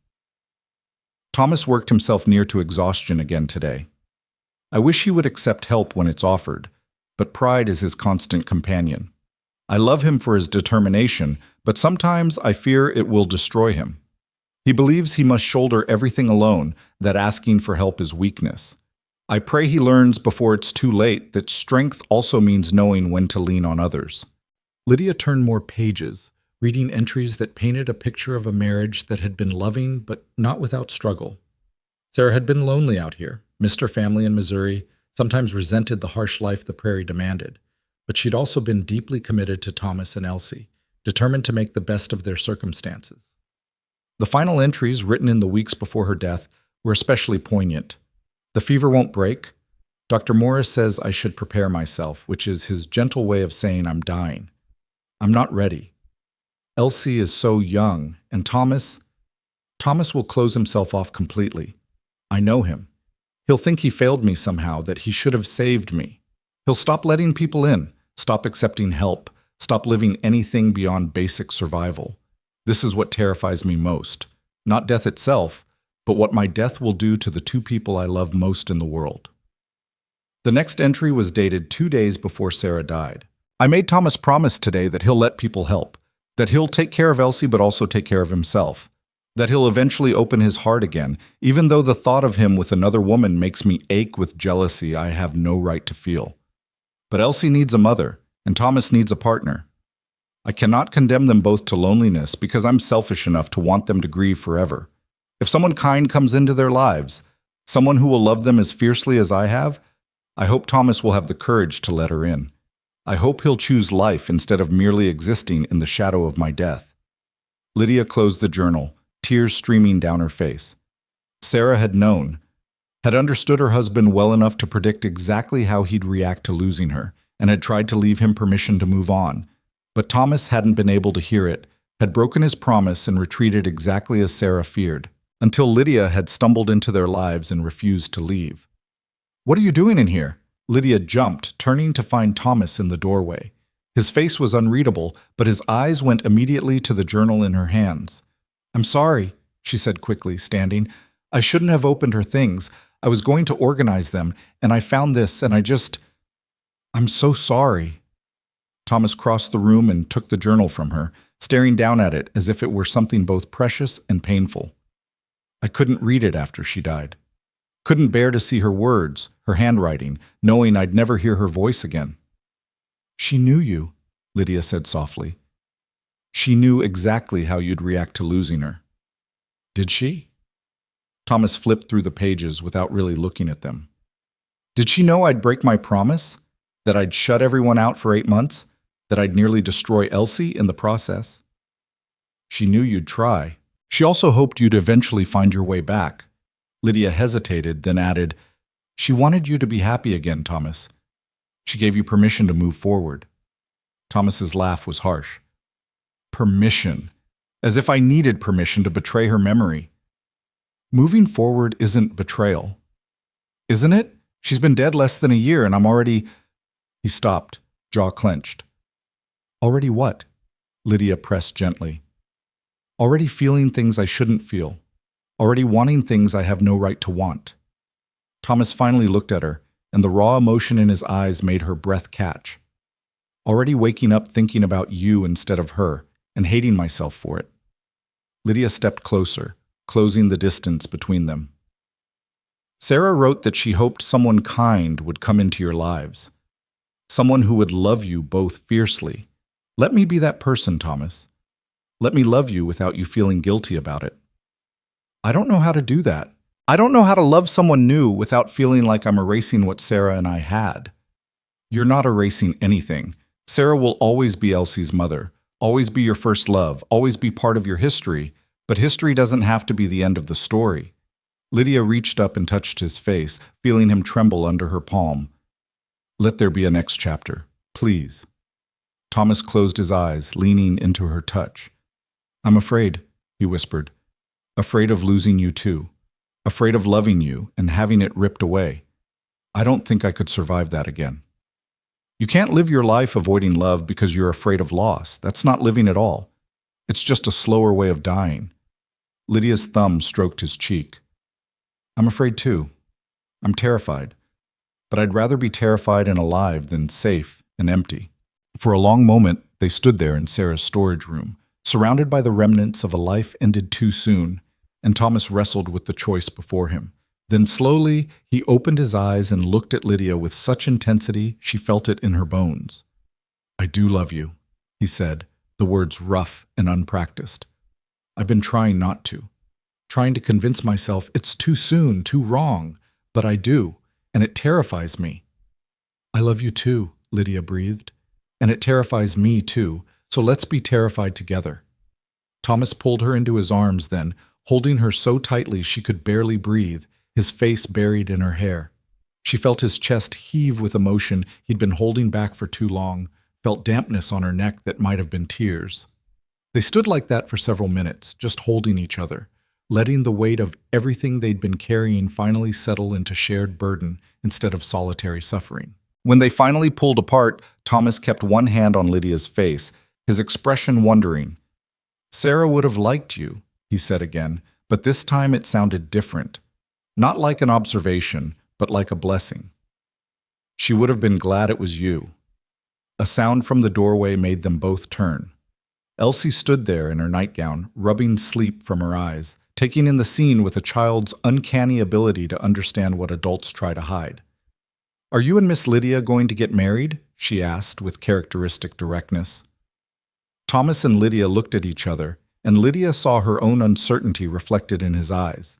Thomas worked himself near to exhaustion again today. I wish he would accept help when it's offered, but pride is his constant companion. I love him for his determination, but sometimes I fear it will destroy him. He believes he must shoulder everything alone, that asking for help is weakness. I pray he learns before it's too late that strength also means knowing when to lean on others. Lydia turned more pages, reading entries that painted a picture of a marriage that had been loving but not without struggle. Sarah had been lonely out here, missed her family in Missouri, sometimes resented the harsh life the prairie demanded. But she'd also been deeply committed to Thomas and Elsie, determined to make the best of their circumstances. The final entries, written in the weeks before her death, were especially poignant. The fever won't break. Dr. Morris says I should prepare myself, which is his gentle way of saying I'm dying. I'm not ready. Elsie is so young, and Thomas will close himself off completely. I know him. He'll think he failed me somehow, that he should have saved me. He'll stop letting people in, stop accepting help, stop living anything beyond basic survival. This is what terrifies me most. Not death itself, but what my death will do to the two people I love most in the world. The next entry was dated 2 days before Sarah died. I made Thomas promise today that he'll let people help, that he'll take care of Elsie but also take care of himself, that he'll eventually open his heart again, even though the thought of him with another woman makes me ache with jealousy I have no right to feel. But Elsie needs a mother, and Thomas needs a partner. I cannot condemn them both to loneliness because I'm selfish enough to want them to grieve forever. If someone kind comes into their lives, someone who will love them as fiercely as I have, I hope Thomas will have the courage to let her in. I hope he'll choose life instead of merely existing in the shadow of my death. Lydia closed the journal, tears streaming down her face. Sarah had known, had understood her husband well enough to predict exactly how he'd react to losing her, and had tried to leave him permission to move on. But Thomas hadn't been able to hear it, had broken his promise and retreated exactly as Sarah feared, until Lydia had stumbled into their lives and refused to leave. "What are you doing in here?" Lydia jumped, turning to find Thomas in the doorway. His face was unreadable, but his eyes went immediately to the journal in her hands. "I'm sorry," she said quickly, standing. "I shouldn't have opened her things. I was going to organize them, and I found this, and I'm so sorry." Thomas crossed the room and took the journal from her, staring down at it as if it were something both precious and painful. "I couldn't read it after she died. Couldn't bear to see her words, her handwriting, knowing I'd never hear her voice again." "She knew you," Lydia said softly. "She knew exactly how you'd react to losing her." "Did she?" Thomas flipped through the pages without really looking at them. "Did she know I'd break my promise? That I'd shut everyone out for 8 months? that I'd nearly destroy Elsie in the process. She knew you'd try. She also hoped you'd eventually find your way back. Lydia hesitated, then added, She wanted you to be happy again, Thomas. She gave you permission to move forward. Thomas's laugh was harsh. Permission. As if I needed permission to betray her memory. Moving forward isn't betrayal. Isn't it? She's been dead less than a year and I'm already… He stopped, jaw clenched. Already what? Lydia pressed gently. Already feeling things I shouldn't feel. Already wanting things I have no right to want. Thomas finally looked at her, and the raw emotion in his eyes made her breath catch. Already waking up thinking about you instead of her, and hating myself for it. Lydia stepped closer, closing the distance between them. Sarah wrote that she hoped someone kind would come into your lives. Someone who would love you both fiercely. Let me be that person, Thomas. Let me love you without you feeling guilty about it. I don't know how to do that. I don't know how to love someone new without feeling like I'm erasing what Sarah and I had. You're not erasing anything. Sarah will always be Elsie's mother, always be your first love, always be part of your history, but history doesn't have to be the end of the story. Lydia reached up and touched his face, feeling him tremble under her palm. Let there be a next chapter, please. Thomas closed his eyes, leaning into her touch. I'm afraid, he whispered. Afraid of losing you too. Afraid of loving you and having it ripped away. I don't think I could survive that again. You can't live your life avoiding love because you're afraid of loss. That's not living at all. It's just a slower way of dying. Lydia's thumb stroked his cheek. I'm afraid too. I'm terrified. But I'd rather be terrified and alive than safe and empty. For a long moment, they stood there in Sarah's storage room, surrounded by the remnants of a life ended too soon, and Thomas wrestled with the choice before him. Then slowly, he opened his eyes and looked at Lydia with such intensity she felt it in her bones. I do love you, he said, the words rough and unpracticed. I've been trying not to. Trying to convince myself it's too soon, too wrong, but I do, and it terrifies me. I love you too, Lydia breathed, and it terrifies me too, so let's be terrified together. Thomas pulled her into his arms then, holding her so tightly she could barely breathe, his face buried in her hair. She felt his chest heave with emotion he'd been holding back for too long, felt dampness on her neck that might have been tears. They stood like that for several minutes, just holding each other, letting the weight of everything they'd been carrying finally settle into shared burden instead of solitary suffering. When they finally pulled apart, Thomas kept one hand on Lydia's face, his expression wondering. Sarah would have liked you, he said again, but this time it sounded different. Not like an observation, but like a blessing. She would have been glad it was you. A sound from the doorway made them both turn. Elsie stood there in her nightgown, rubbing sleep from her eyes, taking in the scene with a child's uncanny ability to understand what adults try to hide. Are you and Miss Lydia going to get married? She asked with characteristic directness. Thomas and Lydia looked at each other, and Lydia saw her own uncertainty reflected in his eyes.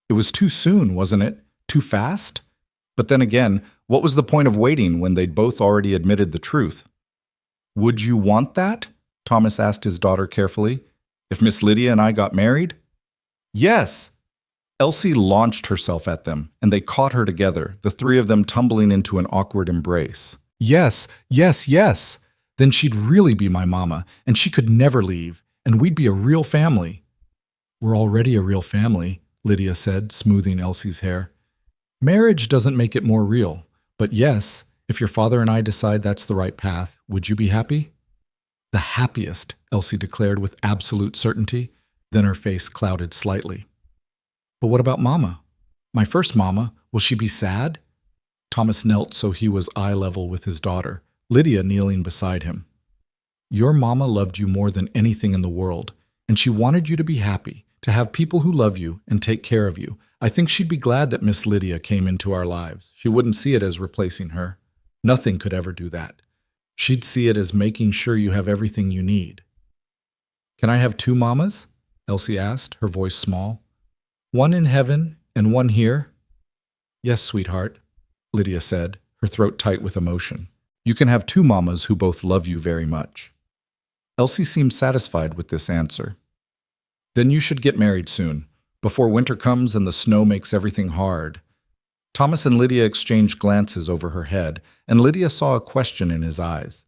It was too soon, wasn't it? Too fast? But then again, what was the point of waiting when they'd both already admitted the truth? Would you want that? Thomas asked his daughter carefully. If Miss Lydia and I got married? Yes! Elsie launched herself at them, and they caught her together, the three of them tumbling into an awkward embrace. Yes, yes, yes! Then she'd really be my mama, and she could never leave, and we'd be a real family. We're already a real family, Lydia said, smoothing Elsie's hair. Marriage doesn't make it more real, but yes, if your father and I decide that's the right path, would you be happy? The happiest, Elsie declared with absolute certainty. Then her face clouded slightly. But what about Mama? My first Mama, will she be sad? Thomas knelt so he was eye level with his daughter, Lydia kneeling beside him. Your Mama loved you more than anything in the world, and she wanted you to be happy, to have people who love you and take care of you. I think she'd be glad that Miss Lydia came into our lives. She wouldn't see it as replacing her. Nothing could ever do that. She'd see it as making sure you have everything you need. Can I have two mamas? Elsie asked, her voice small. One in heaven and one here? Yes, sweetheart, Lydia said, her throat tight with emotion. You can have two mamas who both love you very much." Elsie seemed satisfied with this answer. "Then you should get married soon, before winter comes and the snow makes everything hard." Thomas and Lydia exchanged glances over her head, and Lydia saw a question in his eyes.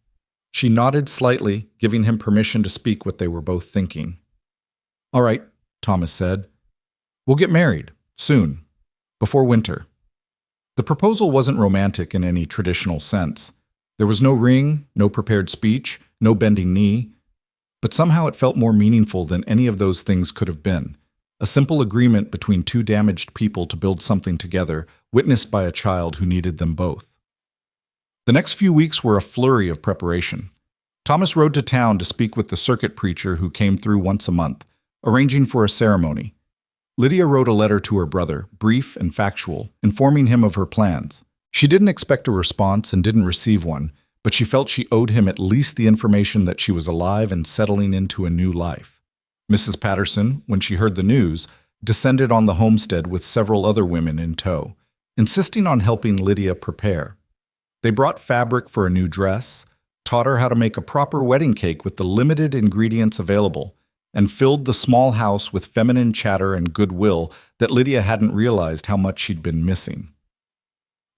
She nodded slightly, giving him permission to speak what they were both thinking. "All right," Thomas said. "We'll get married, soon, before winter." The proposal wasn't romantic in any traditional sense. There was no ring, no prepared speech, no bending knee, but somehow it felt more meaningful than any of those things could have been. A simple agreement between two damaged people to build something together, witnessed by a child who needed them both. The next few weeks were a flurry of preparation. Thomas rode to town to speak with the circuit preacher who came through once a month, arranging for a ceremony. Lydia wrote a letter to her brother, brief and factual, informing him of her plans. She didn't expect a response and didn't receive one, but she felt she owed him at least the information that she was alive and settling into a new life. Mrs. Patterson, when she heard the news, descended on the homestead with several other women in tow, insisting on helping Lydia prepare. They brought fabric for a new dress, taught her how to make a proper wedding cake with the limited ingredients available, and filled the small house with feminine chatter and goodwill that Lydia hadn't realized how much she'd been missing.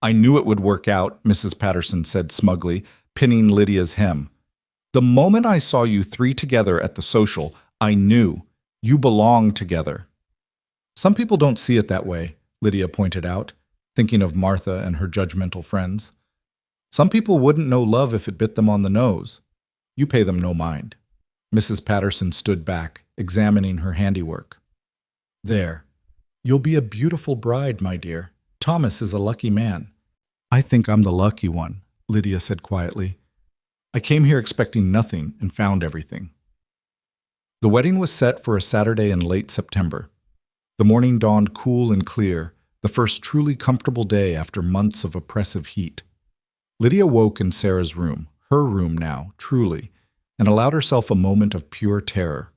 "I knew it would work out," Mrs. Patterson said smugly, pinning Lydia's hem. "The moment I saw you three together at the social, I knew. You belong together." "Some people don't see it that way," Lydia pointed out, thinking of Martha and her judgmental friends. "Some people wouldn't know love if it bit them on the nose. You pay them no mind." Mrs. Patterson stood back, examining her handiwork. "There. You'll be a beautiful bride, my dear. Thomas is a lucky man." "I think I'm the lucky one," Lydia said quietly. "I came here expecting nothing and found everything." The wedding was set for a Saturday in late September. The morning dawned cool and clear, the first truly comfortable day after months of oppressive heat. Lydia woke in Sarah's room, her room now, truly, and allowed herself a moment of pure terror.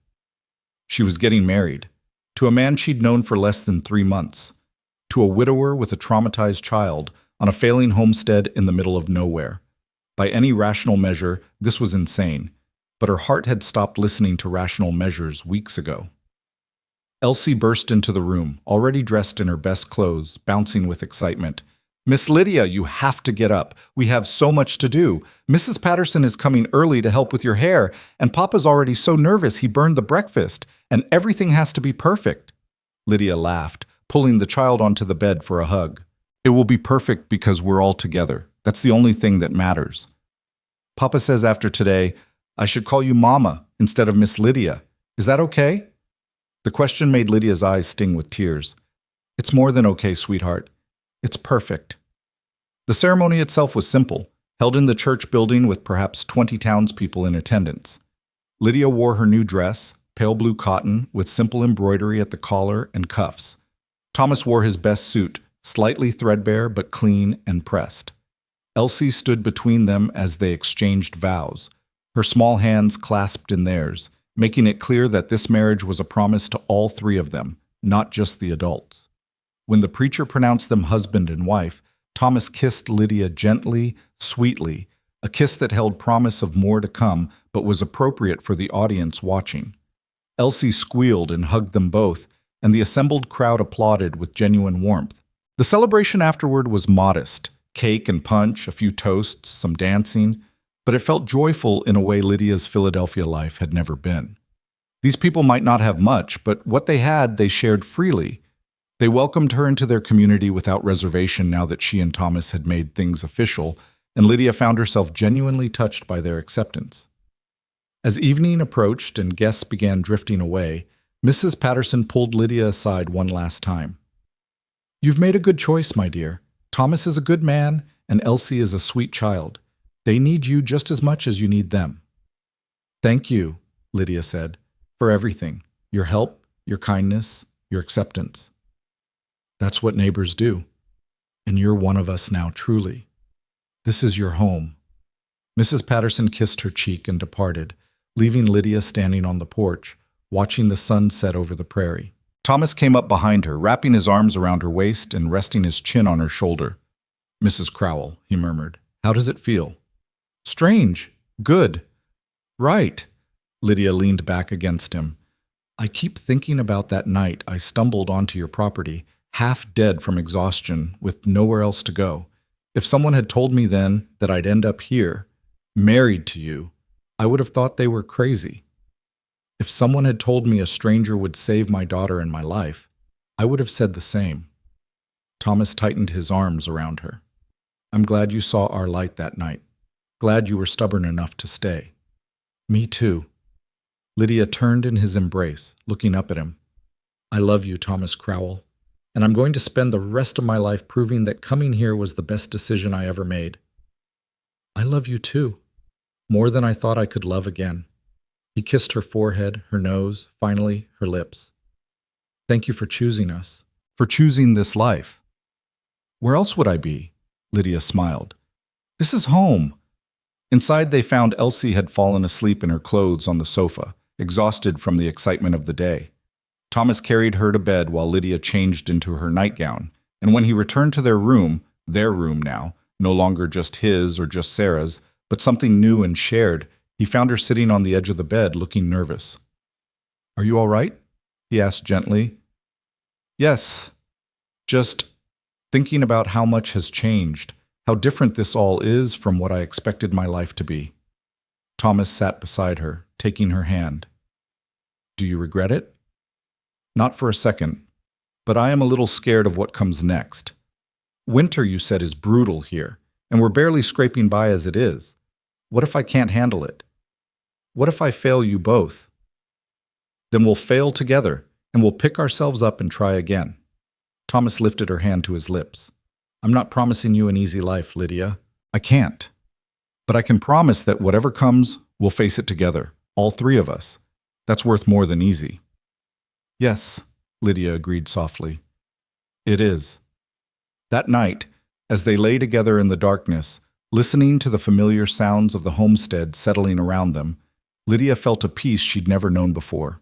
She was getting married, to a man she'd known for less than 3 months, to a widower with a traumatized child on a failing homestead in the middle of nowhere. By any rational measure, this was insane, but her heart had stopped listening to rational measures weeks ago. Elsie burst into the room, already dressed in her best clothes, bouncing with excitement. "Miss Lydia, you have to get up. We have so much to do. Mrs. Patterson is coming early to help with your hair, and Papa's already so nervous he burned the breakfast, and everything has to be perfect." Lydia laughed, pulling the child onto the bed for a hug. "It will be perfect because we're all together. That's the only thing that matters. Papa says after today, I should call you Mama instead of Miss Lydia. Is that okay?" The question made Lydia's eyes sting with tears. "It's more than okay, sweetheart. It's perfect." The ceremony itself was simple, held in the church building with perhaps 20 townspeople in attendance. Lydia wore her new dress, pale blue cotton, with simple embroidery at the collar and cuffs. Thomas wore his best suit, slightly threadbare but clean and pressed. Elsie stood between them as they exchanged vows, her small hands clasped in theirs, making it clear that this marriage was a promise to all three of them, not just the adults. When the preacher pronounced them husband and wife, Thomas kissed Lydia gently, sweetly, a kiss that held promise of more to come but was appropriate for the audience watching. Elsie squealed and hugged them both, and the assembled crowd applauded with genuine warmth. The celebration afterward was modest, cake and punch, a few toasts, some dancing, but it felt joyful in a way Lydia's Philadelphia life had never been. These people might not have much, but what they had they shared freely. They welcomed her into their community without reservation now that she and Thomas had made things official, and Lydia found herself genuinely touched by their acceptance. As evening approached and guests began drifting away, Mrs. Patterson pulled Lydia aside one last time. "You've made a good choice, my dear. Thomas is a good man, and Elsie is a sweet child. They need you just as much as you need them." "Thank you," Lydia said, "for everything. Your help, your kindness, your acceptance. That's what neighbors do. And you're one of us now, truly. This is your home." Mrs. Patterson kissed her cheek and departed, leaving Lydia standing on the porch, watching the sun set over the prairie. Thomas came up behind her, wrapping his arms around her waist and resting his chin on her shoulder. "Mrs. Crowell," he murmured, "how does it feel?" Strange. Good. Right. Lydia leaned back against him. I keep thinking about that night I stumbled onto your property, half dead from exhaustion, with nowhere else to go. If someone had told me then that I'd end up here, married to you, I would have thought they were crazy. If someone had told me a stranger would save my daughter and my life, I would have said the same. Thomas tightened his arms around her. I'm glad you saw our light that night. Glad you were stubborn enough to stay. Me too. Lydia turned in his embrace, looking up at him. I love you, Thomas Crowell, and I'm going to spend the rest of my life proving that coming here was the best decision I ever made. I love you too, more than I thought I could love again. He kissed her forehead, her nose, finally her lips. Thank you for choosing us, for choosing this life. Where else would I be? Lydia smiled. This is home. Inside they found Elsie had fallen asleep in her clothes on the sofa, exhausted from the excitement of the day. Thomas carried her to bed while Lydia changed into her nightgown, and when he returned to their room now, no longer just his or just Sarah's, but something new and shared, he found her sitting on the edge of the bed looking nervous. Are you all right? He asked gently. Yes, just thinking about how much has changed, how different this all is from what I expected my life to be. Thomas sat beside her, taking her hand. Do you regret it? Not for a second, but I am a little scared of what comes next. Winter, you said, is brutal here, and we're barely scraping by as it is. What if I can't handle it? What if I fail you both? Then we'll fail together, and we'll pick ourselves up and try again. Thomas lifted her hand to his lips. I'm not promising you an easy life, Lydia. I can't. But I can promise that whatever comes, we'll face it together, all three of us. That's worth more than easy. Yes, Lydia agreed softly. It is. That night, as they lay together in the darkness, listening to the familiar sounds of the homestead settling around them, Lydia felt a peace she'd never known before.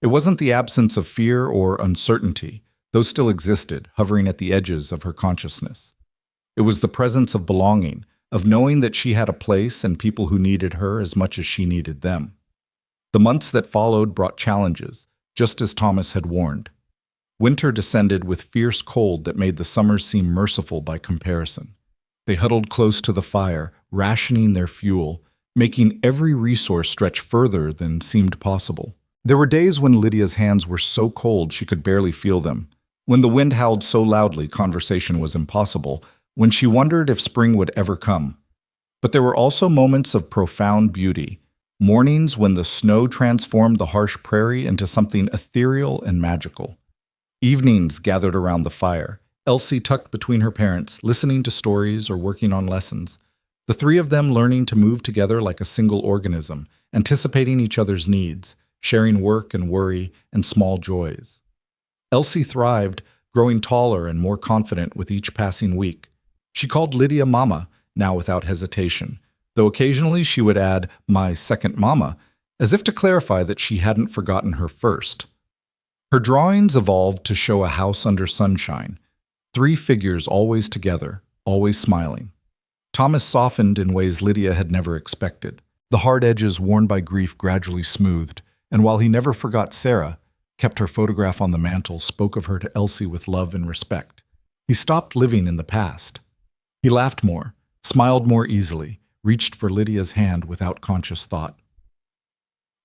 It wasn't the absence of fear or uncertainty. Those still existed, hovering at the edges of her consciousness. It was the presence of belonging, of knowing that she had a place and people who needed her as much as she needed them. The months that followed brought challenges, just as Thomas had warned. Winter descended with fierce cold that made the summers seem merciful by comparison. They huddled close to the fire, rationing their fuel, making every resource stretch further than seemed possible. There were days when Lydia's hands were so cold she could barely feel them, when the wind howled so loudly conversation was impossible, when she wondered if spring would ever come. But there were also moments of profound beauty, mornings when the snow transformed the harsh prairie into something ethereal and magical. Evenings gathered around the fire, Elsie tucked between her parents, listening to stories or working on lessons, the three of them learning to move together like a single organism, anticipating each other's needs, sharing work and worry and small joys. Elsie thrived, growing taller and more confident with each passing week. She called Lydia Mama, now without hesitation, though occasionally she would add, my second mama, as if to clarify that she hadn't forgotten her first. Her drawings evolved to show a house under sunshine, three figures always together, always smiling. Thomas softened in ways Lydia had never expected. The hard edges worn by grief gradually smoothed, and while he never forgot Sarah, kept her photograph on the mantel, spoke of her to Elsie with love and respect. He stopped living in the past. He laughed more, smiled more easily, reached for Lydia's hand without conscious thought.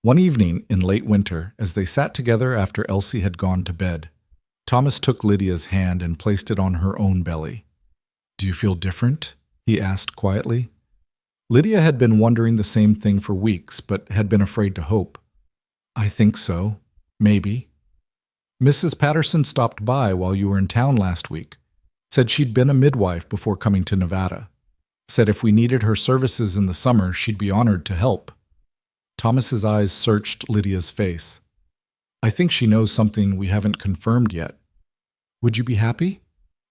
One evening in late winter, as they sat together after Elsie had gone to bed, Thomas took Lydia's hand and placed it on her own belly. Do you feel different? He asked quietly. Lydia had been wondering the same thing for weeks, but had been afraid to hope. I think so. Maybe. Mrs. Patterson stopped by while you were in town last week. Said she'd been a midwife before coming to Nevada. Said if we needed her services in the summer, she'd be honored to help. Thomas's eyes searched Lydia's face. I think she knows something we haven't confirmed yet. Would you be happy?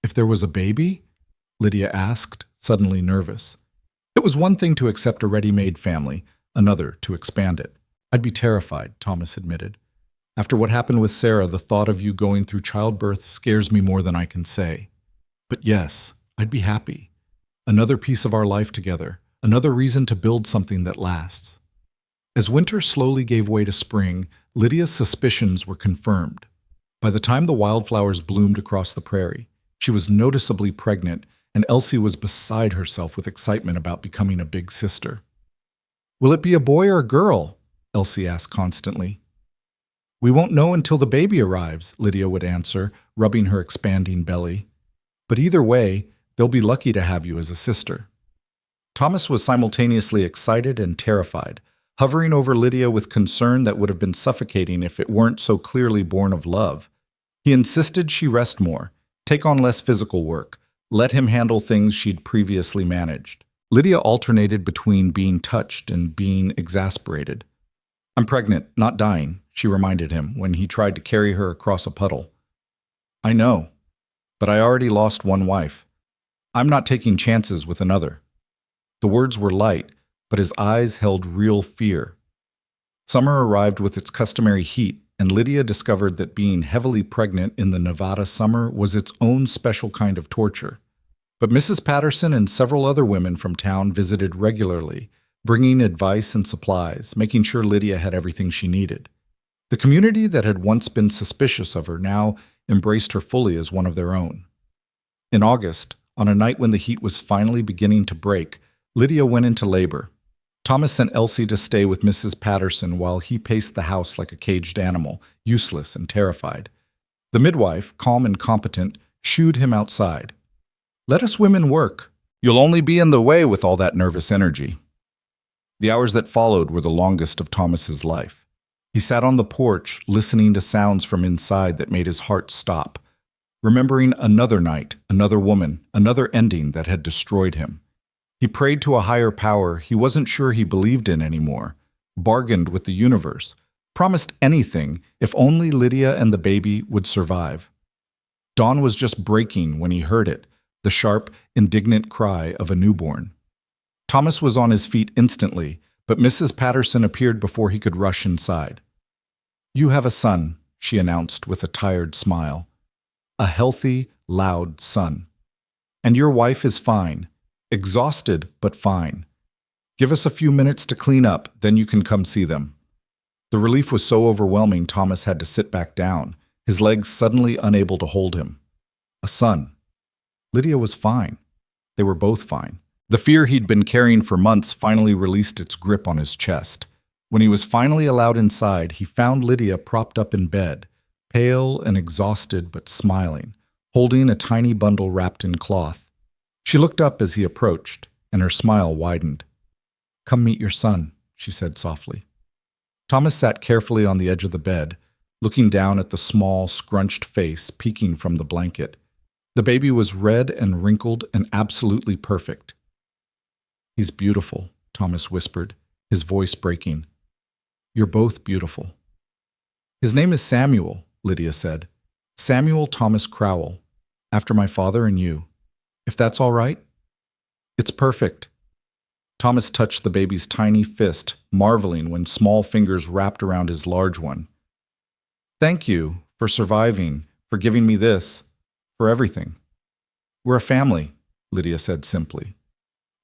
If there was a baby? Lydia asked, suddenly nervous. It was one thing to accept a ready-made family, another to expand it. I'd be terrified, Thomas admitted. After what happened with Sarah, the thought of you going through childbirth scares me more than I can say. But yes, I'd be happy. Another piece of our life together, Another reason to build something that lasts. As winter slowly gave way to spring, Lydia's suspicions were confirmed. By the time the wildflowers bloomed across the prairie, she was noticeably pregnant, and Elsie was beside herself with excitement about becoming a big sister. "Will it be a boy or a girl?" Elsie asked constantly. "We won't know until the baby arrives," Lydia would answer, rubbing her expanding belly. "But either way, they'll be lucky to have you as a sister." Thomas was simultaneously excited and terrified, hovering over Lydia with concern that would have been suffocating if it weren't so clearly born of love. He insisted she rest more, take on less physical work, let him handle things she'd previously managed. Lydia alternated between being touched and being exasperated. "I'm pregnant, not dying," she reminded him when he tried to carry her across a puddle. "I know, but I already lost one wife. I'm not taking chances with another." The words were light, but his eyes held real fear. Summer arrived with its customary heat, and Lydia discovered that being heavily pregnant in the Nevada summer was its own special kind of torture. But Mrs. Patterson and several other women from town visited regularly, bringing advice and supplies, making sure Lydia had everything she needed. The community that had once been suspicious of her now embraced her fully as one of their own. In August, on a night when the heat was finally beginning to break, Lydia went into labor. Thomas sent Elsie to stay with Mrs. Patterson while he paced the house like a caged animal, useless and terrified. The midwife, calm and competent, shooed him outside. "Let us women work. You'll only be in the way with all that nervous energy." The hours that followed were the longest of Thomas's life. He sat on the porch, listening to sounds from inside that made his heart stop, remembering another night, another woman, another ending that had destroyed him. He prayed to a higher power he wasn't sure he believed in anymore, bargained with the universe, promised anything if only Lydia and the baby would survive. Dawn was just breaking when he heard it, the sharp, indignant cry of a newborn. Thomas was on his feet instantly, but Mrs. Patterson appeared before he could rush inside. "You have a son," she announced with a tired smile. "A healthy, loud son. And your wife is fine. Exhausted, but fine. Give us a few minutes to clean up, then you can come see them." The relief was so overwhelming Thomas had to sit back down, his legs suddenly unable to hold him. A son. Lydia was fine. They were both fine. The fear he'd been carrying for months finally released its grip on his chest. When he was finally allowed inside, he found Lydia propped up in bed, pale and exhausted but smiling, holding a tiny bundle wrapped in cloth. She looked up as he approached, and her smile widened. "Come meet your son," she said softly. Thomas sat carefully on the edge of the bed, looking down at the small, scrunched face peeking from the blanket. The baby was red and wrinkled and absolutely perfect. "He's beautiful," Thomas whispered, his voice breaking. "You're both beautiful." "His name is Samuel," Lydia said. "Samuel Thomas Crowell, after my father and you. If that's all right?" "It's perfect." Thomas touched the baby's tiny fist, marveling when small fingers wrapped around his large one. "Thank you for surviving, for giving me this, for everything. We're a family," Lydia said simply.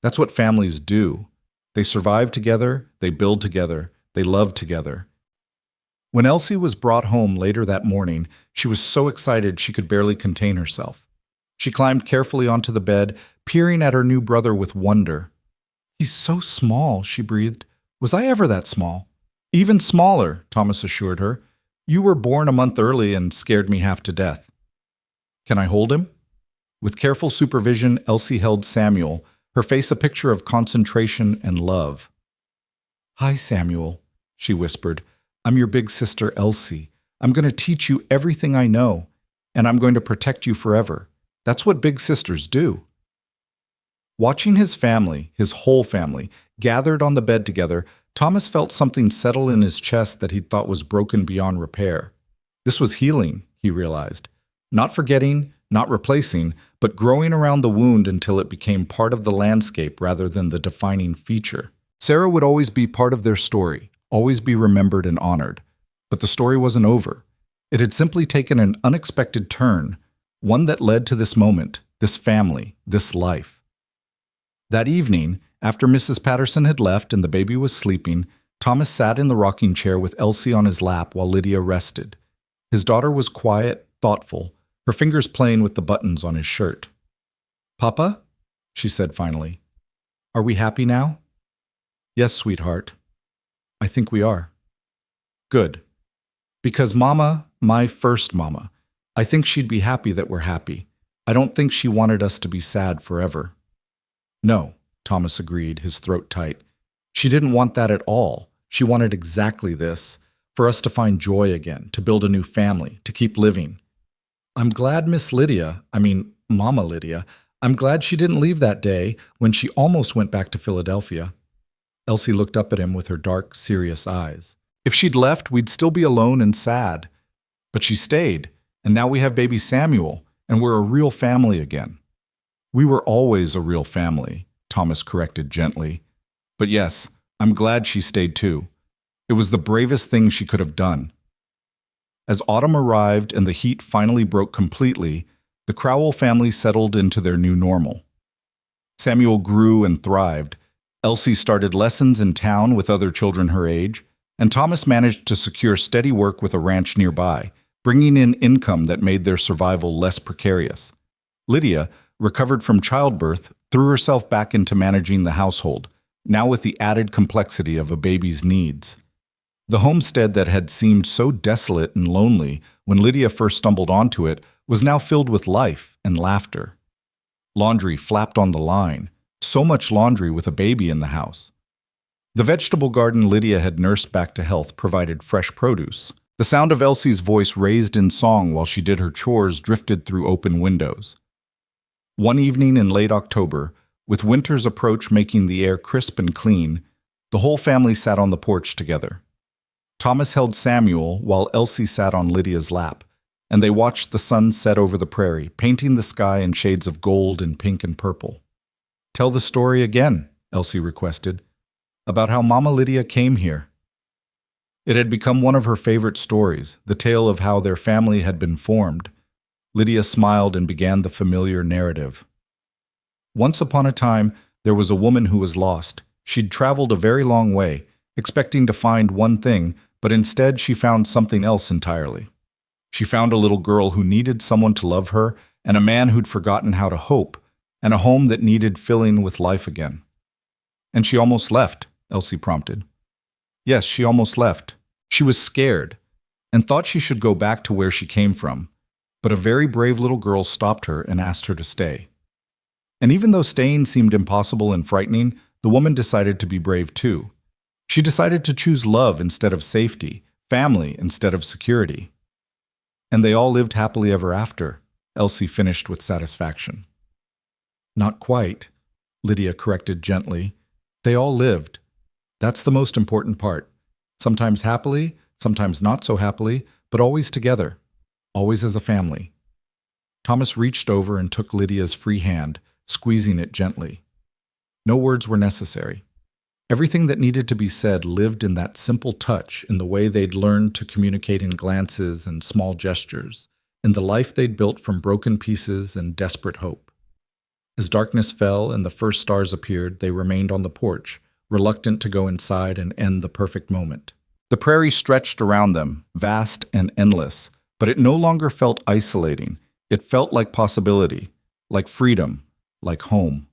"That's what families do. They survive together, they build together, they love together." When Elsie was brought home later that morning, she was so excited she could barely contain herself. She climbed carefully onto the bed, peering at her new brother with wonder. "He's so small," she breathed. "Was I ever that small?" "Even smaller," Thomas assured her. "You were born a month early and scared me half to death." "Can I hold him?" With careful supervision, Elsie held Samuel, her face a picture of concentration and love. "Hi, Samuel," she whispered. "I'm your big sister, Elsie. I'm going to teach you everything I know, and I'm going to protect you forever. That's what big sisters do." Watching his family, his whole family, gathered on the bed together, Thomas felt something settle in his chest that he thought was broken beyond repair. This was healing, he realized. Not forgetting, not replacing, but growing around the wound until it became part of the landscape rather than the defining feature. Sarah would always be part of their story, always be remembered and honored. But the story wasn't over. It had simply taken an unexpected turn, one that led to this moment, this family, this life. That evening, After Mrs. Patterson had left and the baby was sleeping, Thomas sat in the rocking chair with Elsie on his lap while Lydia rested. His daughter was quiet, thoughtful, her fingers playing with the buttons on his shirt. "Papa?" she said finally. "Are we happy now?" "Yes, sweetheart. I think we are." "Good. Because Mama, my first Mama, I think she'd be happy that we're happy. I don't think she wanted us to be sad forever." "No," Thomas agreed, his throat tight. "She didn't want that at all. She wanted exactly this, for us to find joy again, to build a new family, to keep living. I'm glad Mama Lydia, I'm glad she didn't leave that day when she almost went back to Philadelphia." Elsie looked up at him with her dark, serious eyes. "If she'd left, we'd still be alone and sad. But she stayed, and now we have baby Samuel, and we're a real family again." "We were always a real family," Thomas corrected gently. "But yes, I'm glad she stayed too. It was the bravest thing she could have done." As autumn arrived and the heat finally broke completely, the Crowell family settled into their new normal. Samuel grew and thrived. Elsie started lessons in town with other children her age, and Thomas managed to secure steady work with a ranch nearby, bringing in income that made their survival less precarious. Lydia, recovered from childbirth, threw herself back into managing the household, now with the added complexity of a baby's needs. The homestead that had seemed so desolate and lonely when Lydia first stumbled onto it was now filled with life and laughter. Laundry flapped on the line, so much laundry with a baby in the house. The vegetable garden Lydia had nursed back to health provided fresh produce. The sound of Elsie's voice raised in song while she did her chores drifted through open windows. One evening in late October, with winter's approach making the air crisp and clean, the whole family sat on the porch together. Thomas held Samuel while Elsie sat on Lydia's lap, and they watched the sun set over the prairie, painting the sky in shades of gold and pink and purple. "Tell the story again," Elsie requested, "about how Mama Lydia came here." It had become one of her favorite stories, the tale of how their family had been formed. Lydia smiled and began the familiar narrative. "Once upon a time, there was a woman who was lost. She'd traveled a very long way, expecting to find one thing, but instead she found something else entirely. She found a little girl who needed someone to love her, and a man who'd forgotten how to hope, and a home that needed filling with life again." "And she almost left," Elsie prompted. "Yes, she almost left. She was scared, and thought she should go back to where she came from, but a very brave little girl stopped her and asked her to stay. And even though staying seemed impossible and frightening, the woman decided to be brave too. She decided to choose love instead of safety, family instead of security. And they all lived happily ever after," Elsie finished with satisfaction. "Not quite," Lydia corrected gently. "They all lived. That's the most important part. Sometimes happily, sometimes not so happily, but always together, always as a family." Thomas reached over and took Lydia's free hand, squeezing it gently. No words were necessary. Everything that needed to be said lived in that simple touch, in the way they'd learned to communicate in glances and small gestures, in the life they'd built from broken pieces and desperate hope. As darkness fell and the first stars appeared, they remained on the porch, reluctant to go inside and end the perfect moment. The prairie stretched around them, vast and endless, but it no longer felt isolating. It felt like possibility, like freedom, like home.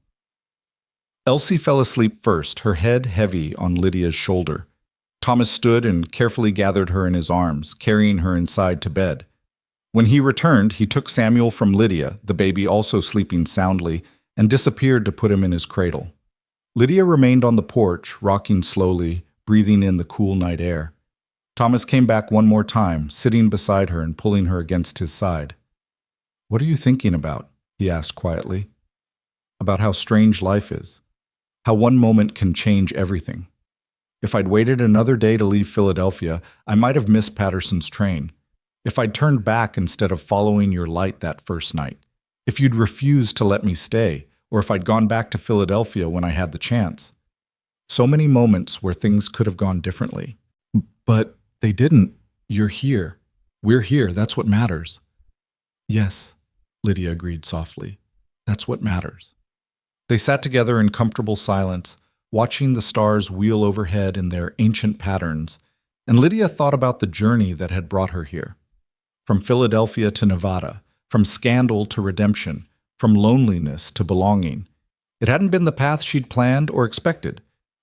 Elsie fell asleep first, her head heavy on Lydia's shoulder. Thomas stood and carefully gathered her in his arms, carrying her inside to bed. When he returned, he took Samuel from Lydia, the baby also sleeping soundly, and disappeared to put him in his cradle. Lydia remained on the porch, rocking slowly, breathing in the cool night air. Thomas came back one more time, sitting beside her and pulling her against his side. "What are you thinking about?" he asked quietly. "About how strange life is. How one moment can change everything. If I'd waited another day to leave Philadelphia, I might have missed Patterson's train. If I'd turned back instead of following your light that first night. If you'd refused to let me stay, or if I'd gone back to Philadelphia when I had the chance. So many moments where things could have gone differently. But they didn't. You're here. We're here. That's what matters." "Yes," Lydia agreed softly. "That's what matters." They sat together in comfortable silence, watching the stars wheel overhead in their ancient patterns, and Lydia thought about the journey that had brought her here. From Philadelphia to Nevada, from scandal to redemption, from loneliness to belonging. It hadn't been the path she'd planned or expected.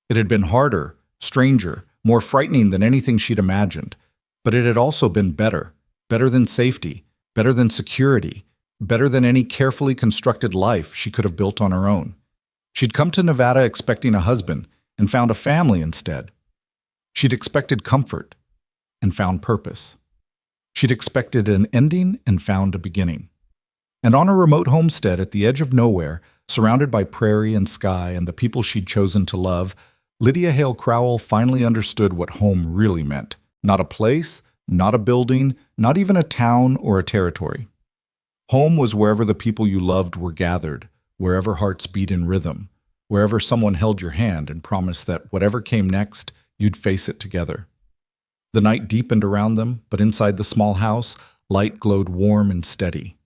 It had been harder, stranger, more frightening than anything she'd imagined, but it had also been better than safety, better than security, better than any carefully constructed life she could have built on her own. She'd come to Nevada expecting a husband and found a family instead. She'd expected comfort and found purpose. She'd expected an ending and found a beginning. And on a remote homestead at the edge of nowhere, surrounded by prairie and sky and the people she'd chosen to love, Lydia Hale Crowell finally understood what home really meant. Not a place, not a building, not even a town or a territory. Home was wherever the people you loved were gathered, wherever hearts beat in rhythm, wherever someone held your hand and promised that whatever came next, you'd face it together. The night deepened around them, but inside the small house, light glowed warm and steady.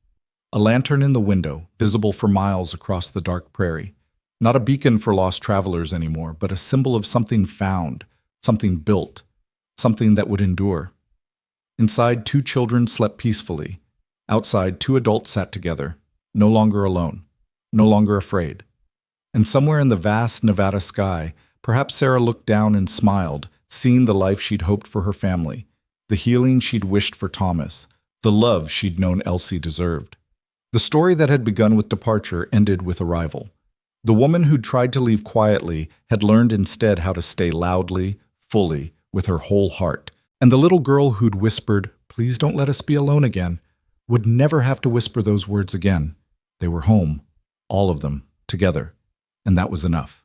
A lantern in the window, visible for miles across the dark prairie. Not a beacon for lost travelers anymore, but a symbol of something found, something built, something that would endure. Inside, 2 children slept peacefully. Outside, 2 adults sat together, no longer alone, no longer afraid. And somewhere in the vast Nevada sky, perhaps Sarah looked down and smiled, seeing the life she'd hoped for her family, the healing she'd wished for Thomas, the love she'd known Elsie deserved. The story that had begun with departure ended with arrival. The woman who'd tried to leave quietly had learned instead how to stay loudly, fully, with her whole heart. And the little girl who'd whispered, "Please don't let us be alone again," would never have to whisper those words again. They were home, all of them, together, and that was enough.